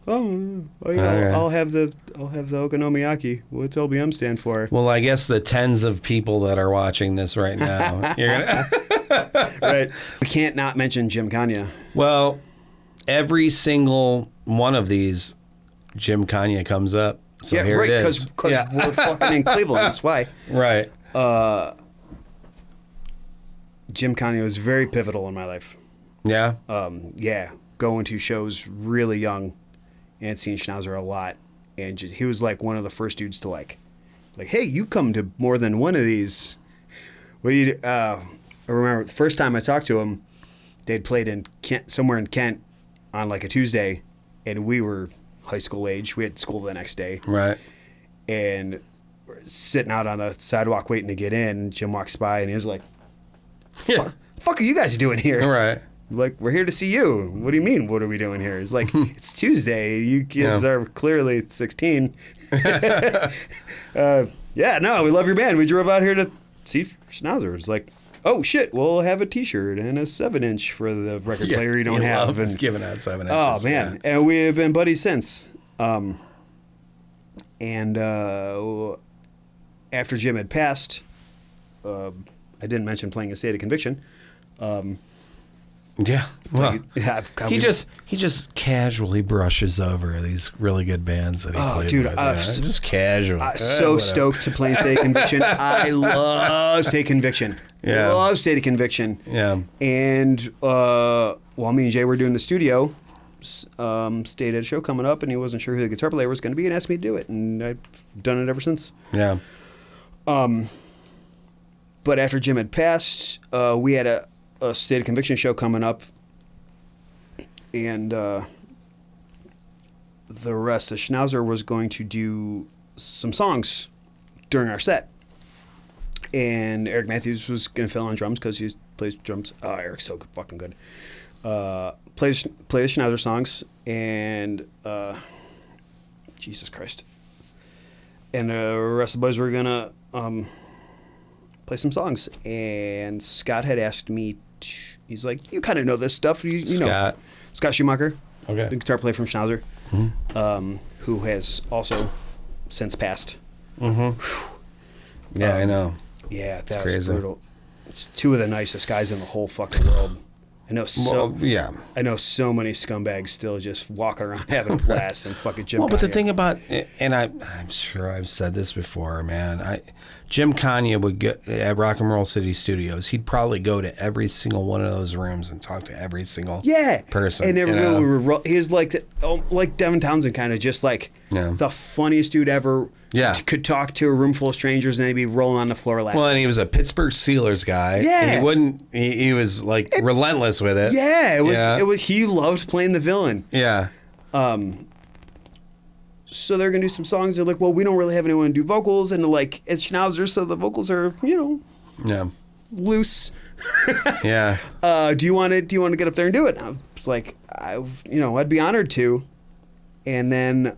oh yeah, I'll have the okonomiyaki. What's L.B.M. stand for? Well, I guess the tens of people that are watching this right now, you're gonna right. We can't not mention Jim Kanye. Well, every single one of these, Jim Kanye comes up. So yeah, here right, it is. Because we're fucking in Cleveland. That's why. Right. Jim Kanye was very pivotal in my life. Yeah. Yeah, going to shows really young and seeing Schnauzer a lot. And just, he was like one of the first dudes to like, hey, you come to more than one of these. What do you? I remember the first time I talked to him, they'd played in Kent, somewhere in Kent, on like a Tuesday, and we were high school age. We had school the next day. Right. And we're sitting out on the sidewalk waiting to get in. Jim walks by and he's like, Yeah. fuck are you guys doing here? Right. Like, we're here to see you. What do you mean, what are we doing here? It's like, it's Tuesday. You kids are clearly 16. Yeah, no, we love your band. We drove out here to see Schnauzer. It's like, oh, shit, we'll have a T-shirt and a 7-inch for the record player you don't have. And giving out 7 inches. oh, man. Yeah. And we have been buddies since. After Jim had passed, I didn't mention playing a State of Conviction. Yeah. Well, he just casually brushes over these really good bands that he played dude, with. Just casual. So stoked to play State of Conviction. I love State of Conviction. Yeah. Love State of Conviction. Yeah. And while me and Jay were doing the studio, State had a show coming up, and he wasn't sure who the guitar player was going to be, and asked me to do it, and I've done it ever since. Yeah. But after Jim had passed, we had a State of Conviction show coming up, and the rest of Schnauzer was going to do some songs during our set. And Eric Matthews was going to fill on drums because he plays drums. Oh, Eric's so fucking good. Plays Schnauzer songs, and Jesus Christ. And the rest of the boys were going to play some songs. And Scott had asked me, he's like, you kind of know this stuff. You know. Scott Schumacher, okay, the guitar player from Schnauzer, who has also since passed. Mm-hmm. Yeah, I know. Yeah, that was brutal. It's two of the nicest guys in the whole fucking world. I know so many scumbags still just walking around having a blast and fucking Jim Kanye. Well, but the thing about, and I'm sure I've said this before, man. Jim Kanye would go at Rock and Roll City Studios. He'd probably go to every single one of those rooms and talk to every single person. And everyone he was like Devin Townsend, kind of just like the funniest dude ever. Yeah, could talk to a room full of strangers and they'd be rolling on the floor laughing. Well, and he was a Pittsburgh Steelers guy. Yeah, and he wouldn't. He was like relentless with it. Yeah, it was. He loved playing the villain. Yeah. So they're gonna do some songs. They're like, well, we don't really have anyone to do vocals, and like it's Schnauzer, so the vocals are loose. Yeah. Do you want to get up there and do it? And I was like, I'd be honored to. And then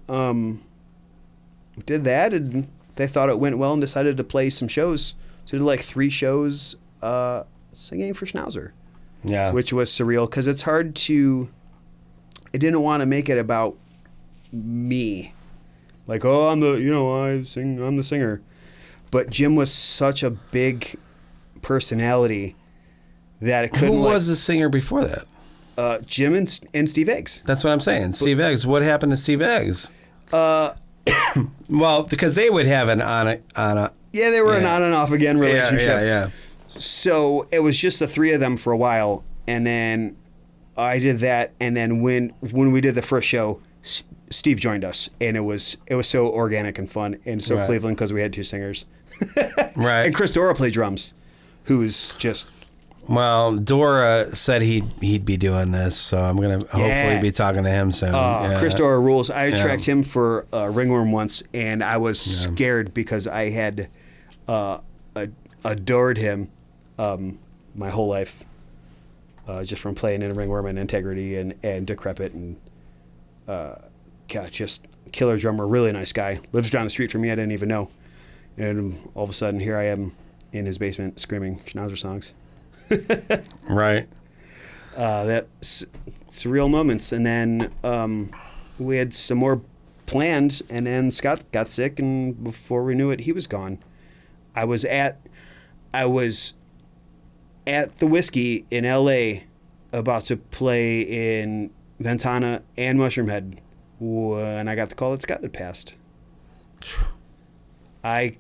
did that, and they thought it went well and decided to play some shows. So did like 3 shows singing for Schnauzer. Yeah. Which was surreal because it's hard to. I didn't want to make it about me. Like, oh, I'm the singer. But Jim was such a big personality that it couldn't. Who was the singer before that? Jim and Steve Eggs. That's what I'm saying. Steve Eggs. What happened to Steve Eggs? Well, because they would have an on a. Yeah, they were an on and off again relationship. Yeah. So it was just the three of them for a while, and then I did that, and then when we did the first show, Steve joined us, and it was so organic and fun, and so Cleveland because we had two singers, right? And Chris Dora played drums, who's just. Well, Dora said he'd be doing this, so I'm gonna hopefully be talking to him soon. Chris Dora rules. I tracked him for Ringworm once, and I was scared because I had adored him my whole life, just from playing in Ringworm and Integrity and Decrepit and God, just killer drummer, really nice guy. Lives down the street from me. I didn't even know, and all of a sudden here I am in his basement screaming Schnauzer songs. Right. That's surreal moments, and then we had some more planned, and then Scott got sick, and before we knew it, he was gone. I was at the Whiskey in L.A. about to play in Ventana and Mushroomhead when I got the call that Scott had passed. I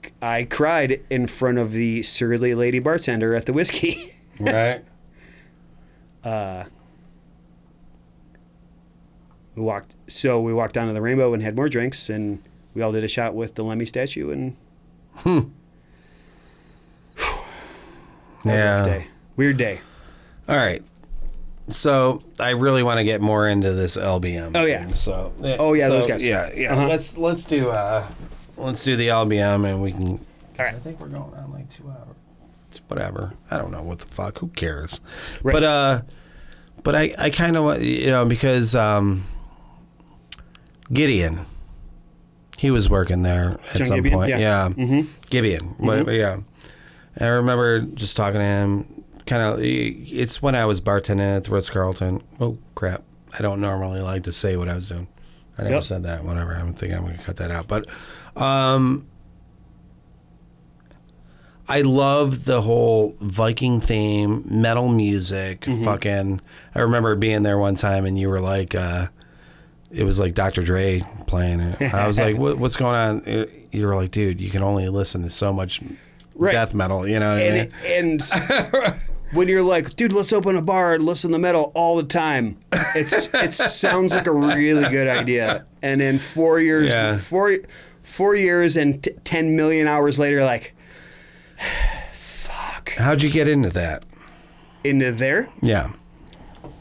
cried in front of the surly lady bartender at the Whiskey. Right. We walked down to the Rainbow and had more drinks, and we all did a shot with the Lemmy statue, and that was a rough day. Weird day. All right. So I really want to get more into this L.B.M. Oh yeah. Thing, so those guys. Yeah. Uh-huh. Let's do the L.B.M. and we can. All right. I think we're going on like 2 hours. Whatever. I don't know what the fuck. Who cares? Right. But I kind of, because Gideon, he was working there at John some Gibeon? point. Yeah. Mm-hmm. Gibeon. Mm-hmm. Yeah. And I remember just talking to him. Kind of, it's when I was bartending at the Ritz-Carlton. Oh, crap. I don't normally like to say what I was doing. I never said that. Whatever. I think I'm going to cut that out. But I love the whole Viking theme, metal music, fucking. I remember being there one time and you were like, it was like Dr. Dre playing it. I was like, what's going on? You were like, dude, you can only listen to so much death metal, you know what I mean? And when you're like, dude, let's open a bar and listen to metal all the time, it sounds like a really good idea. And then 4 years, 4 years and 10 million hours later, like, fuck. How'd you get into that? Into there? Yeah.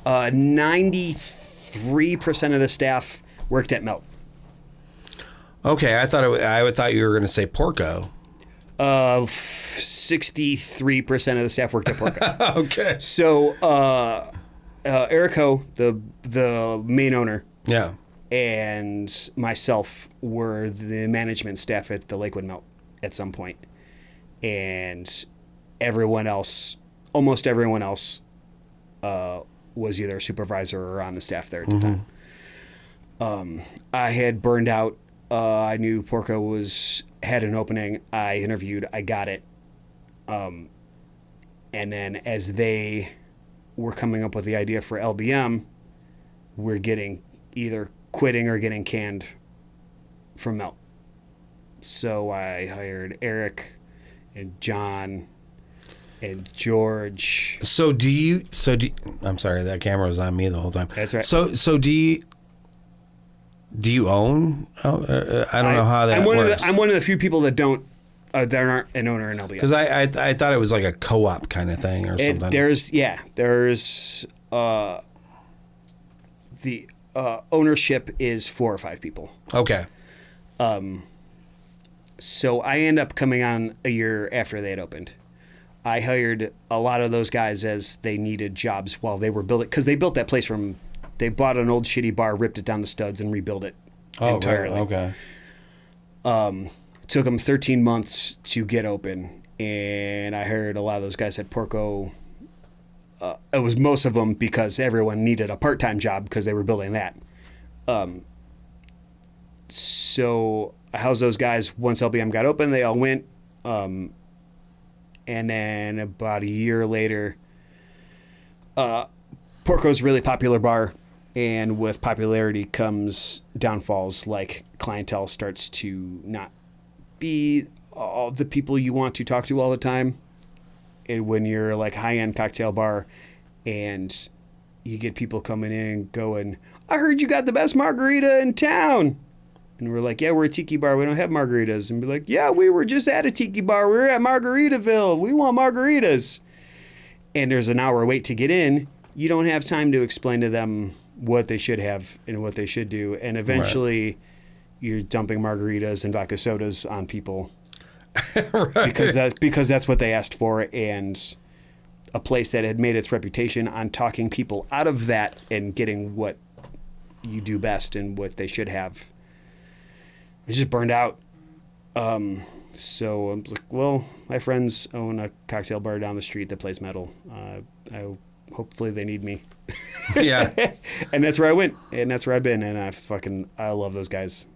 93% of the staff worked at Melt. Okay, I thought you were going to say Porco. 63% of the staff worked at Porco. Okay. So Eric Ho, the main owner, and myself were the management staff at the Lakewood Melt at some point. And everyone else, almost everyone else, was either a supervisor or on the staff there at the time. I had burned out. I knew Porco had an opening. I interviewed. I got it. And then as they were coming up with the idea for L.B.M, we're getting either quitting or getting canned from Melt. So I hired Eric and John and George. I'm sorry, that camera was on me the whole time. That's right. So do you own? I don't know how that works. I'm one of the few people that don't. That aren't an owner in L.B.M. Because I thought it was like a co-op kind of thing or something. There's the ownership is 4 or 5 people. Okay. So I end up coming on a year after they had opened. I hired a lot of those guys as they needed jobs while they were building, because they built that place they bought an old shitty bar, ripped it down to studs, and rebuilt it entirely. Right. Okay. Took them 13 months to get open, and I heard a lot of those guys at Porco. It was most of them because everyone needed a part-time job because they were building that. So I housed those guys once L.B.M. got open. They all went. And then about a year later, Porco's a really popular bar. And with popularity comes downfalls, like clientele starts to not be all the people you want to talk to all the time. And when you're like high-end cocktail bar and you get people coming in going, I heard you got the best margarita in town. And we're like, yeah, we're a tiki bar. We don't have margaritas. And be like, yeah, we were just at a tiki bar. We were at Margaritaville. We want margaritas. And there's an hour wait to get in. You don't have time to explain to them what they should have and what they should do. And eventually you're dumping margaritas and vodka sodas on people because that's what they asked for. And a place that had made its reputation on talking people out of that and getting what you do best and what they should have. It's just burned out. So I'm like, well, my friends own a cocktail bar down the street that plays metal. Hopefully they need me. Yeah. And that's where I went, and that's where I've been, and I love those guys.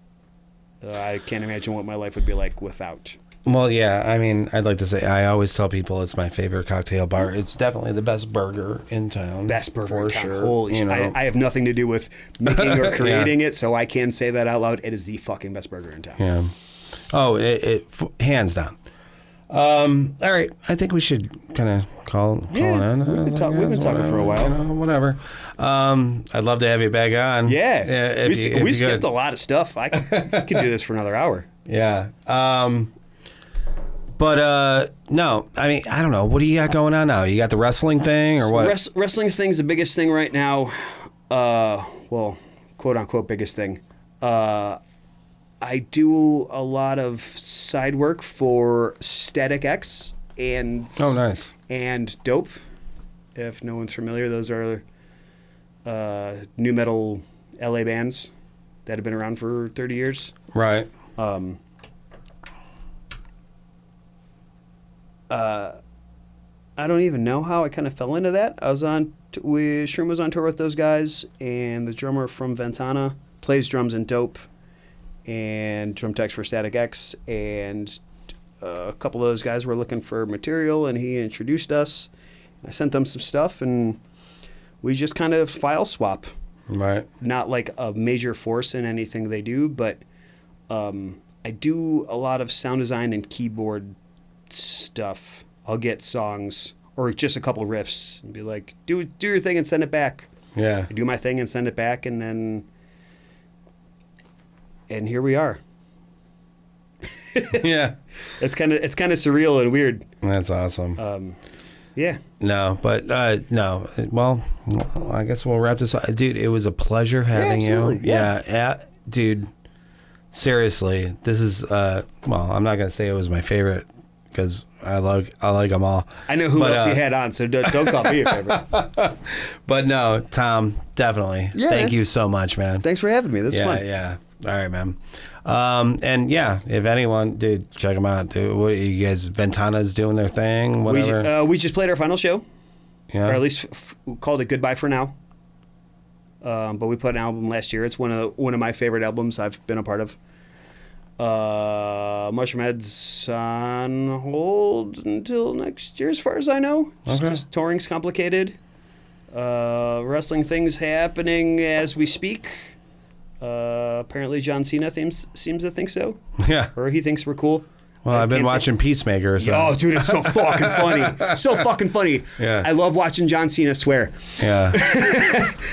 I can't imagine what my life would be like without. Well, yeah, I mean, I'd like to say, I always tell people it's my favorite cocktail bar. It's definitely the best burger in town. Best burger for in town. Sure. Holy shit. I have nothing to do with making or creating it, so I can say that out loud. It is the fucking best burger in town. Yeah. Oh, hands down. All right, I think we should kind of call it in. We've been talking for a while. Whatever. I'd love to have you back on. Yeah. We skipped a lot of stuff. I could do this for another hour. Yeah. But no, I mean, I don't know. What do you got going on now? You got the wrestling thing or what? Wrestling thing's the biggest thing right now. Well, quote unquote biggest thing. I do a lot of side work for Static X and nice. And Dope. If no one's familiar, those are new metal LA bands that have been around for 30 years. Right. I don't even know how I kind of fell into that. Shroom was on tour with those guys, and the drummer from Ventana plays drums in Dope, and drum techs for Static X, and a couple of those guys were looking for material, and he introduced us. I sent them some stuff, and we just kind of file swap. Right. Not like a major force in anything they do, but I do a lot of sound design and keyboard stuff. I'll get songs or just a couple riffs and be like, do your thing and send it back. Yeah. I do my thing and send it back, and here we are. Yeah. It's kind of surreal and weird. That's awesome. Yeah. No, but no. Well, I guess we'll wrap this up. Dude, it was a pleasure having you. Yeah. Dude, seriously, this is, well, I'm not going to say it was my favorite because I like them all. I know who else you had on, so don't call me a favorite. But no, Tom, definitely. Yeah. Thank you so much, man. Thanks for having me. This is fun. Yeah. All right, man. And yeah, if anyone, dude, check them out. Dude, what you guys? Ventana's doing their thing. Whatever. We just played our final show. Yeah. Or at least called it Goodbye for Now. But we put an album last year. It's one of my favorite albums I've been a part of. Mushroomhead's on hold until next year, as far as I know. Okay. Just touring's complicated. Wrestling things happening as we speak. Apparently John Cena seems to think so. Yeah. Or he thinks we're cool. Well, I've been watching Peacemaker. So. Oh, dude, it's so fucking funny. So fucking funny. Yeah. I love watching John Cena swear. Yeah.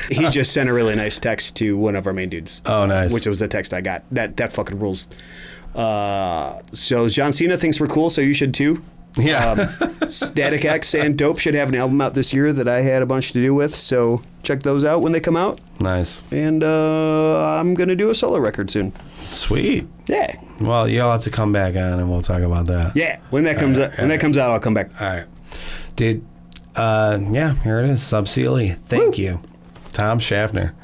He just sent a really nice text to one of our main dudes. Oh, nice. Which was the text I got. That fucking rules. So John Cena thinks we're cool, so you should too. Yeah. Static X and Dope should have an album out this year that I had a bunch to do with, so check those out when they come out. Nice. And I'm going to do a solo record soon. Sweet. Yeah. Well, you'll have to come back on and we'll talk about that. Yeah. When that comes out, I'll come back. All right. Dude, yeah, here it is. Sub-Cle. Thank you. Tom Shaffner.